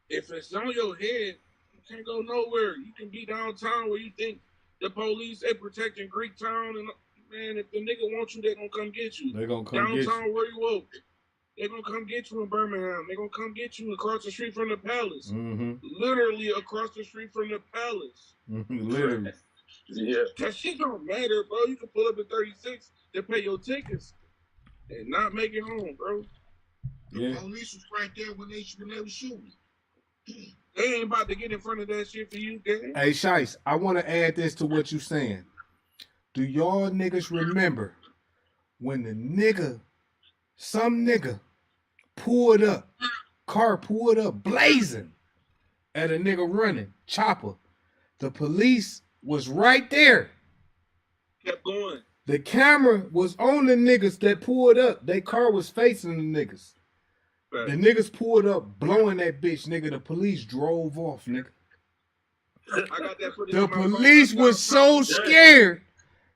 if it's on your head, you can't go nowhere. You can be downtown where you think the police, they protecting Greek Town. And man, if the nigga wants you, they gonna come get you. They gonna come get you. Downtown where you woke. They're going to come get you in Birmingham. They're going to come get you across the street from the Palace. Mm-hmm. Literally across the street from the Palace. Literally. Yeah. That shit don't matter, bro. You can pull up at 36 to pay your tickets and not make it home, bro. The police was right there when they were shooting. They ain't about to get in front of that shit for you, gang. Hey, Shice, I want to add this to what you saying. Do y'all niggas remember when some nigga car pulled up blazing at a nigga running, chopper. The police was right there. Kept going. The camera was on the niggas that pulled up. Their car was facing the niggas. Right. The niggas pulled up, blowing that bitch, nigga. The police drove off, nigga. I got that footage. The in my phone. police That's was Johns so Concrete. scared.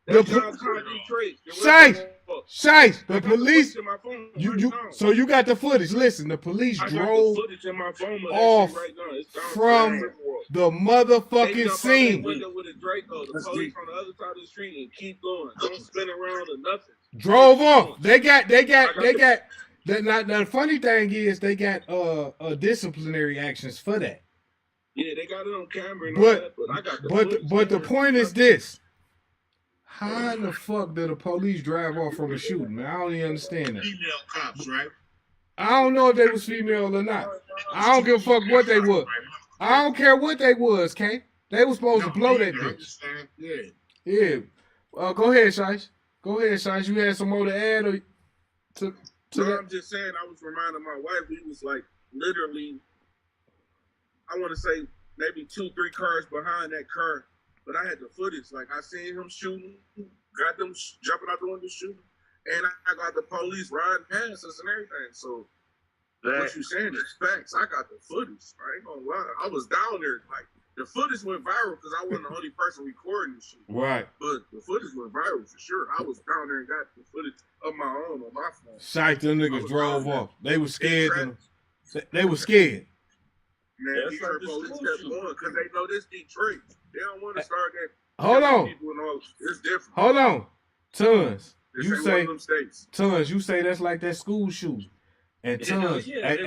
That's Johns Concrete Trade. Shice, the I got the police. footage in my phone You right now. so you got the footage. Listen, the police I got drove the footage in my phone of that off shit right now. It's from the they motherfucking jump out that scene. window with a Draco. The police on the other side of the street and keep going. Don't spin around or nothing. Drove off. They got. Now the funny thing is they got disciplinary actions for that. Yeah, they got it on camera and all that, but I got the footage. But the point is this. How the fuck did the police drive off from a shooting, man? I don't even understand that. Female cops, right? I don't know if they was female or not. I don't give a fuck what they was. I don't care what they was, K. They was supposed to blow that bitch. Yeah. Go ahead, Shice. Go ahead, Shice. You had some more to add or to No, that? I'm just saying, I was reminding my wife, we was like literally, I want to say maybe 2-3 cars behind that car, but I had the footage. Like I seen him shooting, got them jumping out the window shooting, and I got the police riding past us and everything. So what you saying is facts. I got the footage. I ain't gonna lie. I was down there. Like the footage went viral because I wasn't the only person recording this shit. Right. But the footage went viral for sure. I was down there and got the footage of my own on my phone. Shice, them niggas drove off. They was scared. They was scared. Man, Detroit police kept going because they know this Detroit. They don't want to start that. Hold on. It's different. Hold on. Tons. This You ain't say one of them states. Tons, you say that's like that school shooting. And Tons, hey,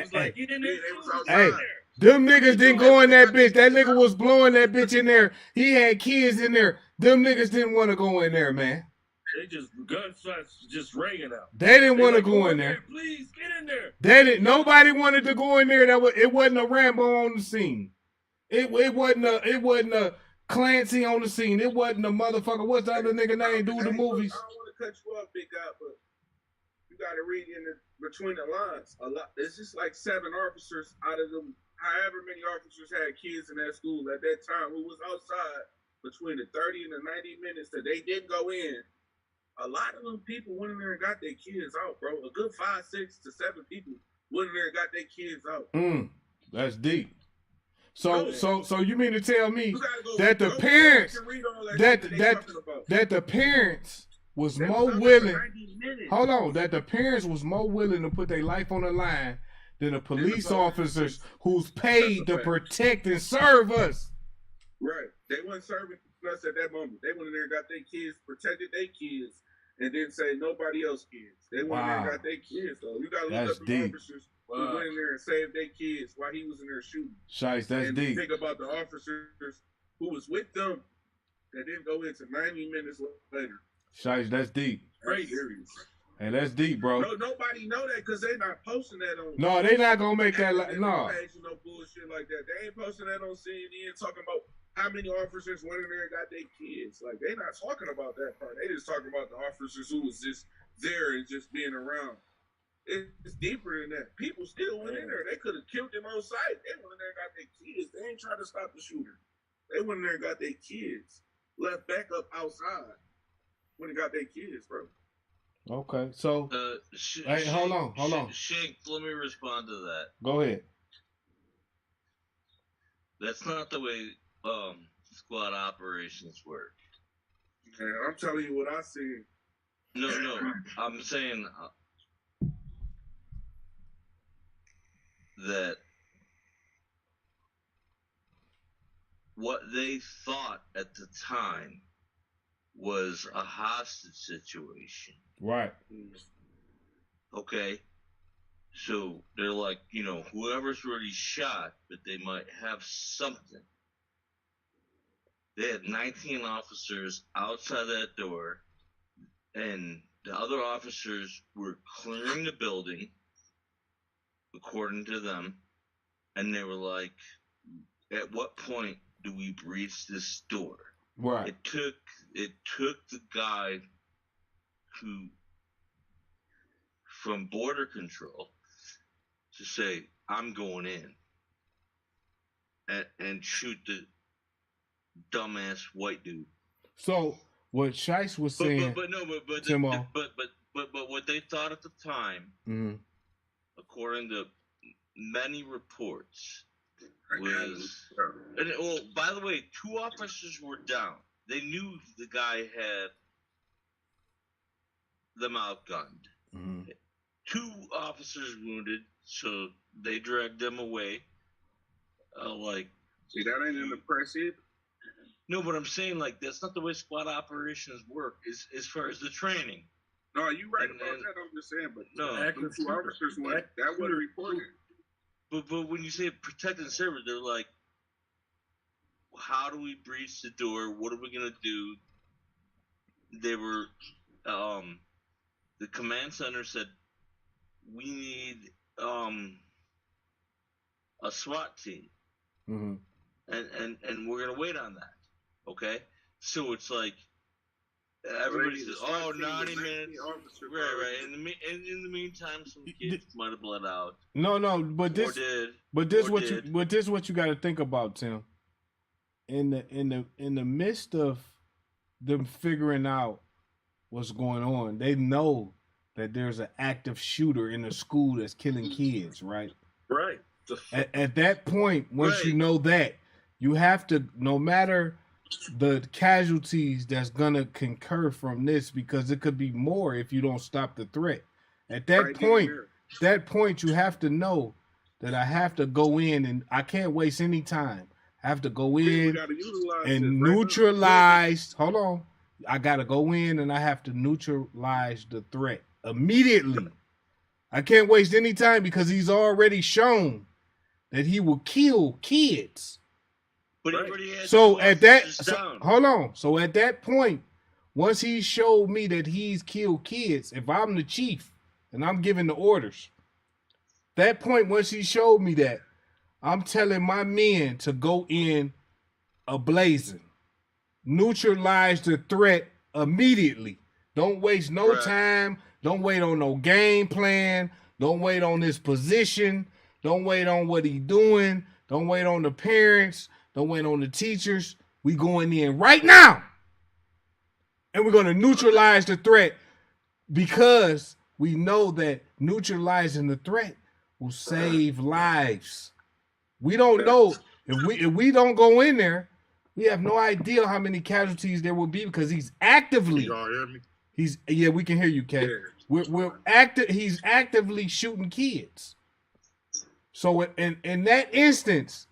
them niggas didn't go in that bitch. That nigga was blowing that bitch in there. He had kids in there. Them niggas didn't want to go in there, man. They just gunshots just ringing out. They didn't want to go in there. Please get in there. They didn't. Nobody wanted to go in there. It wasn't a Rambo on the scene. It wasn't a Clancy on the scene. It wasn't a motherfucker. What's the other nigga name? Do the movies. I don't want to cut you off, big guy, but you got to read between the lines. A lot. It's just like 7 officers out of them. However many officers had kids in that school at that time who was outside between the 30 and the 90 minutes that they didn't go in. A lot of them people went in there and got their kids out, bro. A good 5, 6 to 7 people went in there and got their kids out. That's deep. So you mean to tell me that the parents that the parents was more willing? Hold on, that the parents was more willing to put their life on the line than the police officers who's paid to protect and serve us. Right. They weren't serving us at that moment. They went in there and got their kids, protected their kids, and didn't say nobody else kids. They went in there and got their kids, though. You got to look up the officers who went in there and saved their kids while he was in there shooting. Shice, that's and deep. Think about the officers who was with them that didn't go into 90 minutes later. Shice, that's deep. That's serious. And that's deep, bro. No, nobody know that because they not posting that on. No, they not gonna make that. No bullshit like that. They ain't posting that on CNN talking about how many officers went in there and got their kids. Like they not talking about that part. They just talking about the officers who was just there and just being around. It's deeper than that. People still went in there. They could have killed them on sight. They went in there and got their kids. They ain't trying to stop the shooter. They went in there and got their kids. Left back up outside when they got their kids, bro. Okay, so hey, hold on. Shake, let me respond to that. Go ahead. That's not the way squad operations work. Man, I'm telling you what I see. No, I'm saying that what they thought at the time was a hostage situation. Right. Okay. So they're like, whoever's already shot, but they might have something. They had 19 officers outside that door, and the other officers were clearing the building, according to them, and they were like, at what point do we breach this door? Right. It took the guy who from border control to say, I'm going in and shoot the dumbass white dude. So what Shice was saying, but what they thought at the time, according to many reports, was, and, well, by the way, 2 officers were down. They knew the guy had them outgunned. Mm-hmm. 2 officers wounded, so they dragged them away. See, that ain't in the press either. No, but I'm saying, like, that's not the way squad operations work, as far as the training. No, you right about that. I'm just saying, but No, the 2 officers that wasn't reported. But when you say protect and serve, they're like, how do we breach the door? What are we gonna do? They were, the command center said, we need a SWAT team, and we're gonna wait on that. Okay, so it's like everybody says, "Oh, 90 minutes." Right. In the meantime, some kids might have bled out. No, but this what you got to think about, Tim. In the midst of them figuring out what's going on, they know that there's an active shooter in the school that's killing kids, right? Right. At that point, once you know that, you have to, no matter the casualties that's gonna concur from this, because it could be more if you don't stop the threat. At that point, you have to know that I have to go in and I can't waste any time. I have to go in and neutralize. Hold on. I got to go in and I have to neutralize the threat immediately. I can't waste any time because he's already shown that he will kill kids. But he already had so at that, hold on. So at that point, once he showed me that he's killed kids, if I'm the chief and I'm giving the orders, that point, once he showed me that, I'm telling my men to go in ablazing. Neutralize the threat immediately. Don't waste no time. Don't wait on no game plan. Don't wait on his position. Don't wait on what he doing. Don't wait on the parents. Don't wait on the teachers. We going in right now. And we're going to neutralize the threat because we know that neutralizing the threat will save lives. We don't know if we don't go in there, we have no idea how many casualties there will be because he's actively. Y'all hear me? We can hear you, Kay. He's actively shooting kids. So in that instance,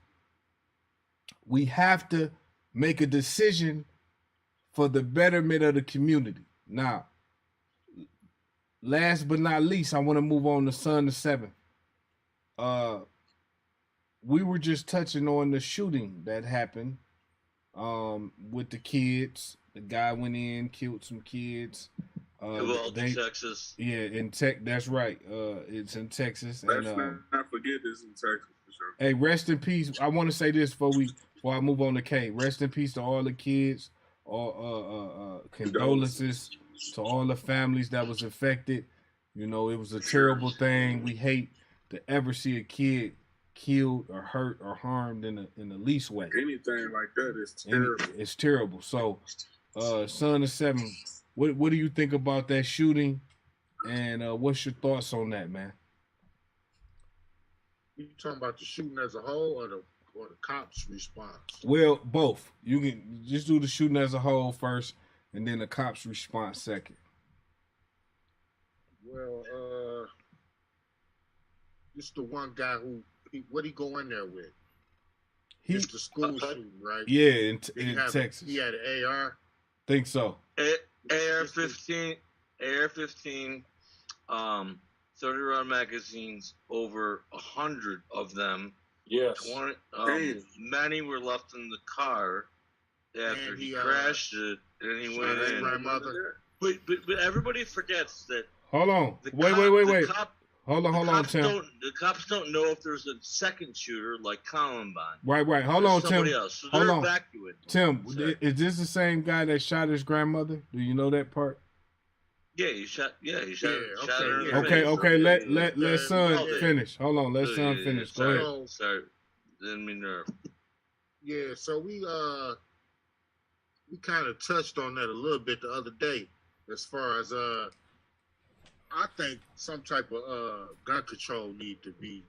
we have to make a decision for the betterment of the community. Now, last but not least, I want to move on to Son the 7th. We were just touching on the shooting that happened with the kids. The guy went in, killed some kids. Texas. Yeah, that's right. It's in Texas. Let's not forget this in Texas for sure. Hey, rest in peace. I want to say this before I move on to K. Rest in peace to all the kids. Condolences to all the families that was affected. You know, it was a terrible thing. We hate to ever see a kid killed or hurt or harmed in the least way. Anything like that is terrible. It's terrible. So, Son of 7, what do you think about that shooting? And what's your thoughts on that, man? You talking about the shooting as a whole or the cops' response? Well, both. You can just do the shooting as a whole first, and then the cops' response second. Well, it's the one guy what he go in there with? It's the school shooting, right? Yeah, in Texas. He had an AR? Think so. AR-15, 30-round magazines, over 100 of them. Yes. 20, many were left in the car after he crashed it, and he went in. But everybody forgets that. Hold on. Wait. Hold on, Tim. The cops don't know if there's a second shooter like Columbine. Right. Hold on, Tim. Else. So they're evacuating. Tim, is this the same guy that shot his grandmother? Do you know that part? Yeah, he shot her. Okay. Let Son finish. Hold on, let Son finish. Go ahead. Sorry, didn't mean to. Yeah, so we kind of touched on that a little bit the other day, as far as I think some type of gun control need to be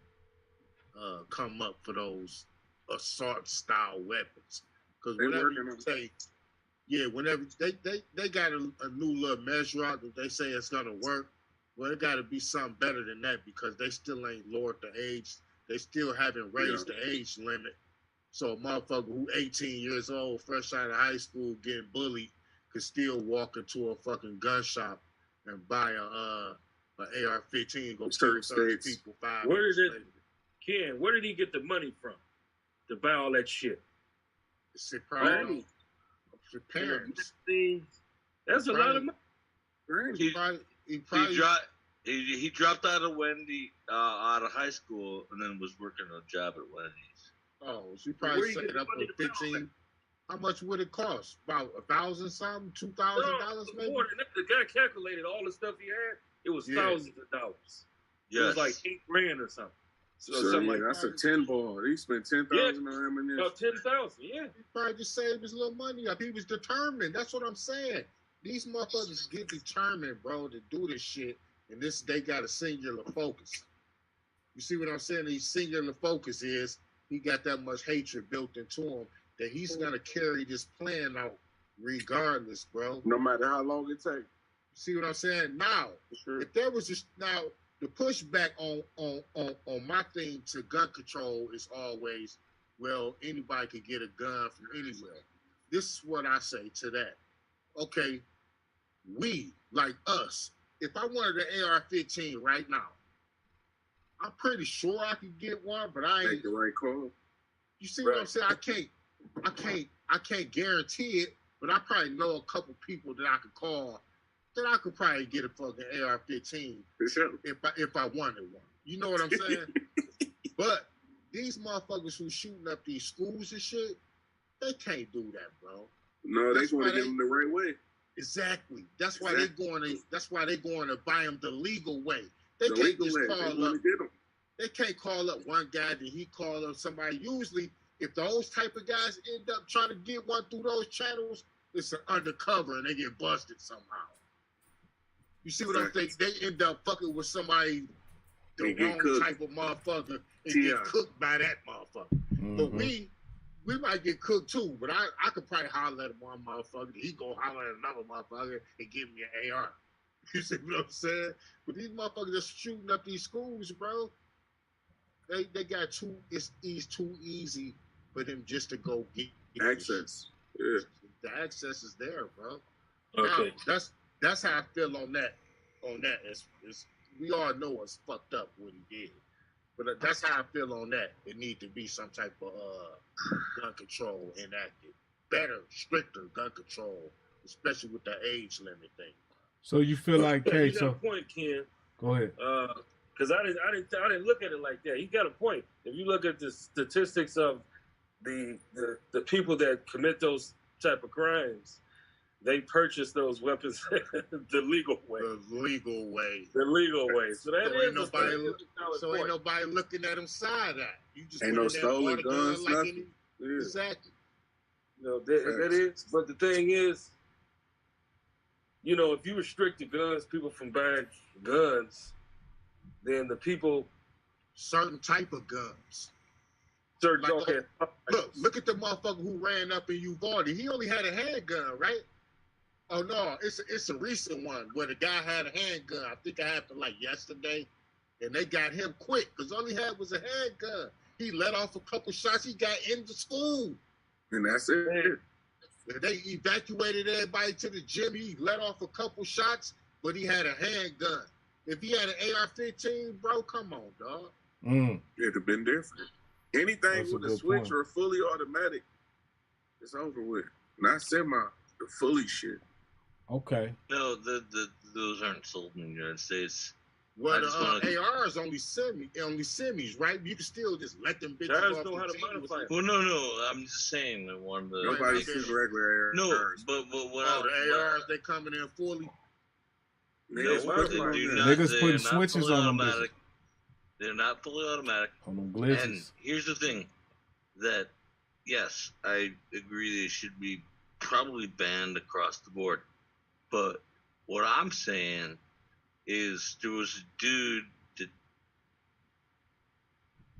come up for those assault style weapons. Because They whenever working you on it. say, yeah, whenever they got a new little measure out that they say it's gonna work. Well, it got to be something better than that because they still ain't lowered the age. They still haven't raised the age limit. So a motherfucker who 18 years old, fresh out of high school, getting bullied, could still walk into a fucking gun shop and buy a AR-15, go kill 30 people 5 Where minutes did it, later. Ken? Where did he get the money from to buy all that shit? It's probably your parents. That's a lot of money. He probably He dropped out of Wendy, out of high school, and then was working a job at Wendy's. Oh, so he probably set it up for 15. How much would it cost? About $1,000 something, $2,000 maybe. More than that. The guy calculated all the stuff he had. It was thousands of dollars. Yes. It was like $8,000 or something. So yeah, like that's a 10 ball. He spent 10,000 on ammunition. About 10,000, yeah. He probably just saved his little money up. He was determined. That's what I'm saying. These motherfuckers get determined, bro, to do this shit. And they got a singular focus. You see what I'm saying? His singular focus is he got that much hatred built into him that he's gonna carry this plan out regardless, bro. No matter how long it takes. You see what I'm saying? Now, if there was just the pushback on my thing to gun control is always, well, anybody could get a gun from anywhere. This is what I say to that. Okay, we, like us, if I wanted an AR-15 right now, I'm pretty sure I could get one, but I ain't. Make the right call. You see what I'm saying? I can't guarantee it, but I probably know a couple people that I could call that I could probably get a fucking AR-15 if I wanted one. You know what I'm saying? But these motherfuckers who shooting up these schools and shit, they can't do that, bro. No, they want to get them the right way. Exactly. That's why they going to buy them the legal way. They The can't legal just way. call They wanna up. get 'em. They can't call up one guy that he call up somebody. Usually, if those type of guys end up trying to get one through those channels, it's an undercover and they get busted somehow. You see what I'm saying? They end up fucking with somebody, the wrong type of motherfucker, and get cooked by that motherfucker. But we might get cooked too. But I could probably holler at one motherfucker. He go holler at another motherfucker and give me an AR. You see what I'm saying? But these motherfuckers just shooting up these schools, bro. They got it's too easy for them just to go get access. Yeah. The access is there, bro. Okay. Now, that's how I feel on that. It's we all know it's fucked up what he did. But that's how I feel on that. It need to be some type of gun control enacted. Better, stricter gun control, especially with the age limit thing. So you feel like, you got a point, Ken. Go ahead. Because I didn't look at it like that. He got a point. If you look at the statistics of the people that commit those type of crimes, they purchase those weapons the legal way. The legal way. The legal way. So that ain't nobody looking at them side eye. You just ain't no stolen guns, nothing. Exactly. No, that is. But the thing is, you know, if you restrict the guns, people from buying guns, then the people, certain type of guns. Look at the motherfucker who ran up in Uvalde. He only had a handgun, right? Oh no, it's a recent one where the guy had a handgun. I think it happened like yesterday, and they got him quick because all he had was a handgun. He let off a couple shots. He got into school, and that's it. They evacuated everybody to the gym. He let off a couple shots, but he had a handgun. If he had an AR-15, bro, come on, dog. It'd have been different. Anything with a switch or a fully automatic, it's over with. Not semi, the fully shit. Okay. No, those aren't sold in the United States. Well, the ARs only semis, right? You can still just let them bitches off. Know how to modify it. Well, no. I'm just saying that one of the. Nobody sees regular ARs. No, but what the ARs they coming in fully. Niggas putting switches on them. They're not fully automatic. On them glitches. And here's the thing, that yes, I agree they should be probably banned across the board, but what I'm saying is there was a dude that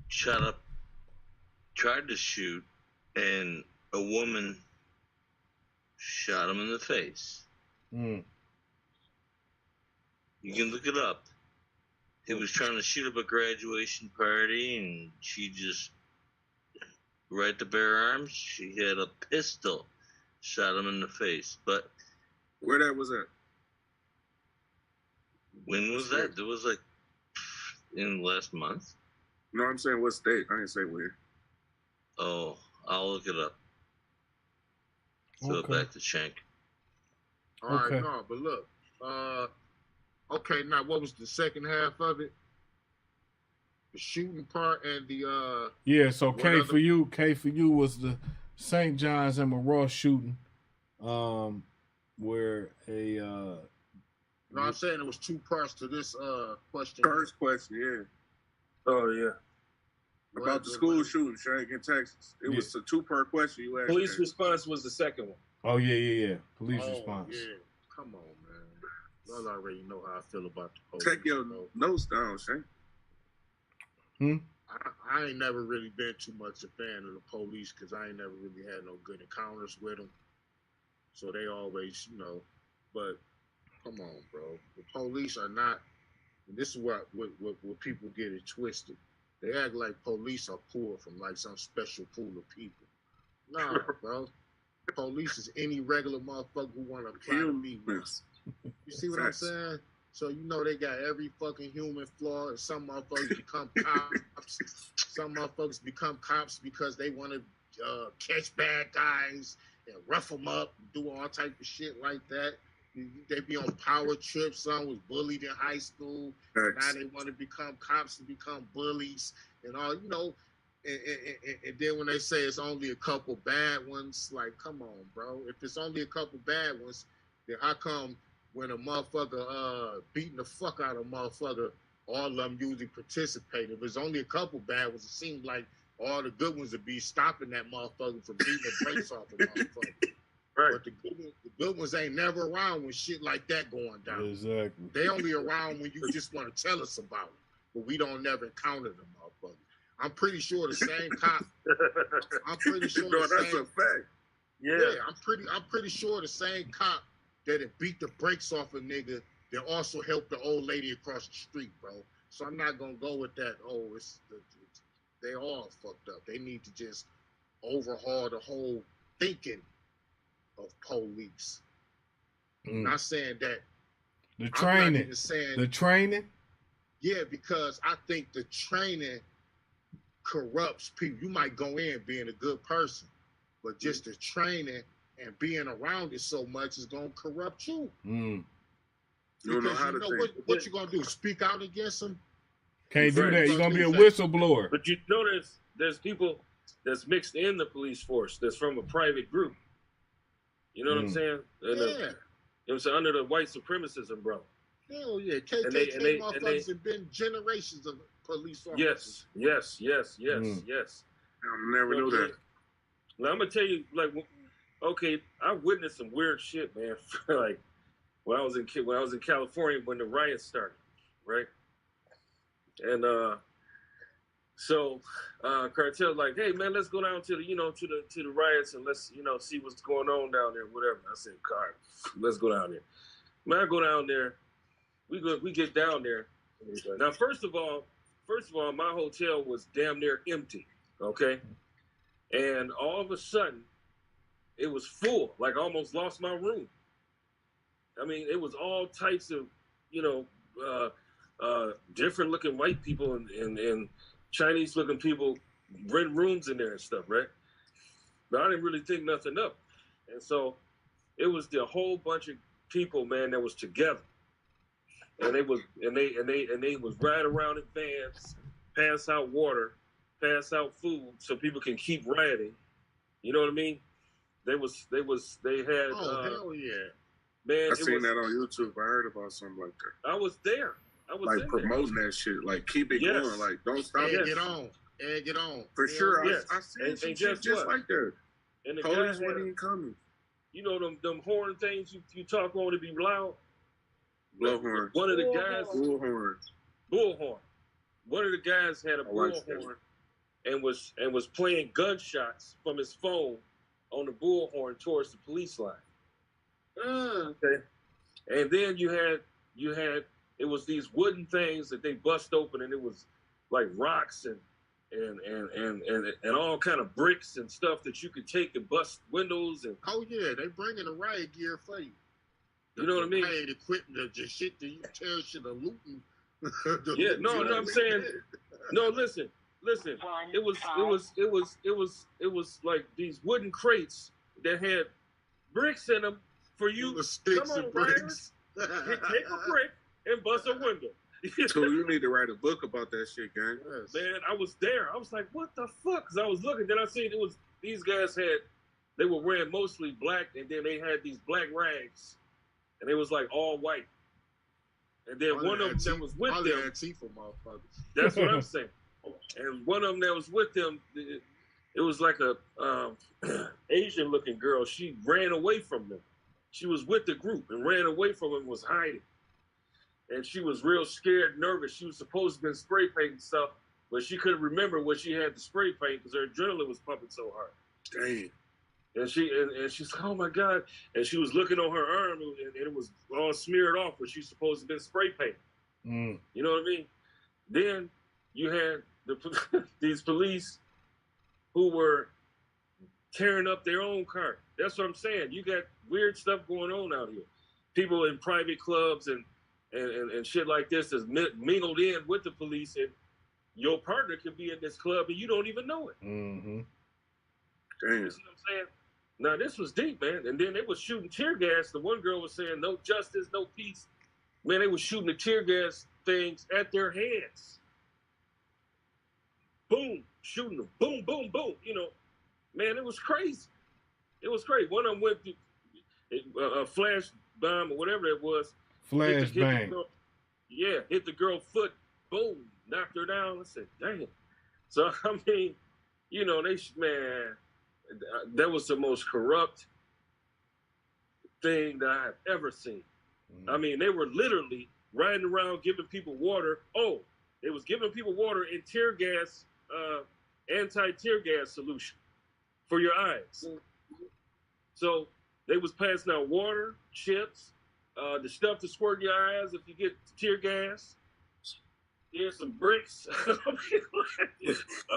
tried to shoot, and a woman shot him in the face. Mm. You can look it up. He was trying to shoot up a graduation party, and she just, right to bear arms, she had a pistol, shot him in the face. But where that was at? When was that? It was like in last month. No, I'm saying what state. I didn't say where. Oh, I'll look it up. Throw it back to Shank. All right, no, but look. Okay, now what was the second half of it? The shooting part and the yeah. So K for you was the St. Johns and Moross shooting, where a. No, I'm saying there was two parts to this question. First question, yeah. Oh yeah. About the school shooting, Shank, in Texas. It was a two-part question you asked. Police response was the second one. Oh yeah. Police response. Yeah, come on, man. Y'all already know how I feel about the police. Take your notes down, Shank. I ain't never really been too much a fan of the police because I ain't never really had no good encounters with them. So they always, but come on, bro. The police are not, and this is what people get it twisted. They act like police are poor from like some special pool of people. Nah, bro. Police is any regular motherfucker who want to apply to me. You see what I'm saying? So they got every fucking human flaw. And some motherfuckers become cops. Some motherfuckers become cops because they want to catch bad guys and rough them up, and do all type of shit like that. They be on power trips. Some was bullied in high school. Now they want to become cops and become bullies and all, And then when they say it's only a couple bad ones, like, come on, bro. If it's only a couple bad ones, then how come when a motherfucker beating the fuck out of a motherfucker, all of them usually participate? If it's only a couple bad ones, it seems like all the good ones would be stopping that motherfucker from beating the brakes off a motherfucker. Right. But the good ones ain't never around when shit like that going down. Exactly. They only around when you just want to tell us about it, but we don't never encounter them motherfuckers. I'm pretty sure the same cop. I'm pretty sure that's a fact. Yeah, I'm pretty sure the same cop that had beat the brakes off a nigga that also helped the old lady across the street, bro. So I'm not gonna go with that. Oh, they all fucked up. They need to just overhaul the whole thinking of police. I'm not saying that. The training. The training? Yeah, because I think the training corrupts people. You might go in being a good person, but just the training and being around it so much is going to corrupt you. You don't know how to think. What you going to do? Speak out against them? Can't do that. You're going to be a whistleblower. But there's people that's mixed in the police force that's from a private group. You know what I'm saying? And it's under the white supremacism, bro. Hell yeah. KKK motherfuckers have been generations of police officers. Yes. I never knew that. Now, I'm going to tell you, I witnessed some weird shit, man. Like, when I was in California when the riots started, right? And so Cartel's like, hey man, let's go down to the riots and let's see what's going on down there, whatever. I said, "Car, let's go down there." Man, I go down there. We get down there. Now, first of all, my hotel was damn near empty. Okay, and all of a sudden, it was full. Like I almost lost my room. I mean, it was all types of different looking white people and Chinese looking people rent rooms in there and stuff, right? But I didn't really think nothing up. And so it was the whole bunch of people, man, that was together. And they was ride around in vans, pass out water, pass out food so people can keep riding. You know what I mean? They had hell yeah. Man, I seen that on YouTube. I heard about something like that. I was there. I was like promoting that shit. Like keep it going. Like don't stop. Egg it on. For sure. Yes. I seen some shit just like that. And the police weren't even coming. You know them horn things you talk on to be loud. Blowhorn. One of the guys. Bullhorn. Bullhorn. One of the guys had a bullhorn and was playing gunshots from his phone on the bullhorn towards the police line. Okay. And then you had it was these wooden things that they bust open, and it was like rocks and all kind of bricks and stuff that you could take and bust windows and. Oh yeah, they bringing the riot gear for you. You know what I mean? Riot equipment, the shit that you tell shit of looting. Yeah, no, I'm saying, no. Listen. It was like these wooden crates that had bricks in them for you. Sticks come on, and bricks. Take a brick and bust a window. So you need to write a book about that shit, gang. Man, I was there. I was like, what the fuck? Because I was looking. Then I seen it was these guys they were wearing mostly black, and then they had these black rags, and it was like all white. And then one of them that was with them. Antifa motherfuckers. That's what I'm saying. And one of them that was with them, it was like a Asian-looking girl. She ran away from them. She was with the group and ran away from them and was hiding. And she was real scared, nervous. She was supposed to have been spray painting stuff, but she couldn't remember what she had to spray paint because her adrenaline was pumping so hard. Damn. And she's like, oh my God. And she was looking on her arm and it was all smeared off where she's supposed to have been spray painting. You know what I mean? Then you had these police who were tearing up their own car. That's what I'm saying. You got weird stuff going on out here. People in private clubs and shit like this is mingled in with the police, and your partner could be in this club and you don't even know it. Mm-hmm. Damn. You see what I'm saying? Now, this was deep, man. And then they was shooting tear gas. The one girl was saying, no justice, no peace. Man, they was shooting the tear gas things at their heads. Boom, shooting them. Boom, boom, boom. You know, man, it was crazy. It was crazy. One of them went to a flash bomb or whatever it was. Flash bang. Hit the girl foot. Boom, knocked her down. I said, damn. So, I mean, you know, that was the most corrupt thing that I have ever seen. I mean, they were literally riding around giving people water. Oh, they was giving people water in tear gas, anti-tear gas solution for your eyes. So they was passing out water, chips, the stuff to squirt your eyes if you get tear gas. Here's some bricks. I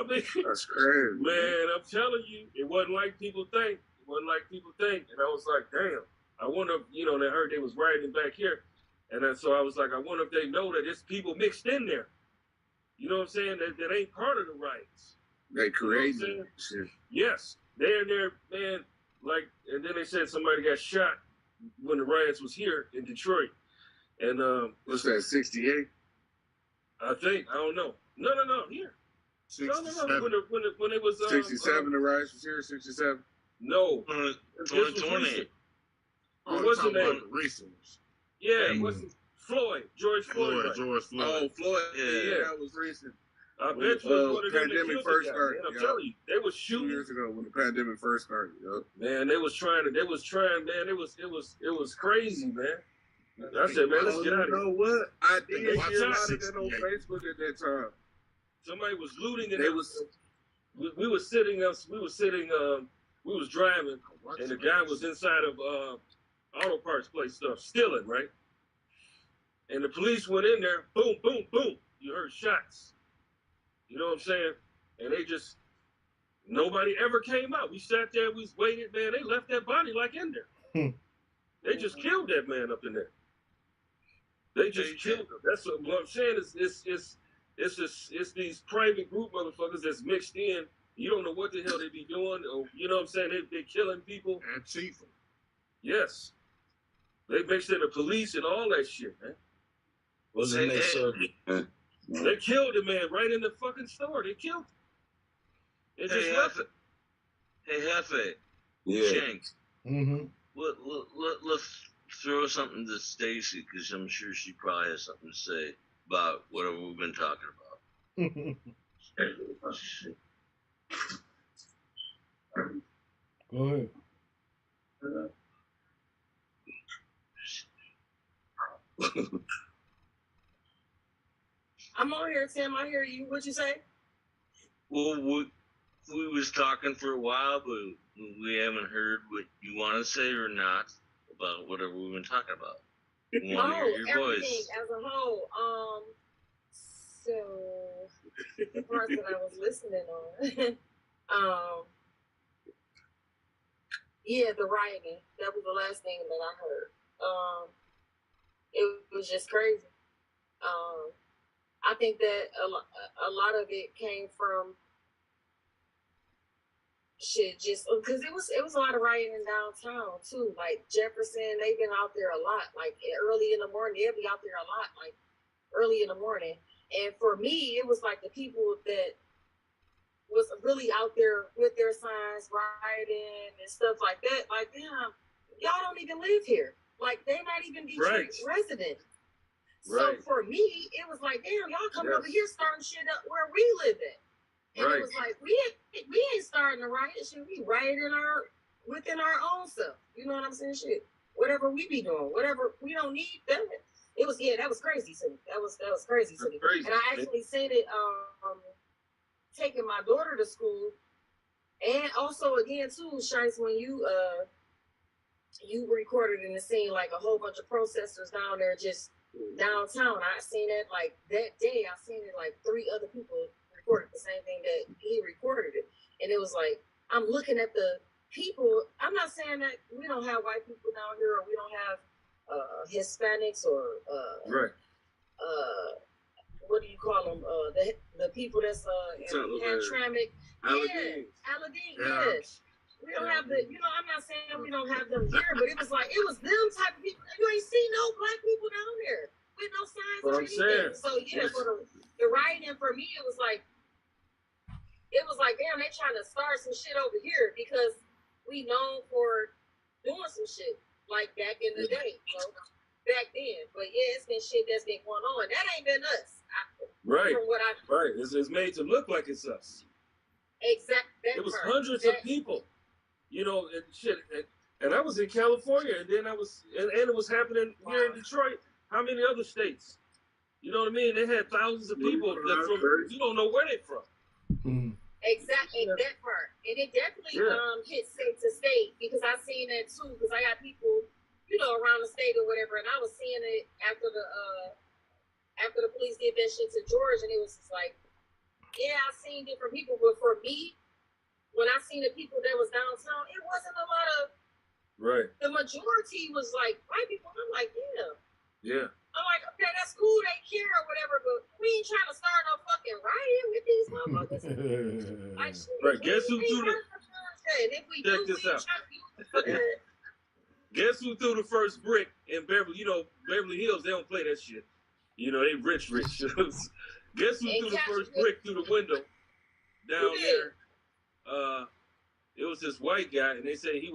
mean, that's crazy. Man, I'm telling you, it wasn't like people think. And I was like, damn. I wonder if, you know, they heard they was riding back here. And so I was like, I wonder if they know that it's people mixed in there. You know what I'm saying? That ain't part of the riots. They crazy. Yes. They're there, man. Like, and then they said somebody got shot when the riots was here in Detroit. And what's that, 68? I think. I don't know. No, here. 67. No. When it was 67, the riots was here, 67? No. 2020. What was the name? Recent. Yeah, Floyd. George Floyd. Right? George Floyd. Oh, Floyd. Yeah, that was recent. I bet you the pandemic first started. I'm telling you, they was shooting 2 years ago when the pandemic first started. Yep. Man, they was trying, man. It was crazy, man. I said, man, let's get out of here. You know what? I did They see a lot shot of that on Facebook at that time. Somebody was looting, and They was. we was driving, and the guy was inside of auto parts place stuff, stealing, right? And the police went in there, boom, boom, boom. You heard shots. You know what I'm saying? And nobody ever came out. We sat there, we waited, man. They left that body like in there. They just killed that man up in there. They just killed him. That's what I'm saying. It's these private group motherfuckers that's mixed in. You don't know what the hell they be doing. Or, you know what I'm saying? They're killing people. Antifa. Yes. They mixed in the police and all that shit, man. Wasn't they subject, man? They killed the man right in the fucking store. They killed him. They just left it. Hey, Hefe. Yeah. Shanks. Mm-hmm. Let's throw something to Stacy, because I'm sure she probably has something to say about whatever we've been talking about. Go ahead. I'm on here, Tim. I hear you. What you say? Well, we was talking for a while, but we haven't heard what you want to say or not about whatever we've been talking about. We want to hear your everything voice. as a whole. So the part that I was listening on, yeah, the rioting. That was the last thing that I heard. It was just crazy. I think that a lot of it came from shit, just because it was a lot of rioting downtown too. Like Jefferson, they've been out there a lot. Like early in the morning, they'll be out there a lot. Like early in the morning. And for me, it was like the people that was really out there with their signs, rioting and stuff like that. Like, damn, y'all don't even live here. Like, they're not even Detroit residents. So for me, it was like, damn, y'all come over here starting shit up where we live at. And it was like, we ain't starting a riot. Shit, we rioting within our own self. You know what I'm saying? Shit, whatever we be doing, whatever we don't need them. It was that was crazy to me. That was crazy to me. And I actually said it taking my daughter to school, and also again too, Shice, when you recorded in the scene like a whole bunch of protesters down there just downtown. I seen it like that day. I seen it like 3 other people recorded the same thing that he recorded it, and it was like I'm looking at the people. I'm not saying that we don't have white people down here or we don't have Hispanics or what do you call them? The people that's Hamtramck, Aladdin, yes. We don't have the, I'm not saying we don't have them here, but it was like it was them type of people. You ain't see no black people down there with no signs or anything. So yeah, for the rioting for me, it was like damn, they trying to start some shit over here because we known for doing some shit like back in the day, back then. But yeah, it's been shit that's been going on. That ain't been us. From what It's made to look like it's us. Exactly. It was hundreds of people, and shit. And I was in California, and then and it was happening here in Detroit. How many other states? You know what I mean? They had thousands of people that from you don't know where they from. Mm-hmm. Exactly, that part. And it definitely hit state to state because I seen that too. Because I got people, around the state or whatever, and I was seeing it after the police did that shit to George, and it was just like, yeah, I seen different people, but for me, when I seen the people that was downtown, it wasn't a lot of. The majority was like white people. I'm like, yeah. I'm like, okay, that's cool, they care or whatever, but we ain't trying to start no fucking riot with these motherfuckers. Like, guess who threw the... Check this out. Guess who threw the first brick in Beverly? Beverly Hills, they don't play that shit. They rich. Guess who threw the first brick through the window down there? It was this white guy, and they said he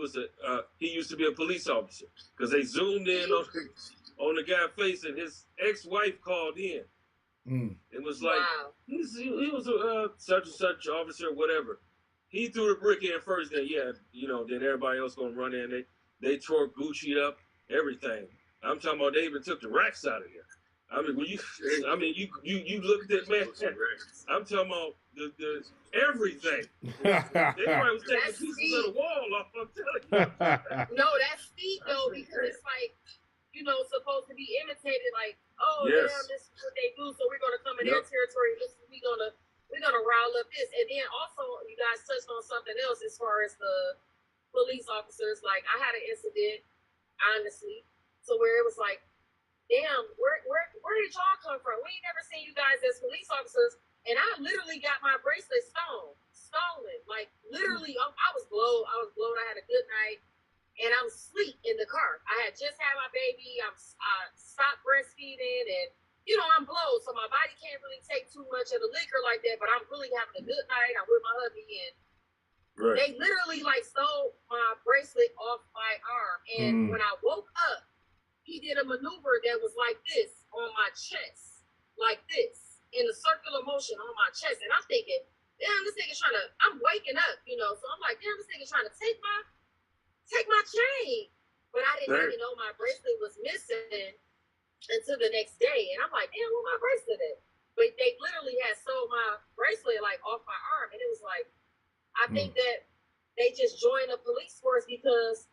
used to be a police officer because they zoomed in on the guy's face, and his ex-wife called in. It was like, he was a such and such officer, whatever. He threw the brick in first, then then everybody else gonna run in. They tore Gucci up, everything. I'm talking about they even took the racks out of here. I mean, when you looked at, man, I'm talking about the everything. They probably was taking pieces of the wall off, I'm telling you. No, that's steep though, because it's like, supposed to be imitated, like, oh, damn, this is what they do, so we're gonna come in their territory. We're gonna rile up this, and then also you guys touched on something else as far as the police officers. Like, I had an incident, honestly, so where it was like, damn, where did y'all come from? We ain't never seen you guys as police officers, and I literally got my bracelet stolen. Like, literally, I was blowed. I had a good night. And I'm asleep in the car. I had just had my baby. I stopped breastfeeding, and I'm blowed, so my body can't really take too much of the liquor like that. But I'm really having a good night. I'm with my hubby, and they literally stole my bracelet off my arm. And when I woke up, he did a maneuver that was like this on my chest, like this, in a circular motion on my chest. And I'm thinking, damn, this nigga's trying to. I'm waking up, So I'm like, damn, this nigga's trying to take my chain, but I didn't even know my bracelet was missing until the next day, and I'm like, damn, where my bracelet at? But they literally had sold my bracelet off my arm, I think that they just join the police force because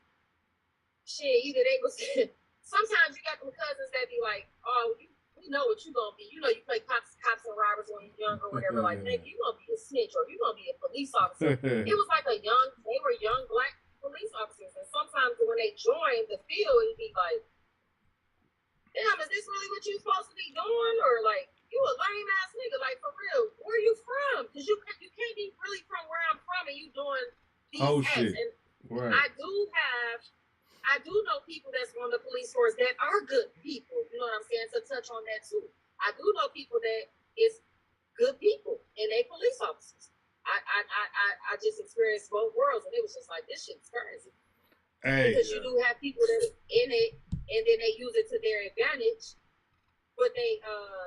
shit, either they was sometimes you got them cousins that be like, oh, we know what you gonna be. You know, you play cops and robbers when you're young or whatever. Like, nigga, you gonna be a snitch or you gonna be a police officer. It was like they were young black police officers, and sometimes when they joined the field, it'd be like, damn, is this really what you supposed to be doing? Or like, you a lame ass nigga, like for real. Where you from? Because you can't be really from where I'm from and you doing these acts. Shit. And Right. I do know people that's on the police force that are good people. You know what I'm saying? To touch on that too. I do know people that is good people and they police officers. I just experienced both worlds and it was just like, this shit's crazy. Hey. Because you do have people that are in it and then they use it to their advantage, but they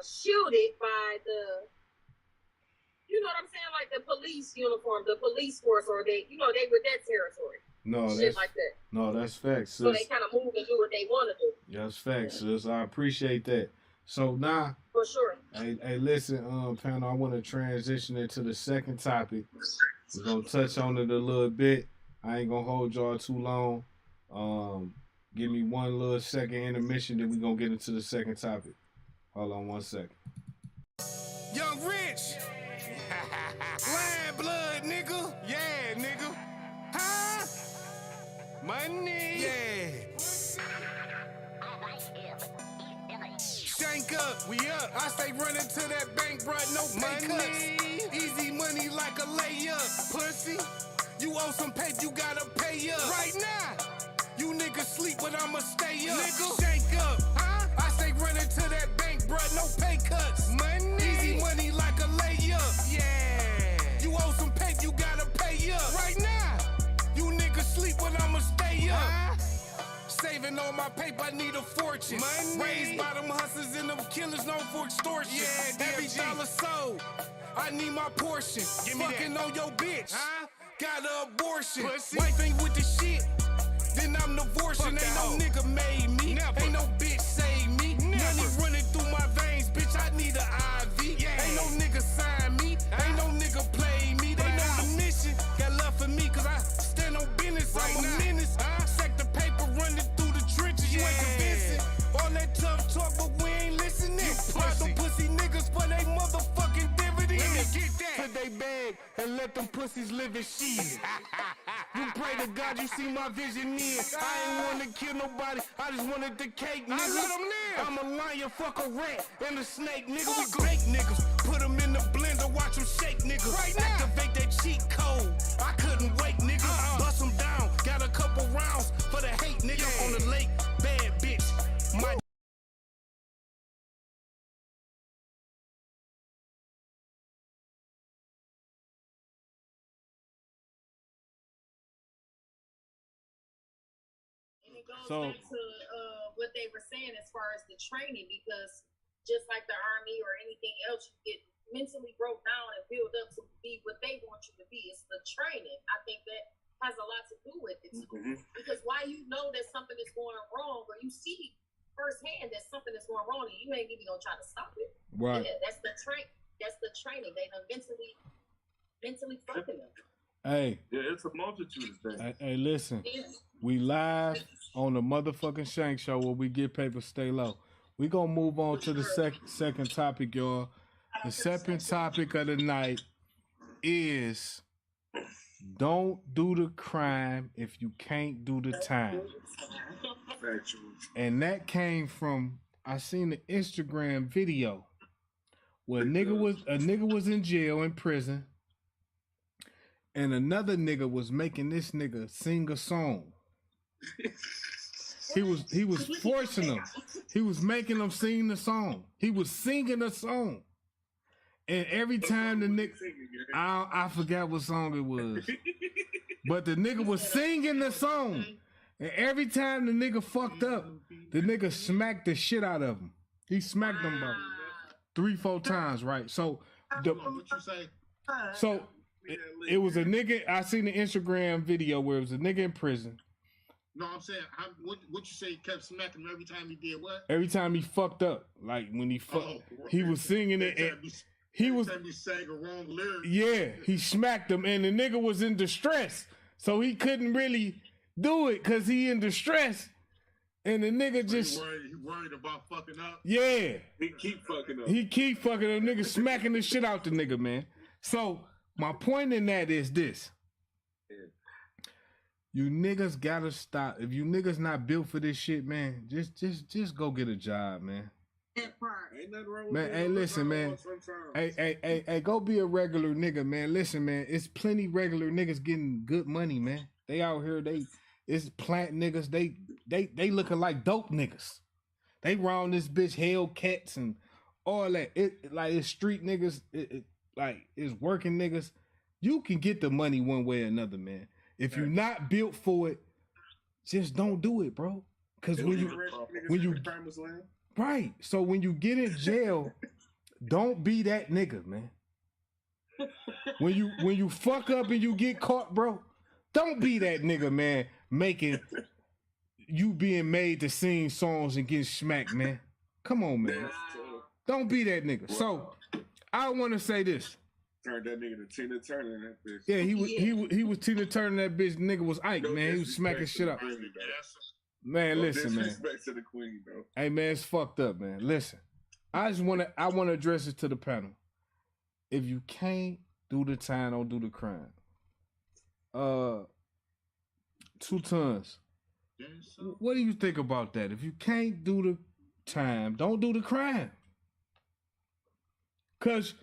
shield it by the, you know what I'm saying, like the police uniform, the police force, or they with that territory. No, shit that's like that. No, that's facts. So they kind of move and do what they want to do. That's facts, sis. I appreciate that. So now, for sure. Hey, listen, panel. I want to transition into the second topic. We're gonna touch on it a little bit. I ain't gonna hold y'all too long. Give me one little second intermission, then we gonna get into the second topic. Hold on 1 second. Young Rich. Lion blood, nigga. Yeah, nigga. Huh? Money. Yeah. Shank up, we up. I stay running to that bank, bruh, no pay cuts. Easy money like a layup. Pussy, you owe some pay, you gotta pay up. Right now, you niggas sleep, but I'ma stay up. Nigga, shank up, huh? I stay running to that bank, bruh, no pay cuts. Easy money like a layup. Yeah. You owe some pay, you gotta pay up. Right now, you niggas sleep, but I'ma stay up. Saving all my paper, I need a fortune. Money. Raised by them hustlers and them killers known for extortion. Yeah, every dollar sold, I need my portion. Fucking on your bitch, huh? Got an abortion. Pussy. Wife ain't with the shit, then I'm divorcing. Ain't no nigga made me, ain't no bitch save me. Money running through my veins, bitch, I need an IV. Yeah. Ain't no nigga sign me, ain't no nigga play me. They know the mission, got love for me, cause I stand on business. I'm a menace, check the paper running through the trenches. You ain't convincing, all that tough talk, but we ain't listening. Buy them pussy niggas for they motherfucking dividends. Let me get that. Till they beg and let them pussies live in shit. You pray to God you see my vision in. I ain't wanna kill nobody, I just wanted the cake, nigga. I let them live. I'm a lion, fuck a rat, and a snake, nigga. We bake niggas, put them in the blender, watch them shake, nigga. Right now. Activate that cheat code, I couldn't wait, nigga. Bust them down, got a couple rounds for the hate, nigga. On the lake, bad bitch, my So back to what they were saying as far as the training, because just like the Army or anything else, you get mentally broke down and build up to be what they want you to be. It's the training. I think that has a lot to do with it too. Because why you know that something is going wrong, or you see firsthand that something is going wrong, and you ain't even gonna try to stop it. Right. Yeah, that's the training. They done mentally fucking them. Hey. Yeah, it's a multitude of things. Hey, listen. We live on the motherfucking Shank Show where we get paper, stay low. We gonna move on to the second topic, y'all. The second topic of the night is don't do the crime if you can't do the time. And that came from, I seen the Instagram video where a nigga was in jail, in prison, and another nigga was making this nigga sing a song. He was forcing him. He was making him sing the song. He was singing a song. And every time the nigga, I forgot what song it was, but the nigga was singing the song. And every time the nigga fucked up, the nigga smacked the shit out of him. He smacked him about 3-4 times, right? So it was a nigga. I seen the Instagram video where it was a nigga in prison. No, I'm saying, what you say? He kept smacking him every time he did what? Every time he fucked up, like when he he was singing it, and he was saying a wrong lyric. Yeah, he smacked him, and the nigga was in distress, so he couldn't really do it because he in distress, and the nigga just he worried about fucking up. Yeah, he keep fucking up. He keep fucking up. Nigga smacking the shit out the nigga, man. So my point in that is this. You niggas gotta stop. If you niggas not built for this shit, man, just go get a job, man. That part. Ain't nothing wrong with Man, hey, listen, man. Hey, go be a regular nigga, man. Listen, man, it's plenty regular niggas getting good money, man. They out here, it's plant niggas. They looking like dope niggas. They round this bitch Hellcats and all that. It's street niggas. It's working niggas. You can get the money one way or another, man. If you're not built for it, just don't do it, bro. Because when you right, so when you get in jail, don't be that nigga, man. When you fuck up and you get caught, bro, don't be that nigga, man. You being made to sing songs and get smacked, man. Come on, man. Don't be that nigga. So I want to say this. Turned that nigga to Tina Turner in that bitch. Yeah, he was Tina Turner. That bitch nigga was Ike, man. He was smacking shit up. Man, listen, man. Disrespect to the queen, though. Hey, man, it's fucked up, man. Listen, I want to address it to the panel. If you can't do the time, don't do the crime. 2 tons. What do you think about that? If you can't do the time, don't do the crime. Cause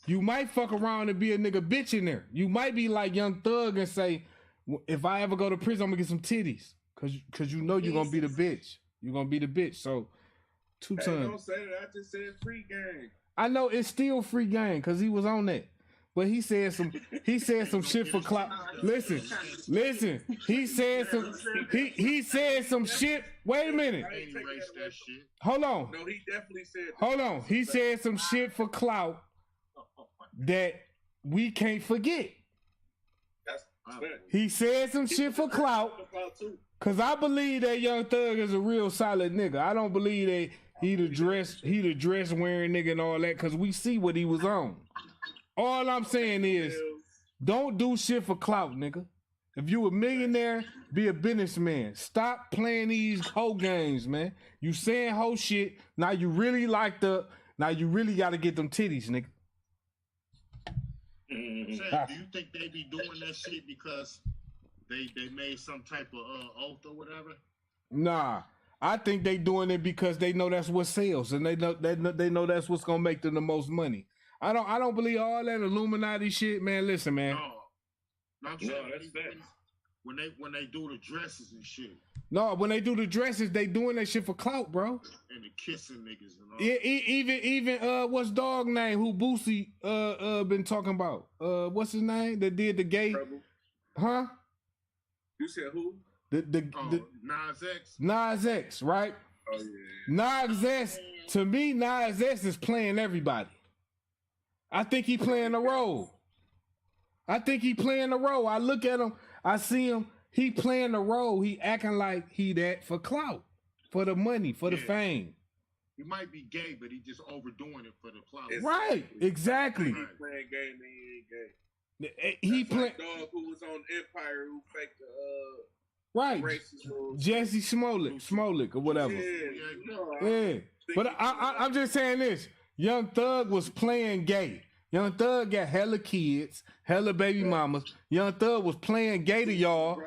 you might fuck around and be a nigga bitch in there. You might be like Young Thug and say, if I ever go to prison, I'm gonna get some titties. Cause you know you're gonna be the bitch. You're gonna be the bitch. So 2 tons. Don't say that. I just said free game. I know it's still free game because he was on that. But he said some shit for clout. Listen. He said some shit. Wait a minute. Hold on. No, he definitely said that. Hold on. He said some shit for clout that we can't forget. He said some shit for clout. Cause I believe that Young Thug is a real solid nigga. I don't believe that he the dress wearing nigga and all that. Cause we see what he was on. All I'm saying is, don't do shit for clout, nigga. If you a millionaire, be a businessman. Stop playing these hoe games, man. You saying hoe shit. Now you really now you really got to get them titties, nigga. Do you think they be doing that shit because they made some type of oath or whatever? Nah. I think they doing it because they know that's what sells, and they know that's what's gonna make them the most money. I don't believe all that Illuminati shit, man. Listen, man. No, I'm saying that's bad. When they do the dresses and shit. No, when they do the dresses, they doing that shit for clout, bro. And the kissing niggas and all. Yeah, even what's dog name? Who Boosie been talking about? What's his name? That did the gay? Trouble. Huh? You said who? The Nas X. Nas X, right? Oh yeah. Nas X. To me, Nas X is playing everybody. I think he playing a role. I look at him, I see him, he playing a role. He acting like he that for clout, for the money, for the fame. He might be gay, but he just overdoing it for the clout. Right, exactly. He playing gay and he ain't gay. He playing dog who was on Empire who faked the right. Jesse Smollett or whatever. Yeah. But I'm just saying this. Young Thug was playing gay. Young Thug got hella kids, hella baby mamas. Young Thug was playing gay to y'all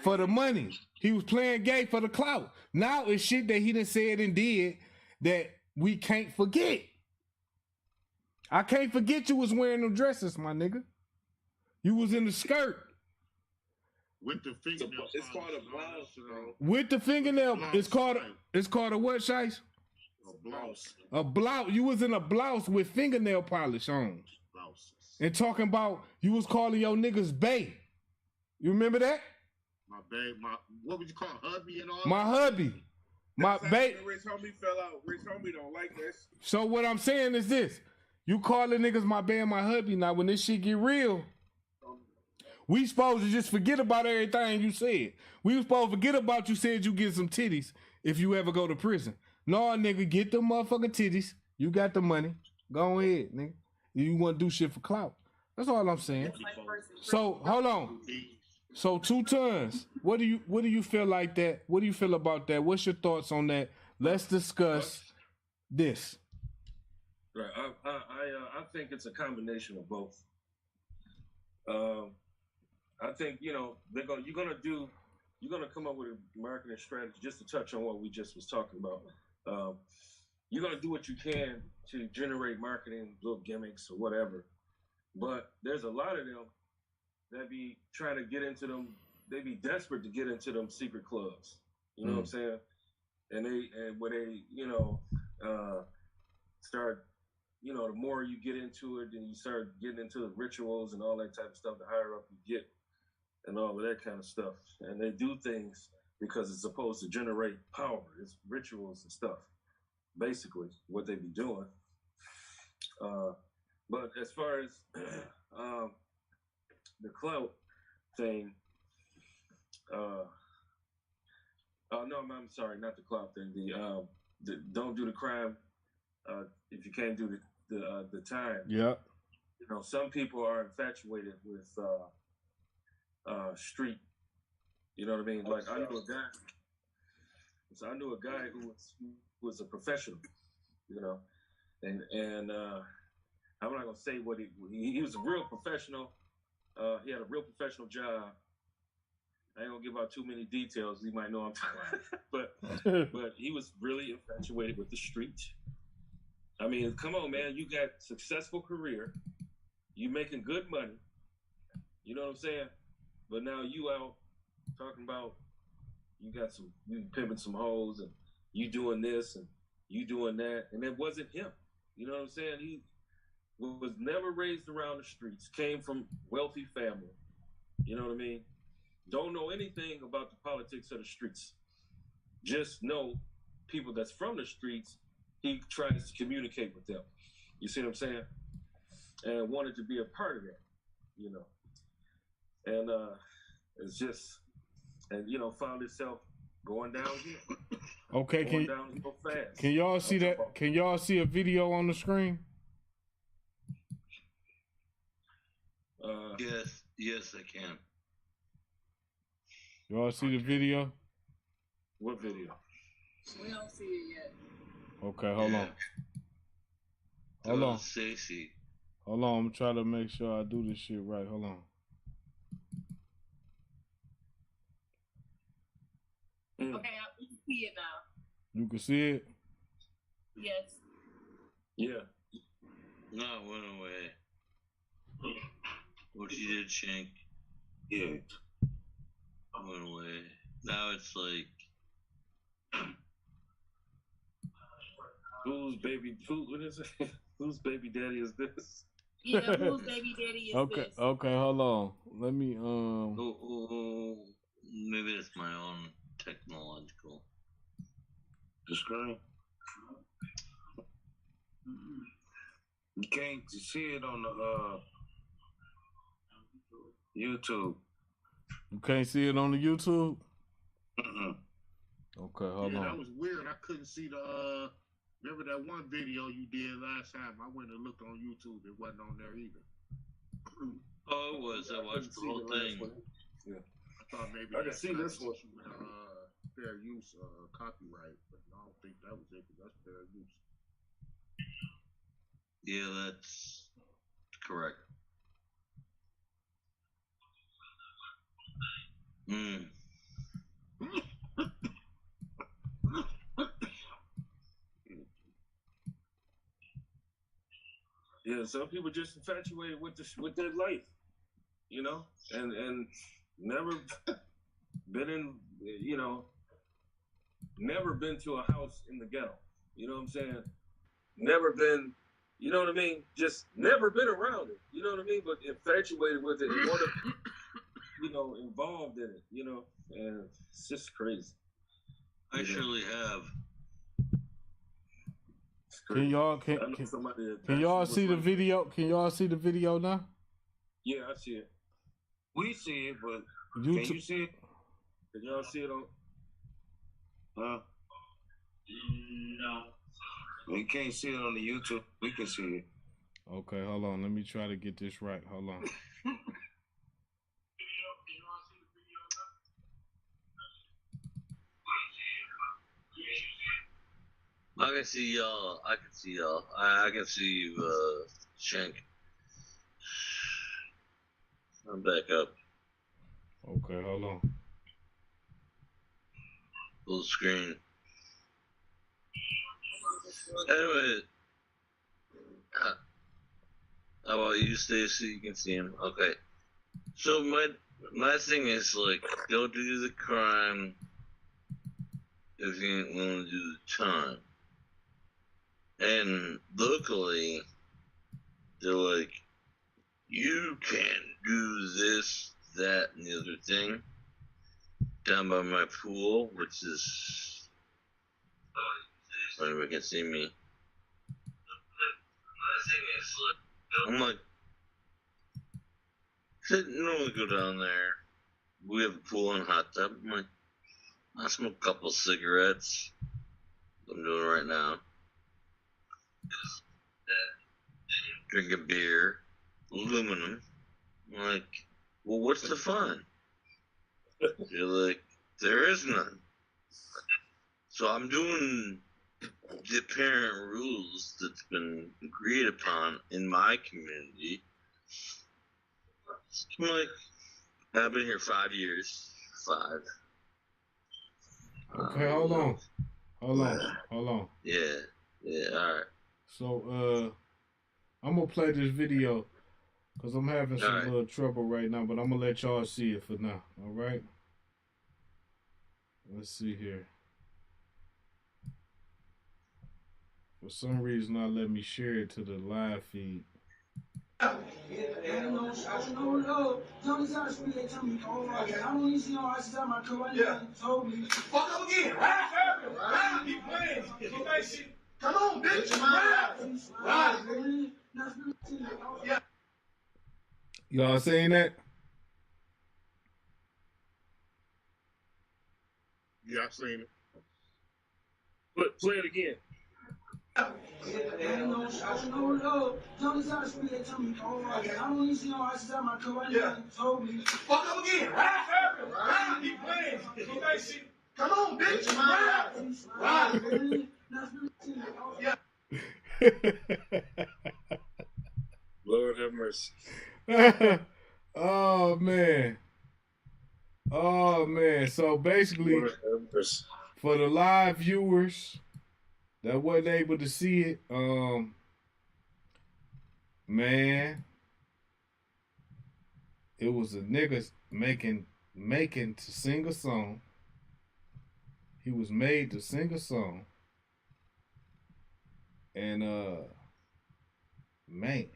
for the money. He was playing gay for the clout. Now it's shit that he done said and did that we can't forget. I can't forget you was wearing them dresses, my nigga. You was in the skirt. With the fingernail. It's called a blouse, bro. With the fingernail. It's called a what, Shice? A blouse. A blouse. You was in a blouse with fingernail polish on. Blouses. And talking about you was calling your niggas bae. You remember that? My babe, what would you call hubby and all my that? Hubby. My bae. Rich homie fell out. Rich homie don't like this. So what I'm saying is this. You calling niggas my bae and my hubby. Now when this shit get real, we supposed to just forget about everything you said. We was supposed to forget about you said you get some titties if you ever go to prison. No, nigga, get the motherfucking titties. You got the money. Go ahead, nigga. You want to do shit for clout. That's all I'm saying. So hold on. So 2 Tons, what do you feel like that? What do you feel about that? What's your thoughts on that? Let's discuss this. Right. I think it's a combination of both. I think you're gonna come up with a marketing strategy. Just to touch on what we just was talking about, you're gonna do what you can to generate marketing, little gimmicks or whatever. But there's a lot of them that be trying to get into them. They be desperate to get into them secret clubs. You know what I'm saying? And when they start. The more you get into it, then you start getting into the rituals and all that type of stuff. The higher up you get, and all of that kind of stuff. And they do things because it's supposed to generate power. It's rituals and stuff, basically, what they be doing. But as far as the clout thing, no, I'm sorry, not the clout thing. The don't do the crime if you can't do the time. Yeah. Some people are infatuated with street. You know what I mean? Like I knew a guy who was a professional. And I'm not gonna say what he was a real professional. He had a real professional job. I ain't gonna give out too many details. You might know I'm talking about. But he was really infatuated with the street. I mean, come on, man. You got successful career. You making good money. You know what I'm saying? But now you out talking about you pimping some hoes and you doing this and you doing that. And it wasn't him. You know what I'm saying? He was never raised around the streets, came from wealthy family. You know what I mean? Don't know anything about the politics of the streets. Just know people that's from the streets. He tries to communicate with them. You see what I'm saying? And wanted to be a part of that, And it's just, and found himself going downhill. Okay, downhill fast. Can y'all see that? Can y'all see a video on the screen? Yes, I can. Y'all see the video? What video? We don't see it yet. Okay, hold on. Hold on. Stacy. Hold on, I'm trying to make sure I do this shit right. Hold on. Okay, I can see it now. You can see it? Yes. Yeah. No, it went away. What you did, Shank? Yeah. Went away. Now it's like. What is it? Whose baby daddy is this? Yeah, whose baby daddy is this? Okay, hold on. Let me maybe it's my own technological. The screen. You can't see it on the YouTube. You can't see it on the YouTube? Mm-mm. Okay, hold on. That was weird. I couldn't see the remember that one video you did last time? I went and looked on YouTube. It wasn't on there either. Oh, it was. I watched the whole thing. Yeah. I thought maybe I can see this one. Fair use copyright, but I don't think that was it because that's fair use. Yeah, that's correct. Yeah, some people just infatuated with their life, and never been in, never been to a house in the ghetto. You know what I'm saying? Never been, you know what I mean? Just never been around it. You know what I mean? But infatuated with it, and want to, involved in it. And it's just crazy. I surely have. Can y'all see the video? Can y'all see the video now? Yeah, I see it. We see it, but can you see it? Can y'all see it on? No. We can't see it on the YouTube. We can see it. Okay, hold on. Let me try to get this right. Hold on. I can see y'all. I can see y'all. I can see you, Shank. I'm back up. Okay, hold on. Full screen. Anyway, how about you, Stacy? You can see him. Okay. So my thing is like, don't do the crime if you ain't willing to do the time. And locally, they're like, you can't do this, that, and the other thing down by my pool, which is, anybody can see me. I'm like, normally go down there. We have a pool and hot tub. I'm like, I smoke a couple cigarettes. I'm doing right now. Drink a beer, aluminum. I'm like, well, what's the fun? You're like, there is none. So I'm doing the apparent rules that's been agreed upon in my community. I'm like, I've been here 5 years. 5. Okay, hold on. Hold on. Yeah, alright. So, I'm gonna play this video because I'm having some little trouble right now, but I'm gonna let y'all see it for now. All right. Let's see here. For some reason, not let me share it to the live feed. Come on, bitch. Y'all saying that? Yeah, I've seen it. But play it again. Come on, bitch. Lord have mercy. Oh man. So basically, for the live viewers that wasn't able to see it, man, it was a nigga making to sing a song. He was made to sing a song. And man,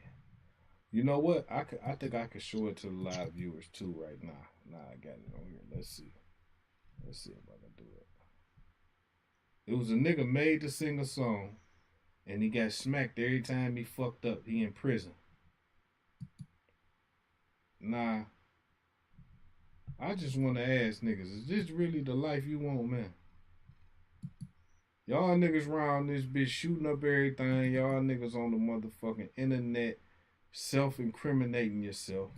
you know what? I think I could show it to the live viewers too right now. Nah, I got it on here. Let's see if I can do it. It was a nigga made to sing a song, and he got smacked every time he fucked up. He in prison. Nah, I just want to ask niggas, is this really the life you want, man? Y'all niggas around this bitch shooting up everything. Y'all niggas on the motherfucking internet self-incriminating yourself.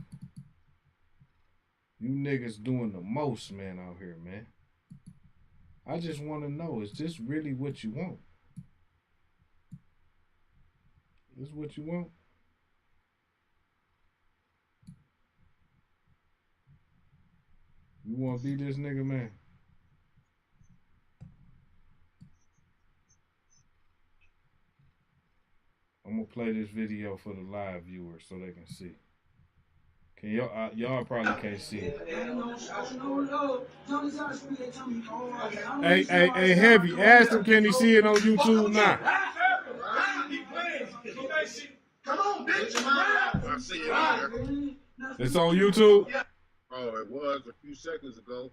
You niggas doing the most, man, out here, man. I just want to know, is this really what you want? Is this what you want? You want to be this nigga, man? I'm going to play this video for the live viewers so they can see. Can y'all probably can't see it. Hey, Heavy, ask him, can he see it on YouTube now? Come on, bitch. I see it here. It's on YouTube? Oh, it was a few seconds ago.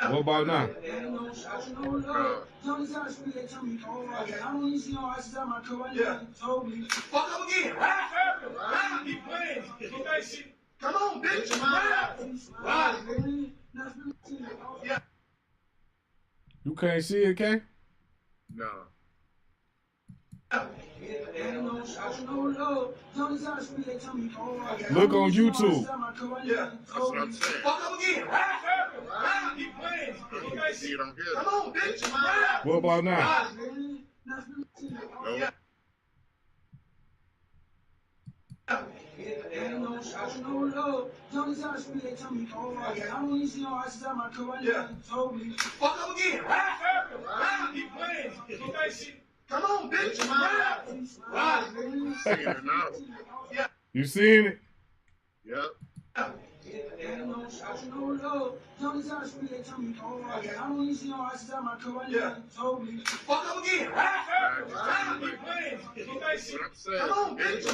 What about now? Fuck up again. Come on, bitch. You can't see it, K? No. Look on YouTube. Yeah, that's what I'm saying. Fuck up again. Right? Keep playing. You see it on here. Come on, bitch. What about now? No. Fuck up again. Right? Keep playing. Come on, bitch. Right? Seeing it now. You seen it? Yep. Fuck up again. Right? Keep playing. What I'm saying. Come on, bitch.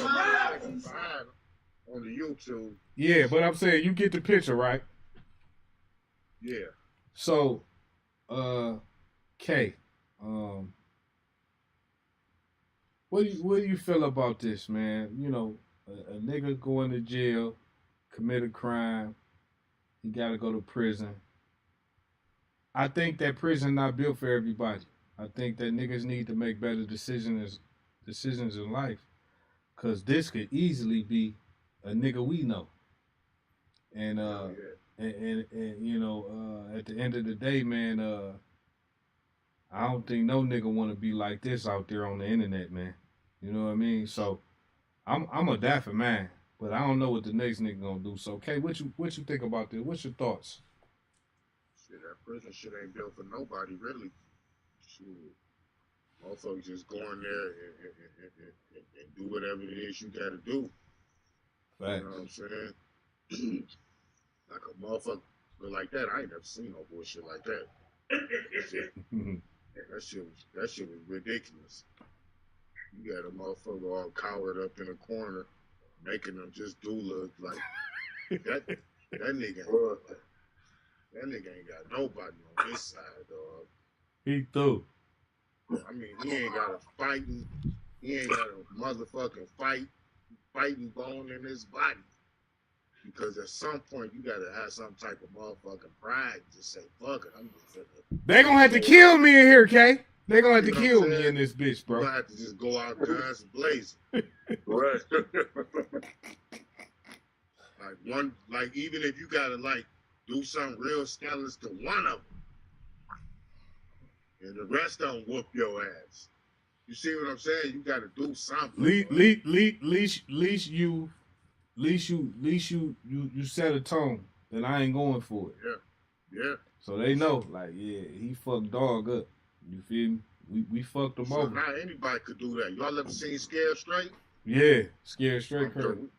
On the YouTube. Yeah, but I'm saying you get the picture, right? Yeah. So, K, what do you feel about this, man? You know, a nigga going to jail, commit a crime, he got to go to prison. I think that prison not built for everybody. I think that niggas need to make better decisions in life, cause this could easily be a nigga we know. And and you know, at the end of the day, man, I don't think no nigga want to be like this out there on the internet, man. You know what I mean? So I'm a die for mine, but I don't know what the next nigga gonna do. So, Kay, what you think about this? What's your thoughts? Shit, that prison shit ain't built for nobody, really. Shit. Motherfuckers just go in there and do whatever it is you gotta do. Right. You know what I'm saying? Like a motherfucker like that, I ain't never seen no bullshit like that. That shit was ridiculous. You got a motherfucker all cowered up in a corner, making them just do look like that nigga ain't got nobody on this side, dog. He threw. I mean, he ain't got a motherfucking fighting bone in his body. Because at some point you gotta have some type of motherfucking pride to say, fuck it, I'm just finna. They gonna have to kill me in here, Kay. They gonna have to kill me in this bitch, bro. You gonna have to just go out guns blazing. Right. Like even if you gotta do something real scandalous to one of them, and the rest don't whoop your ass. You see what I'm saying? You gotta do something. Least you set a tone that I ain't going for it. Yeah. So they know, like, yeah, he fucked dog up. You feel me? We fucked him So over. now anybody could do that. Y'all ever seen Scared Straight? Yeah, Scared Straight. The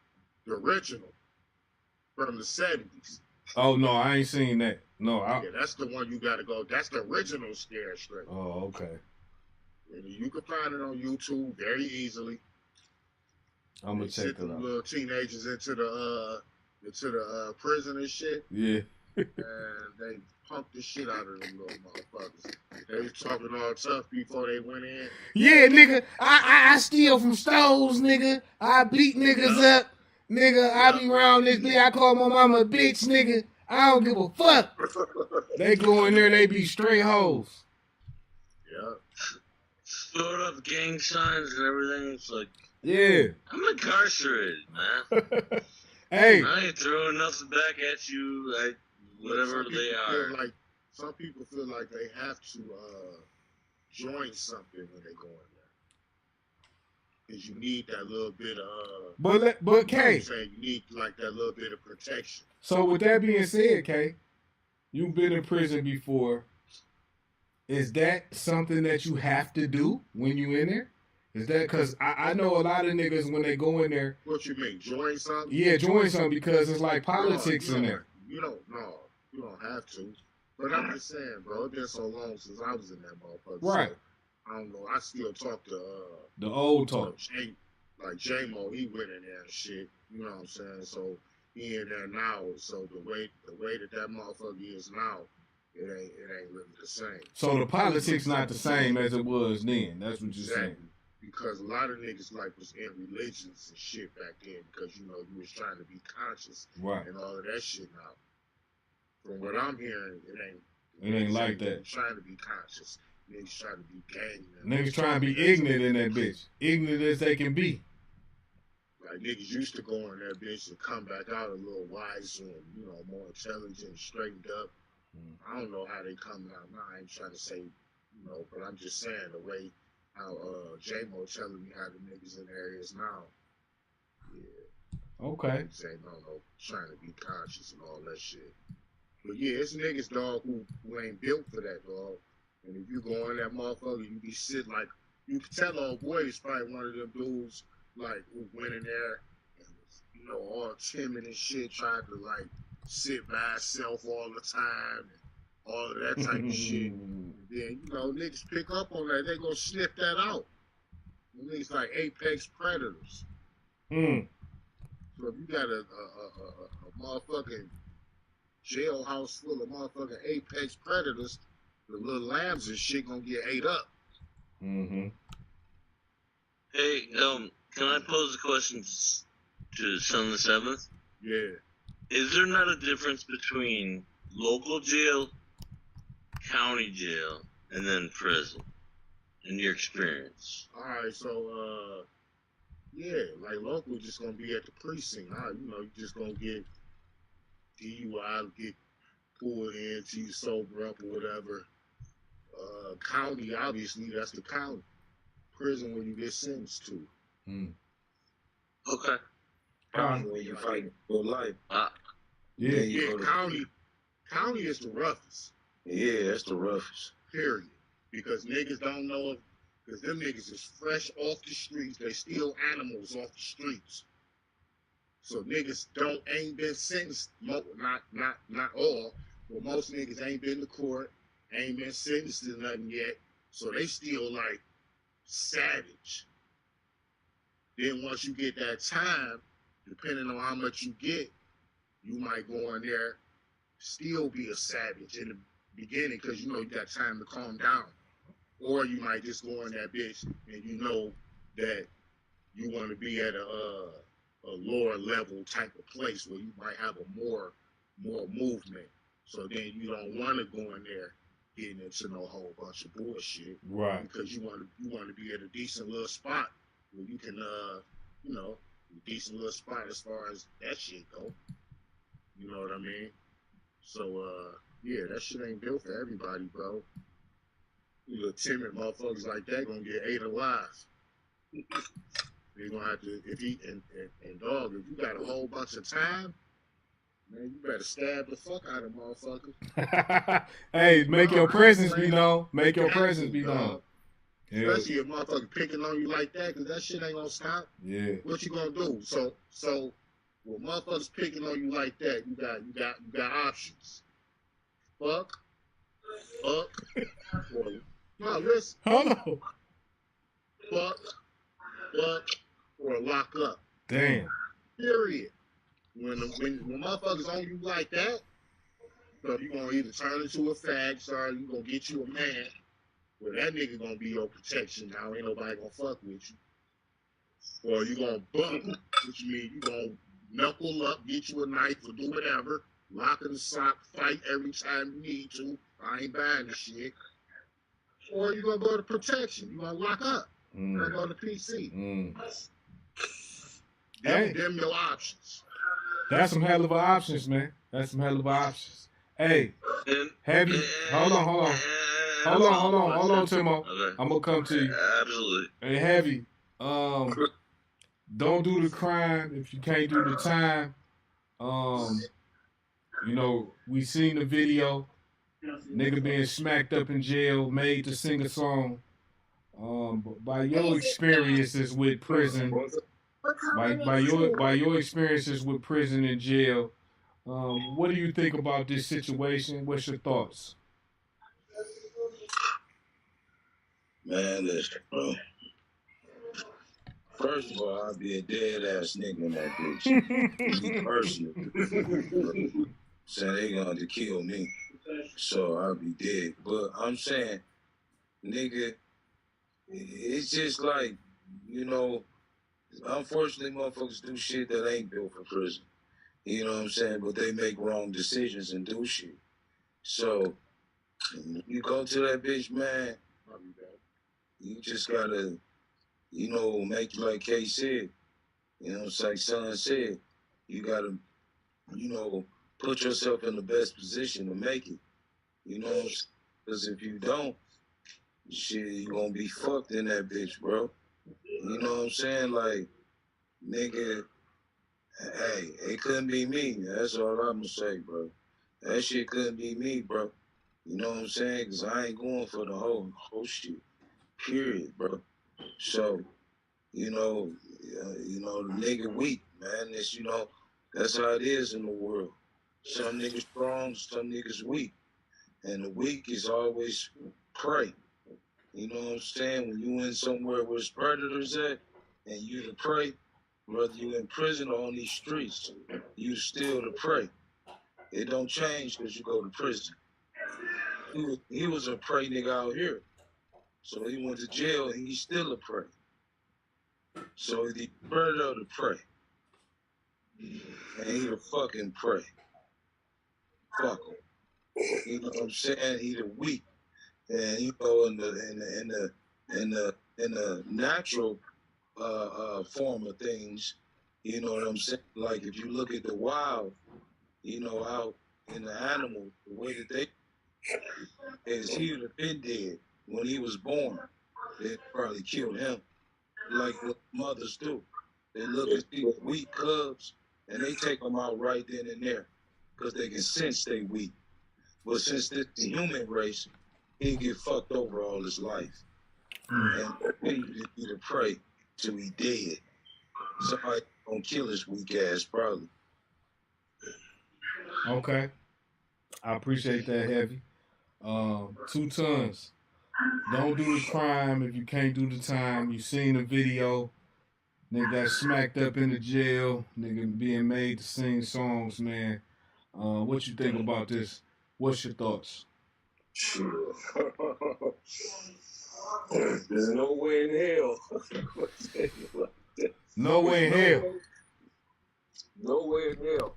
original from the 70s. Oh no, I ain't seen that. No, yeah, that's the one you gotta go. That's the original Scared Straight. Oh, okay. And you can find it on YouTube very easily. I'm gonna check it out. Little teenagers into the prison and shit. Yeah. And they pumped the shit out of them little motherfuckers. They was talking all tough before they went in. Yeah, nigga, I steal from stores, nigga. I beat niggas up, nigga. I be around this bitch. I call my mama a bitch, nigga. I don't give a fuck. They go in there, they be straight hoes. Yeah. Stored up gang signs and everything. It's like, yeah, I'm incarcerated, man. Hey, I ain't throwing nothing back at you. Whatever they are. Some people feel like they have to join something when they go in there. Because you need that little bit of but Kay, you need that little bit of protection. So with that being said, Kay, you've been in prison before. Is that something that you have to do when you in there? Is that because I know a lot of niggas when they go in there. What you mean, join something? Yeah, join something because it's like politics in there. You don't have to. But I'm just saying, bro, it's been so long since I was in that motherfucker. Right. So, I don't know. I still talk to the old talk. J-Mo, he went in there and shit. You know what I'm saying? So he in there now. So the way that motherfucker is now, it ain't really the same. So the politics not the same as it was then. That's what you're saying. Because a lot of niggas was in religions and shit back then because you was trying to be conscious and all of that shit now. From what I'm hearing, it ain't like that. Trying to be conscious. Niggas trying to be gang. Niggas trying to be ignorant in that bitch. Ignorant as they can be. Like niggas used to go in that bitch and come back out a little wiser and, you know, more intelligent, straightened up. I don't know how they come out now. I ain't trying to say, you know, but I'm just saying the way how J-Mo telling me how the niggas in there is now. Yeah. Okay. Saying no, trying to be conscious and all that shit. But yeah, it's niggas, dog, who ain't built for that, dog. And if you go in that motherfucker, you be sitting like, you can tell old boy is probably one of them dudes, like, who went in there and was, you know, all timid and shit, tried to, like, sit by himself all the time and all of that type of shit. And then, you know, niggas pick up on that. They gonna sniff that out. Niggas like apex predators. So if you got a motherfucking jailhouse full of motherfucking apex predators, the little lambs and shit gonna get ate up. Hey, can I pose a question to Son the Seventh? Yeah. Is there not a difference between local jail, county jail, and then prison, in your experience? All right, so yeah, like local just gonna be at the precinct. You know, you just gonna get DUI, get pulled in till you sober up or whatever. County, obviously, that's the county. Prison where you get sentenced to. Okay. Where you fight for life. Yeah, county is the roughest. Yeah, that's the roughest. Period. Because niggas don't know if, because them niggas is fresh off the streets. They steal animals off the streets. So niggas ain't been sentenced. Not all, but most niggas ain't been to court, ain't been sentenced to nothing yet. So they still like savage. Then once you get that time, depending on how much you get, you might go in there, still be a savage in the beginning because you know you got time to calm down. Or you might just go in that bitch and you know that you want to be at a lower level type of place where you might have a more movement. So then you don't want to go in there getting into no whole bunch of bullshit, right? Because you want to be at a decent little spot where you can, you know, a decent little spot as far as that shit go. You know what I mean? So yeah, that shit ain't built for everybody, bro. You little timid motherfuckers like that gonna get ate alive. They're gonna have to, and dog, if you got a whole bunch of time, man, you better stab the fuck out of motherfuckers. Hey, make your presence be known. Make your presence be known. Especially if motherfuckers picking on you like that, cause that shit ain't gonna stop. Yeah. What you gonna do? So when motherfuckers picking on you like that, you got options. Fuck, or no, listen. Hold on. Fuck, or lock up. Damn. Period. When motherfuckers on you like that, so you gonna either turn into a fag, or you gonna get you a man. Well, that nigga gonna be your protection now. Ain't nobody gonna fuck with you. Or you gonna bump, which means you gonna knuckle up, get you a knife, or do whatever. Lock in the sock, fight every time you need to. I ain't buying the shit. Or you gonna go to protection. You gonna lock up. You gonna go to PC. Them your options. That's some hell of options, man. That's some hell of options. Hey, Heavy, hold on, Timo. Okay. I'm gonna come to you. Absolutely. Hey, Heavy, don't do the crime if you can't do the time. You know, we seen the video. Nigga being smacked up in jail, made to sing a song. But by your experiences with prison, by your experiences with prison and jail, what do you think about this situation? What's your thoughts? Man, listen, bro. First of all, I'd be a dead ass nigga in that bitch. Me personally. Saying they going to kill me. So I'll be dead. But I'm saying, nigga, it's just like, you know, unfortunately motherfuckers do shit that ain't built for prison. You know what I'm saying? But they make wrong decisions and do shit. So you go to that bitch, man, you just gotta, you know, make like Kay said, You know, it's like son said, you gotta, you know, put yourself in the best position to make it. You know, because if you don't, shit, you gonna be fucked in that bitch, bro. You know what I'm saying? Like, nigga, hey, it couldn't be me. That's all I'm gonna say, bro. That shit couldn't be me, bro. You know what I'm saying? Because I ain't going for the whole shit, period, bro. So, you know, the nigga weak, man. It's, you know, that's how it is in the world. Some niggas strong, some niggas weak. And the weak is always prey. You know what I'm saying? When you in somewhere where there's predators at, and you the prey, whether you in prison or on these streets, you still the prey. It don't change because you go to prison. He was a prey nigga out here. So he went to jail and he's still a prey. So the predator of the prey. And he the fucking prey. Fuck him. You know what I'm saying? He the weak. And you know, in the natural form of things, you know what I'm saying? Like if you look at the wild, you know, out in the animal, the way that they is he would have been dead when he was born. They probably killed him, like what mothers do. They look at these weak cubs and they take them out right then and there because they can sense they weak. But since this the human race, he get fucked over all his life. And he be the prey till he dead. Somebody gonna kill his weak ass probably. Okay. I appreciate that, Heavy. 2 tons. Don't do the crime if you can't do the time. You seen the video. Nigga got smacked up in the jail. Nigga being made to sing songs, man. What you think about this? What's your thoughts? There's no way in hell. No way in hell. No way in hell.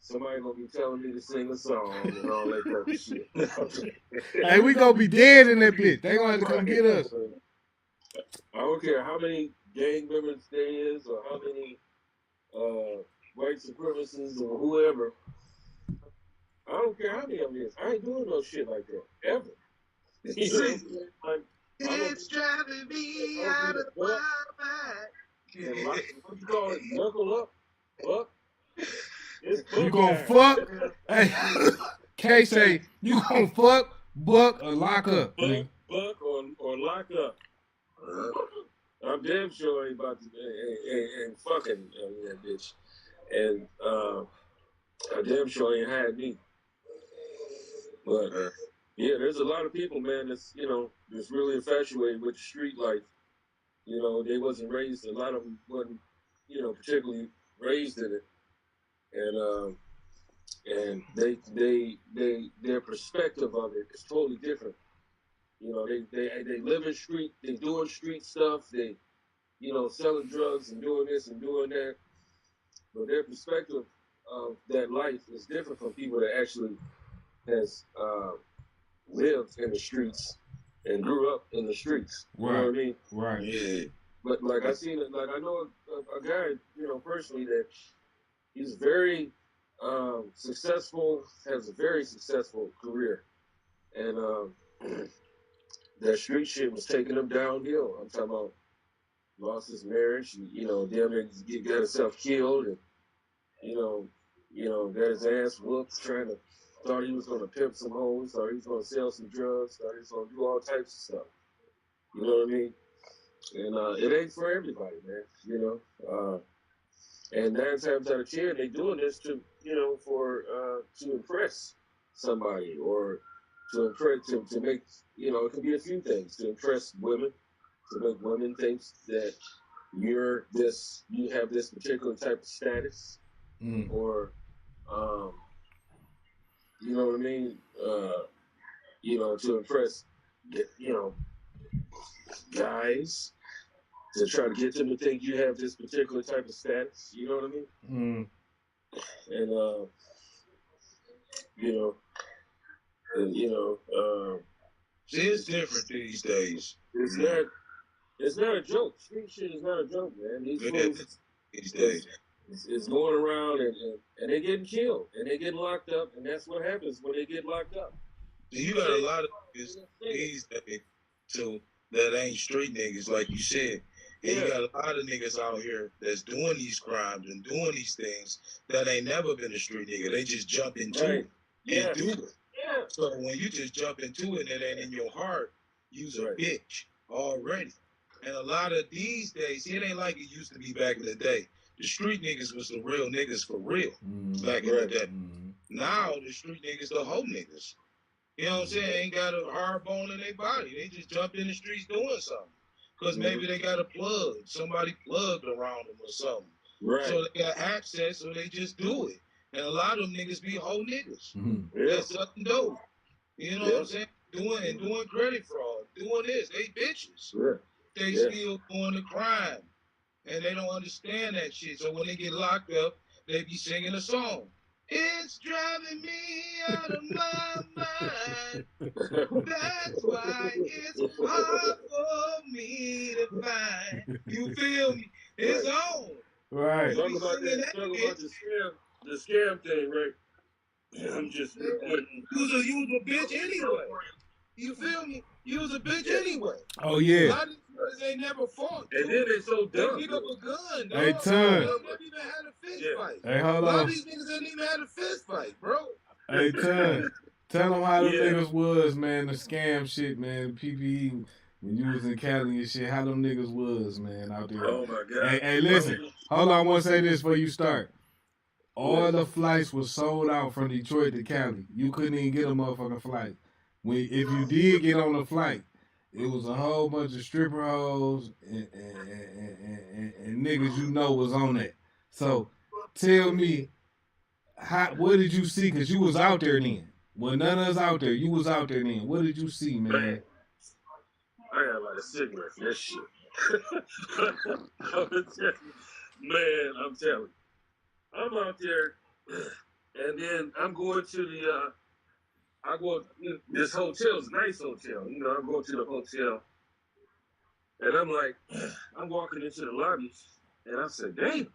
Somebody gonna be telling me to sing a song and all that type of shit. Hey, we gonna be dead in that bitch. They gonna have to come get us. I don't care how many gang members there is or how many white supremacists or whoever. I don't care how many of them is. I ain't doing no shit like that ever. You know what I'm saying? Like, it's driving me out of my mind. What you call it? Knuckle up? Fuck? You gonna fuck? Hey, K say, you gonna fuck, buck, or lock up? Buck or lock up. I'm damn sure ain't about to ain't fucking that bitch. And I damn sure ain't had me. But yeah, there's a lot of people, man, that's, you know, that's really infatuated with the street life. You know, they wasn't raised, a lot of them wasn't, you know, particularly raised in it. And their perspective of it is totally different. You know, they live in street, they doing street stuff, they, you know, selling drugs and doing this and doing that. But their perspective of that life is different from people that actually has lived in the streets and grew up in the streets. You know what I mean? Right. Yeah. But like I seen it, like I know a guy, you know, personally that he's very successful, has a very successful career, and that street shit was taking him downhill. I'm talking about lost his marriage, and, you know, damn near got himself killed, and you know, got his ass whooped thought he was gonna pimp some hoes, thought he was gonna sell some drugs, thought he was gonna do all types of stuff. You know what I mean? And it ain't for everybody, man. You know, and 9 times out of 10, they doing this to, you know, for to impress somebody or to impress to make, you know, it could be a few things to impress women, to make women think that you have this particular type of status, or you know what I mean, you know, to impress, you know, guys, to try to get them to think you have this particular type of status. You know what I mean? And it's different these days. It's not a joke. Street shit is not a joke, man. These fools, these days. It's going around and they're getting killed and they're getting locked up, and that's what happens when they get locked up. You got a lot of niggas these days too that ain't street niggas, like you said. And you got a lot of niggas out here that's doing these crimes and doing these things that ain't never been a street nigga. They just jump into it and do it. Yeah. So when you just jump into it and it ain't in your heart, you's a bitch already. And a lot of these days, it ain't like it used to be back in the day. The street niggas was the real niggas for real back in the day. Now the street niggas the hoe niggas. You know what I'm saying? Ain't got a hard bone in their body. They just jump in the streets doing something. Because maybe they got a plug. Somebody plugged around them or something. Right. So they got access, so they just do it. And a lot of them niggas be whole niggas. That's something dope. You know what I'm saying? Doing credit fraud. Doing this. They bitches. They still doing the crime. And they don't understand that shit. So when they get locked up, they be singing a song. It's driving me out of my mind. That's why it's hard for me to find. You feel me? It's on. Right. Talk about the scam thing, right? I'm just you was a bitch anyway. You feel me? You was a bitch anyway. Oh yeah. A lot of these niggas ain't never fought. And then they so dumb. They pick up a gun. Dog. Hey, Ton. They never even had a fist fight. Hey, hold a lot on. of these niggas ain't even had a fist fight, bro. Hey, Ton. Tell them how them niggas was, man. The scam shit, man. PPE when you was in Cali and shit. How them niggas was, man, out there. Oh my God. Hey, listen. Hold on. I want to say this before you start. All the flights was sold out from Detroit to Cali. You couldn't even get a motherfucking flight. If you did get on the flight, it was a whole bunch of stripper hoes and niggas you know was on that. So tell me, what did you see? Because you was out there then. Well, none of us out there. You was out there then. What did you see, man? I got a lot of cigarettes. That shit. Man, I'm telling you. I'm out there, and then I'm going to the, this hotel's a nice hotel. You know, I'm going to the hotel, and I'm like, I'm walking into the lobby, and I said, damn.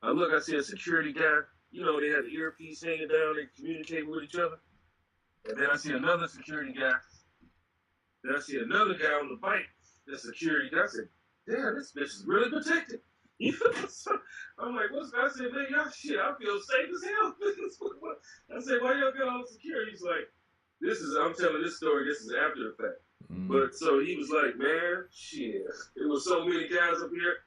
I see a security guy. You know, they had the earpiece hanging down. They communicate with each other. And then I see another security guy. Then I see another guy on the bike. The security guy. I said, damn, this bitch is really protected. You know, so I'm like, what's that? I said, man, y'all shit, I feel safe as hell. I said, why y'all got all security? He's like, I'm telling this story, this is after the fact. But so he was like, man, shit. There was so many guys up here.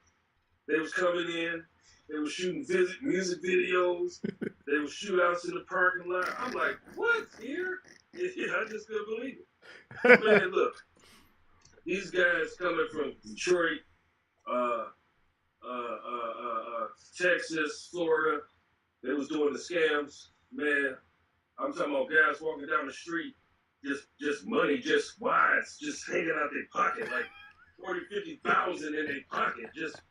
They was coming in. They were shooting music videos. They were shootouts in the parking lot. I'm like, what? Here? Yeah, I just couldn't believe it. Man, look. These guys coming from Detroit, Texas, Florida, they was doing the scams. Man, I'm talking about guys walking down the street, just money, just wides, just hanging out their pocket, like 40, 50,000 in their pocket, just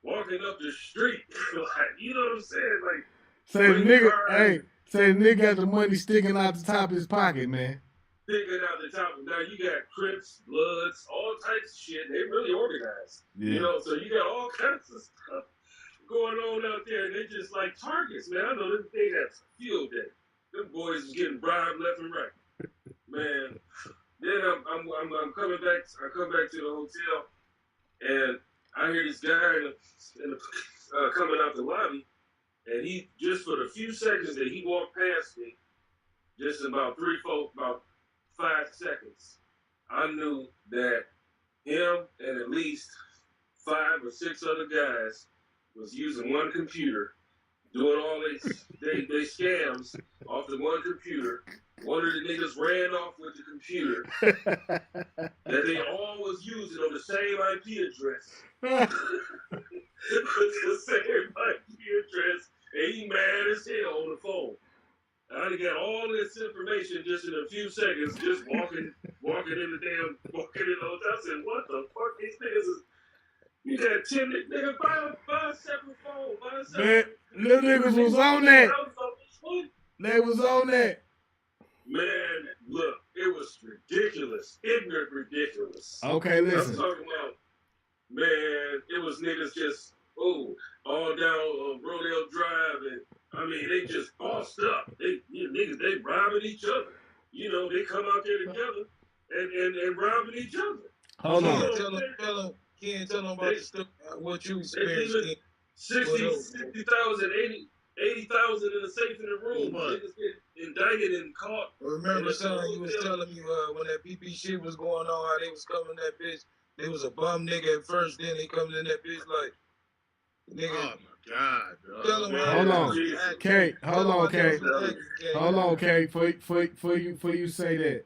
walking up the street. Like, you know what I'm saying? Like, say the nigga got the money sticking out the top of his pocket, man. Sticking out the top. Now you got Crips, Bloods, all types of shit. They really organized. Yeah. You know, so you got all kinds of stuff going on out there, and they just like targets, man. I know they have field day. Them boys is getting bribed left and right, man. Then I'm coming back. I come back to the hotel, and I hear this guy coming out the lobby, and he just for the few seconds that he walked past me, just about 5 seconds, I knew that him and at least 5 or 6 other guys was using one computer, doing all they scams off the one computer. One of the niggas ran off with the computer that they all was using on the same IP address. With the same IP address, and he mad as hell on the phone. I done got all this information just in a few seconds, just walking in the hotel. I said, what the fuck? These niggas is, you got 10 niggas, buy a separate phone, Man, them niggas was on that. They was on that. Man, look, it was ridiculous. Ignorant ridiculous. Okay, listen. I'm talking about, man, it was niggas just all down Rodale Drive, and I mean they just bossed up. Niggas they robbing each other. You know, they come out there together and robbing each other. Hold on. Can't tell them about the stuff, what you experienced. 60,000, 80,000 in a safe in the room. Niggas get indicted and caught. Remember, son, you was telling me when that PP shit was going on, how they was coming that bitch. They was a bum nigga at first, then they coming in that bitch like, nigga. Oh my God, bro. Tell them Hold on, K. Hold on, K. Hold on, K. For you say that,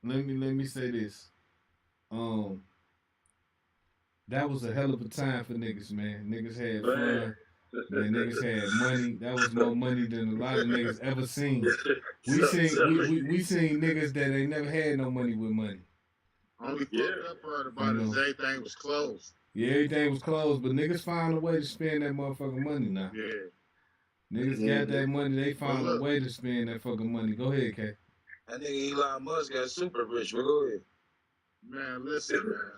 let me say this. That was a hell of a time for niggas, man. Niggas had fun. Man, niggas had money. That was more money than a lot of niggas ever seen. We seen niggas that ain't never had no money with money. Only fucked up part about it is everything was closed. Yeah, everything was closed, but niggas found a way to spend that motherfucking money now. Yeah. Niggas got that money, they found a way to spend that fucking money. Go ahead, K. That nigga Elon Musk got super rich, but go ahead. Man, listen, man.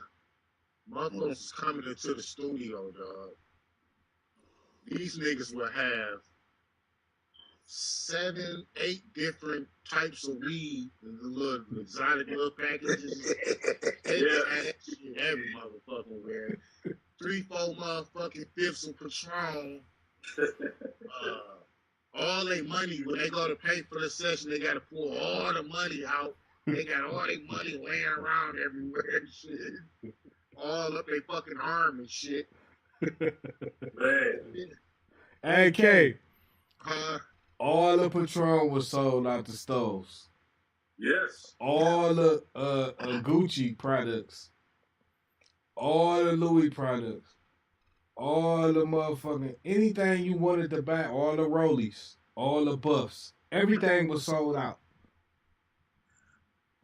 Motherfuckers is coming into the studio, dog. These niggas will have 7, 8 different types of weed in the little exotic little packages. Every motherfucking where. 3, 4 motherfucking fifths of Patron. All their money, when they go to pay for the session, they got to pull all the money out. They got all their money laying around everywhere and shit. All up their fucking arm and shit. Man. Hey, K. Huh? All the Patron was sold out the stores. Yes. All the Gucci products. All the Louis products. All the motherfucking, anything you wanted to buy, all the Rollies, all the Buffs, everything was sold out.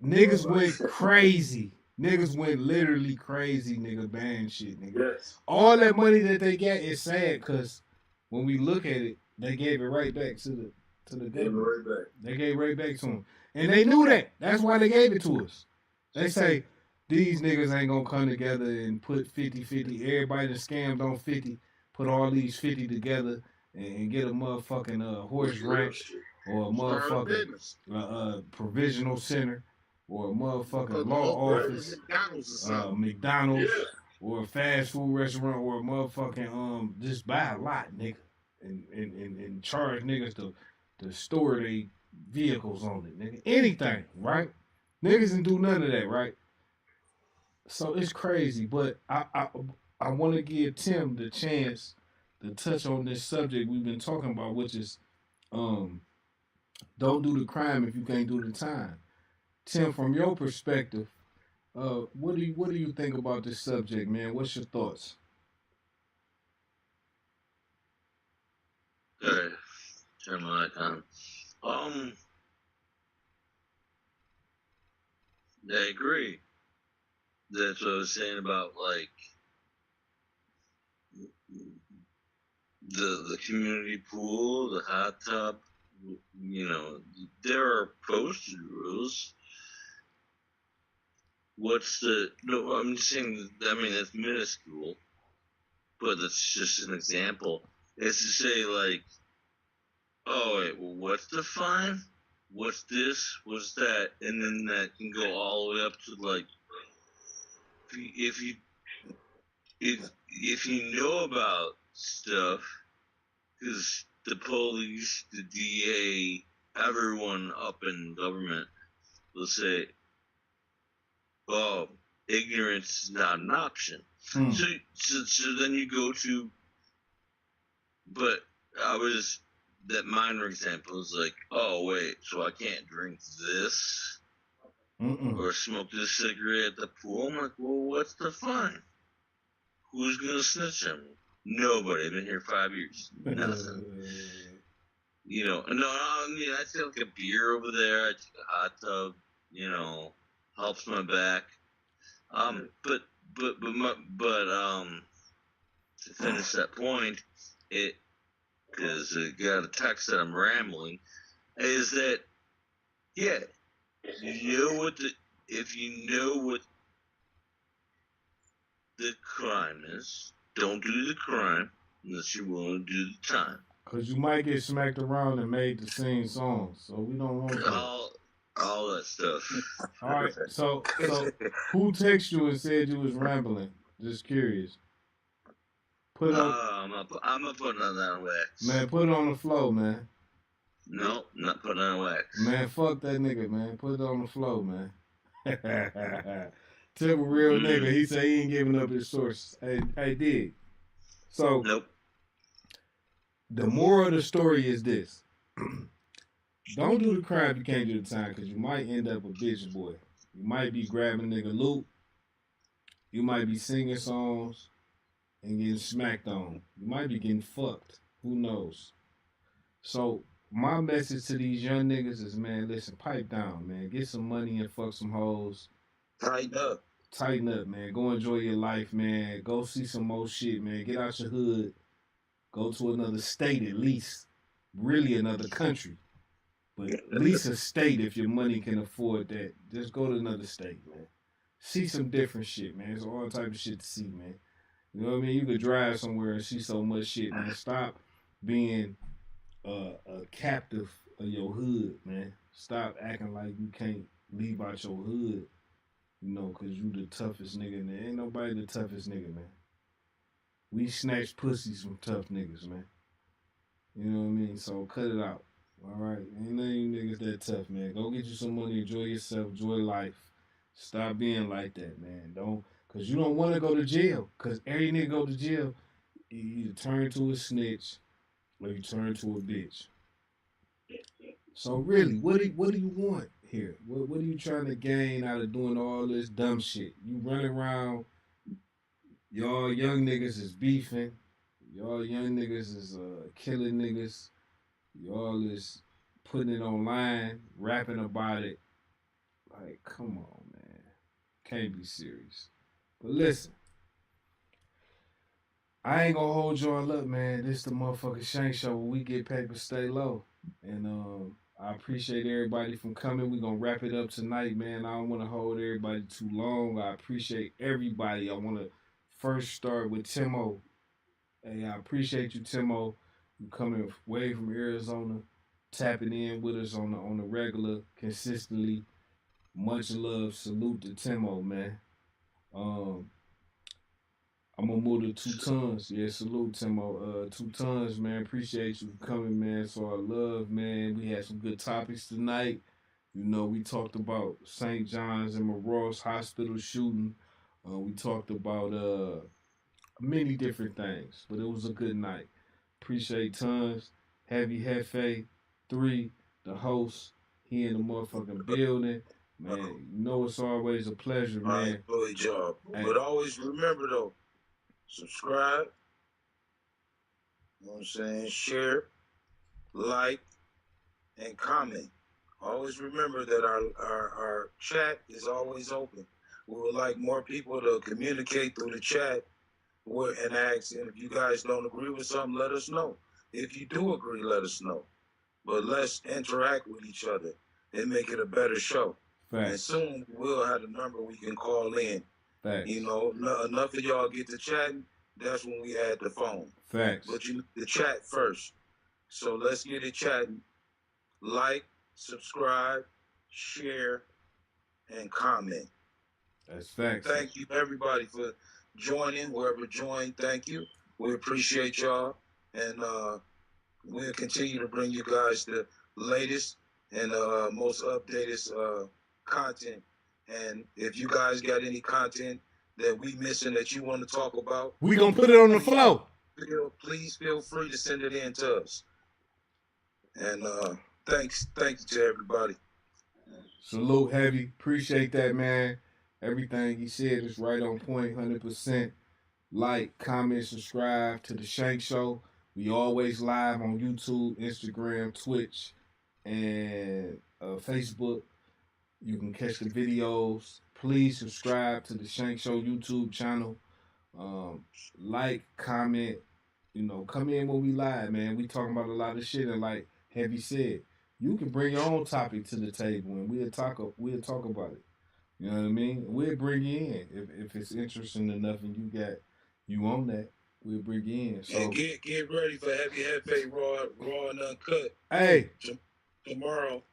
Niggas went crazy. Niggas went literally crazy, nigga, buying shit, nigga. Yes. All that money that they got is sad because when we look at it, they gave it right back to the government. They gave it right back to them. And they knew that. That's why they gave it to us. They say, these niggas ain't gonna come together and put 50-50. Everybody that scammed on 50, put all these 50 together and get a motherfucking horse ranch or a motherfucking provisional center or a motherfucking law office, McDonald's or a fast food restaurant or a motherfucking just buy a lot, nigga, and charge niggas to store their vehicles on it, nigga. Anything, right? Niggas didn't do none of that, right? So it's crazy, but I want to give Tim the chance to touch on this subject we've been talking about, which is don't do the crime if you can't do the time. Tim, from your perspective, what do you think about this subject, man? What's your thoughts? Okay, turn my mic on. I agree. That's what I was saying about like the community pool, the hot tub. You know, there are posted rules. No, I'm just saying, I mean, that's minuscule, but that's just an example. It's to say, like, oh, wait, well, what's the fine? What's this? What's that? And then that can go all the way up to, like, if you know about stuff, because the police, the DA, everyone up in government will say, oh, ignorance is not an option. So then you go to, but that minor example is like, oh, wait, so I can't drink this or smoke this cigarette at the pool? I'm like, well, what's the fine? Who's going to snitch on me? Nobody. I've been here 5 years. Nothing. You know, no, I mean, I take like a beer over there. I take a hot tub, you know, helps my back. But to finish that point, because I got a text that I'm rambling, is that, yeah, if you know what the crime is, don't do the crime. unless you're willing to do the time. Cause you might get smacked around and made to sing songs, so we don't want that. All that stuff. All right, so who texted you and said you was rambling? Just curious. Put on. I'm gonna put it on that wax. Man, put it on the floor, man. No, not putting it on wax. Man, fuck that nigga, man. Put it on the floor, man. Tip a real nigga. He say he ain't giving up his sources. Hey, dig. So, nope. The moral of the story is this. Don't do the crime if you can't do the time, because you might end up a bitch boy. You might be grabbing nigga loot. You might be singing songs and getting smacked on. You might be getting fucked. Who knows? So, my message to these young niggas is, man, listen, pipe down, man. Get some money and fuck some hoes. Tighten up. Tighten up, man. Go enjoy your life, man. Go see some more shit, man. Get out your hood. Go to another state at least. Really another country. But at least a state if your money can afford that. Just go to another state, man. See some different shit, man. There's all type of shit to see, man. You know what I mean? You could drive somewhere and see so much shit, man. Stop being a captive of your hood, man. Stop acting like you can't leave out your hood, you know, because you the toughest nigga in there. Ain't nobody the toughest nigga, man. We snatch pussies from tough niggas, man. You know what I mean? So cut it out. All right? Ain't none of you niggas that tough, man. Go get you some money, enjoy yourself, enjoy life. Stop being like that, man. Don't, because you don't want to go to jail. Because every nigga go to jail, you either turn to a snitch or you turn to a bitch. So really, what do you want here? What are you trying to gain out of doing all this dumb shit? You run around, y'all young niggas is beefing. Y'all young niggas is killing niggas. Y'all is putting it online, rapping about it. Like, come on, man. Can't be serious. But listen, I ain't gonna hold y'all up, man. This the motherfucking Shank Show where we get paper, stay low. And I appreciate everybody from coming. We gonna wrap it up tonight, man. I don't want to hold everybody too long. I appreciate everybody. I want to first start with Timo. Hey, I appreciate you, Timo. You coming way from Arizona, tapping in with us on the regular, consistently. Much love. Salute to Timo, man. I'm gonna move to 2 Tons. Yeah, salute, Timo. 2 Tons, man. Appreciate you coming, man. So I love, man. We had some good topics tonight. You know, we talked about St. Johns and Moross hospital shooting. We talked about many different things, but it was a good night. Appreciate Tons, Heavy Hefe, 3, the host. He in the motherfucking building. Man, you know it's always a pleasure, man. I enjoyed y'all. Hey. But always remember, though, subscribe, you know what I'm saying, share, like, and comment. Always remember that our chat is always open. We would like more people to communicate through the chat and ask, and if you guys don't agree with something, let us know. If you do agree, let us know. But let's interact with each other and make it a better show. Facts. And soon we'll have a number we can call in. Facts. You know, enough of y'all get to chatting, that's when we add the phone. Facts. But you need to chat first. So let's get it chatting. Like, subscribe, share, and comment. That's facts. Thank you, everybody, for joining. Whoever joined, thank you. We appreciate y'all. And we'll continue to bring you guys the latest and most updated content. And if you guys got any content that we missing that you want to talk about, we gonna put it on the flow. Please feel free to send it in to us. And thank you to everybody. Salute, Heavy. Appreciate that, man. Everything he said is right on point, 100%. Like, comment, subscribe to the Shank Show. We always live on YouTube, Instagram, Twitch, and Facebook. You can catch the videos. Please subscribe to the Shank Show YouTube channel. Like, comment, you know, come in when we live, man. We talking about a lot of shit, and like Heavy said, you can bring your own topic to the table, and we'll talk about it. You know what I mean? We'll bring you in if it's interesting enough, and you on that. we bring you in. So and get ready for Heavy Hefe Raw and Uncut. Hey, tomorrow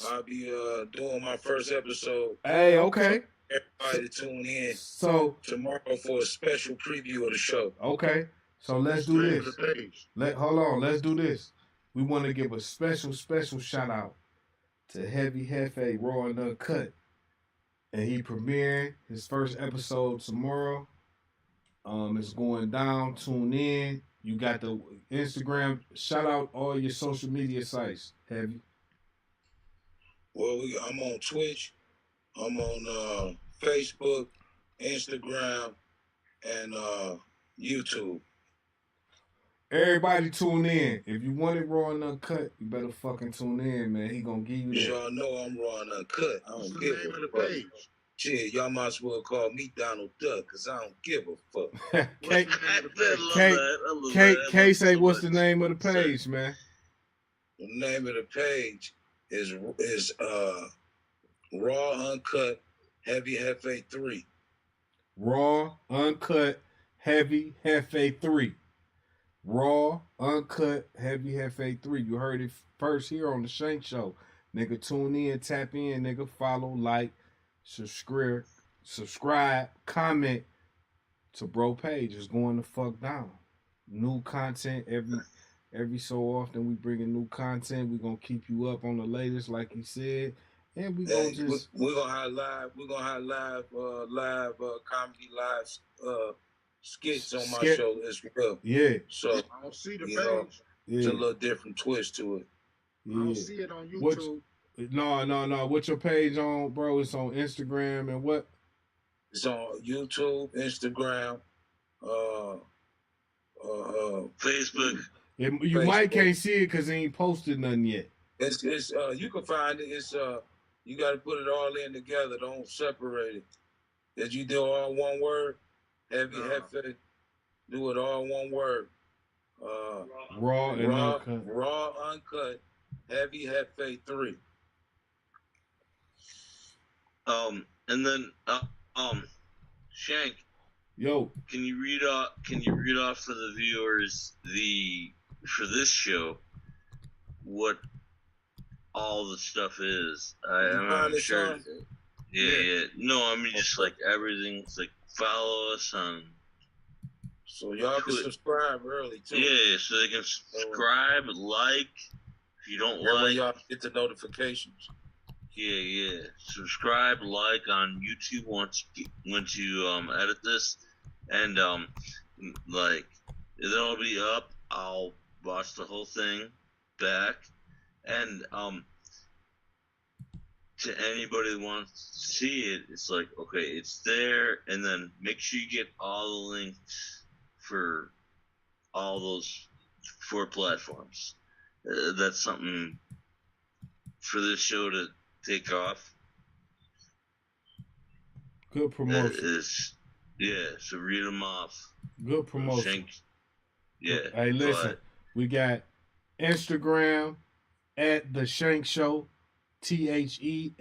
I'll be doing my first episode. Hey, okay. So everybody tune in. So tomorrow for a special preview of the show. Okay. So let's do this. Hold on. Let's do this. We want to give a special shout out to Heavy Hefe Raw and Uncut. And he premiering his first episode tomorrow. It's going down. Tune in. You got the Instagram. Shout out all your social media sites. Heavy. Well, I'm on Twitch. I'm on Facebook, Instagram, and YouTube. Everybody tune in. If you want it raw and uncut, you better fucking tune in, man. He gonna give you that. Y'all know I'm raw and uncut. I don't give a fuck. Shit, y'all might as well call me Donald Duck, because I don't give a fuck. K say what's the name of the page, man? The name of the page is Raw Uncut Heavy Hefe 3. Raw Uncut Heavy Hefe 3. Raw Uncut Heavy Hefe 3. You heard it first here on the Shank Show. Nigga, tune in, tap in, nigga, follow, like, subscribe, comment to bro page. It's going the fuck down. New content every so often. We bringing new content. We gonna keep you up on the latest, like he said, and we gonna we're gonna have live comedy live skits on my show as well. Yeah. So I don't see the page. It's a little different twist to it. I don't see it on YouTube. No. What's your page on, bro? It's on Instagram and what? It's on YouTube, Instagram, Facebook. You might can't see it because he ain't posted nothing yet. It's you can find it. It's you got to put it all in together. Don't separate it. Did you do all one word? Heavy Hefe. Do it all one word. Raw and uncut. Raw uncut. Heavy Hefe 3. And then Shank. Yo. Can you read off for the viewers for this show what all the stuff is? I'm sure. Yeah. No, I mean just like everything's like follow us on. So y'all can subscribe early too. Yeah, so they can subscribe, like. If you don't like, y'all get the notifications. Yeah. Subscribe, like on YouTube once you edit this, and like it'll be up. I'll watch the whole thing back, and to anybody that wants to see it, it's like okay, it's there, and then make sure you get all the links for all those 4 platforms. That's something for this show to take off. Good promotion. So read them off. Good promotion. Yeah. Hey, listen, we got Instagram at The Shank Show, TheShankShow,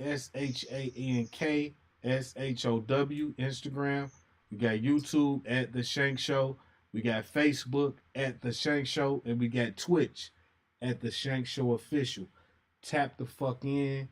Instagram. We got YouTube at The Shank Show. We got Facebook at The Shank Show, and we got Twitch at The Shank Show Official. Tap the fuck in.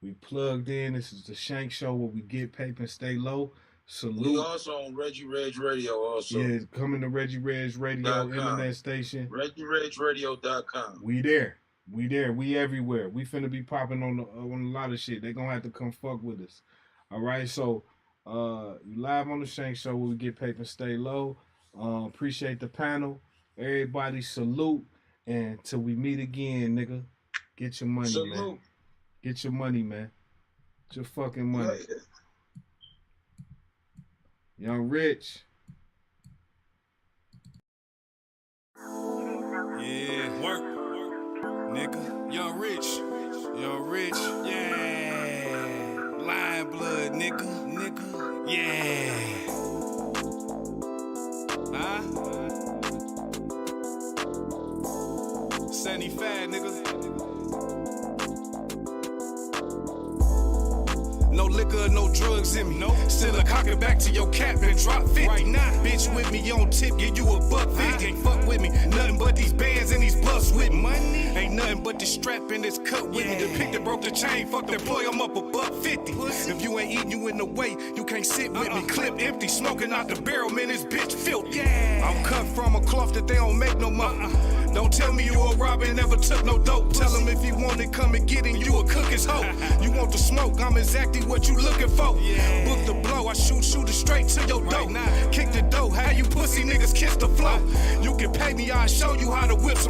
We plugged in. This is The Shank Show where we get paper and stay low. Salute. We also on Reggie Reg Radio also. Yeah, coming to Reggie Reg Radio internet station. ReggieRegRadio.com. We there. We everywhere. We finna be popping on a lot of shit. They gonna have to come fuck with us. All right, so you live on The Shank Show where we get paper and stay low. Appreciate the panel. Everybody salute. And till we meet again, nigga, get your money, man. Get your money, man. Get your fucking money. Young Rich. Yeah, work, nigga. Young Rich, yeah. Lion blood, nigga, yeah. Huh? 75, nigga. No liquor, no drugs in me. No. Still a cock it back to your cap and drop 50. Right now. Bitch with me on tip, give you a $1.50. Can't fuck with me. Nothing but these bands and these bucks with me. Money. Ain't nothing but this strap and this cut with me. The pick that broke the chain, fuck that boy, I'm up a $1.50. If you ain't eating, you in the way, you can't sit with me. Clip empty, smoking out the barrel, man, this bitch filthy. I'm cut from a cloth that they don't make no more. Don't tell me you a robber and never took no dope. Tell him if he want it, come and get it, you a cook his hoe. You want the smoke, I'm exactly what you looking for. Book the blow, I shoot it straight to your door. Kick the dough, how you pussy niggas kiss the flow. You can pay me, I'll show you how to whip some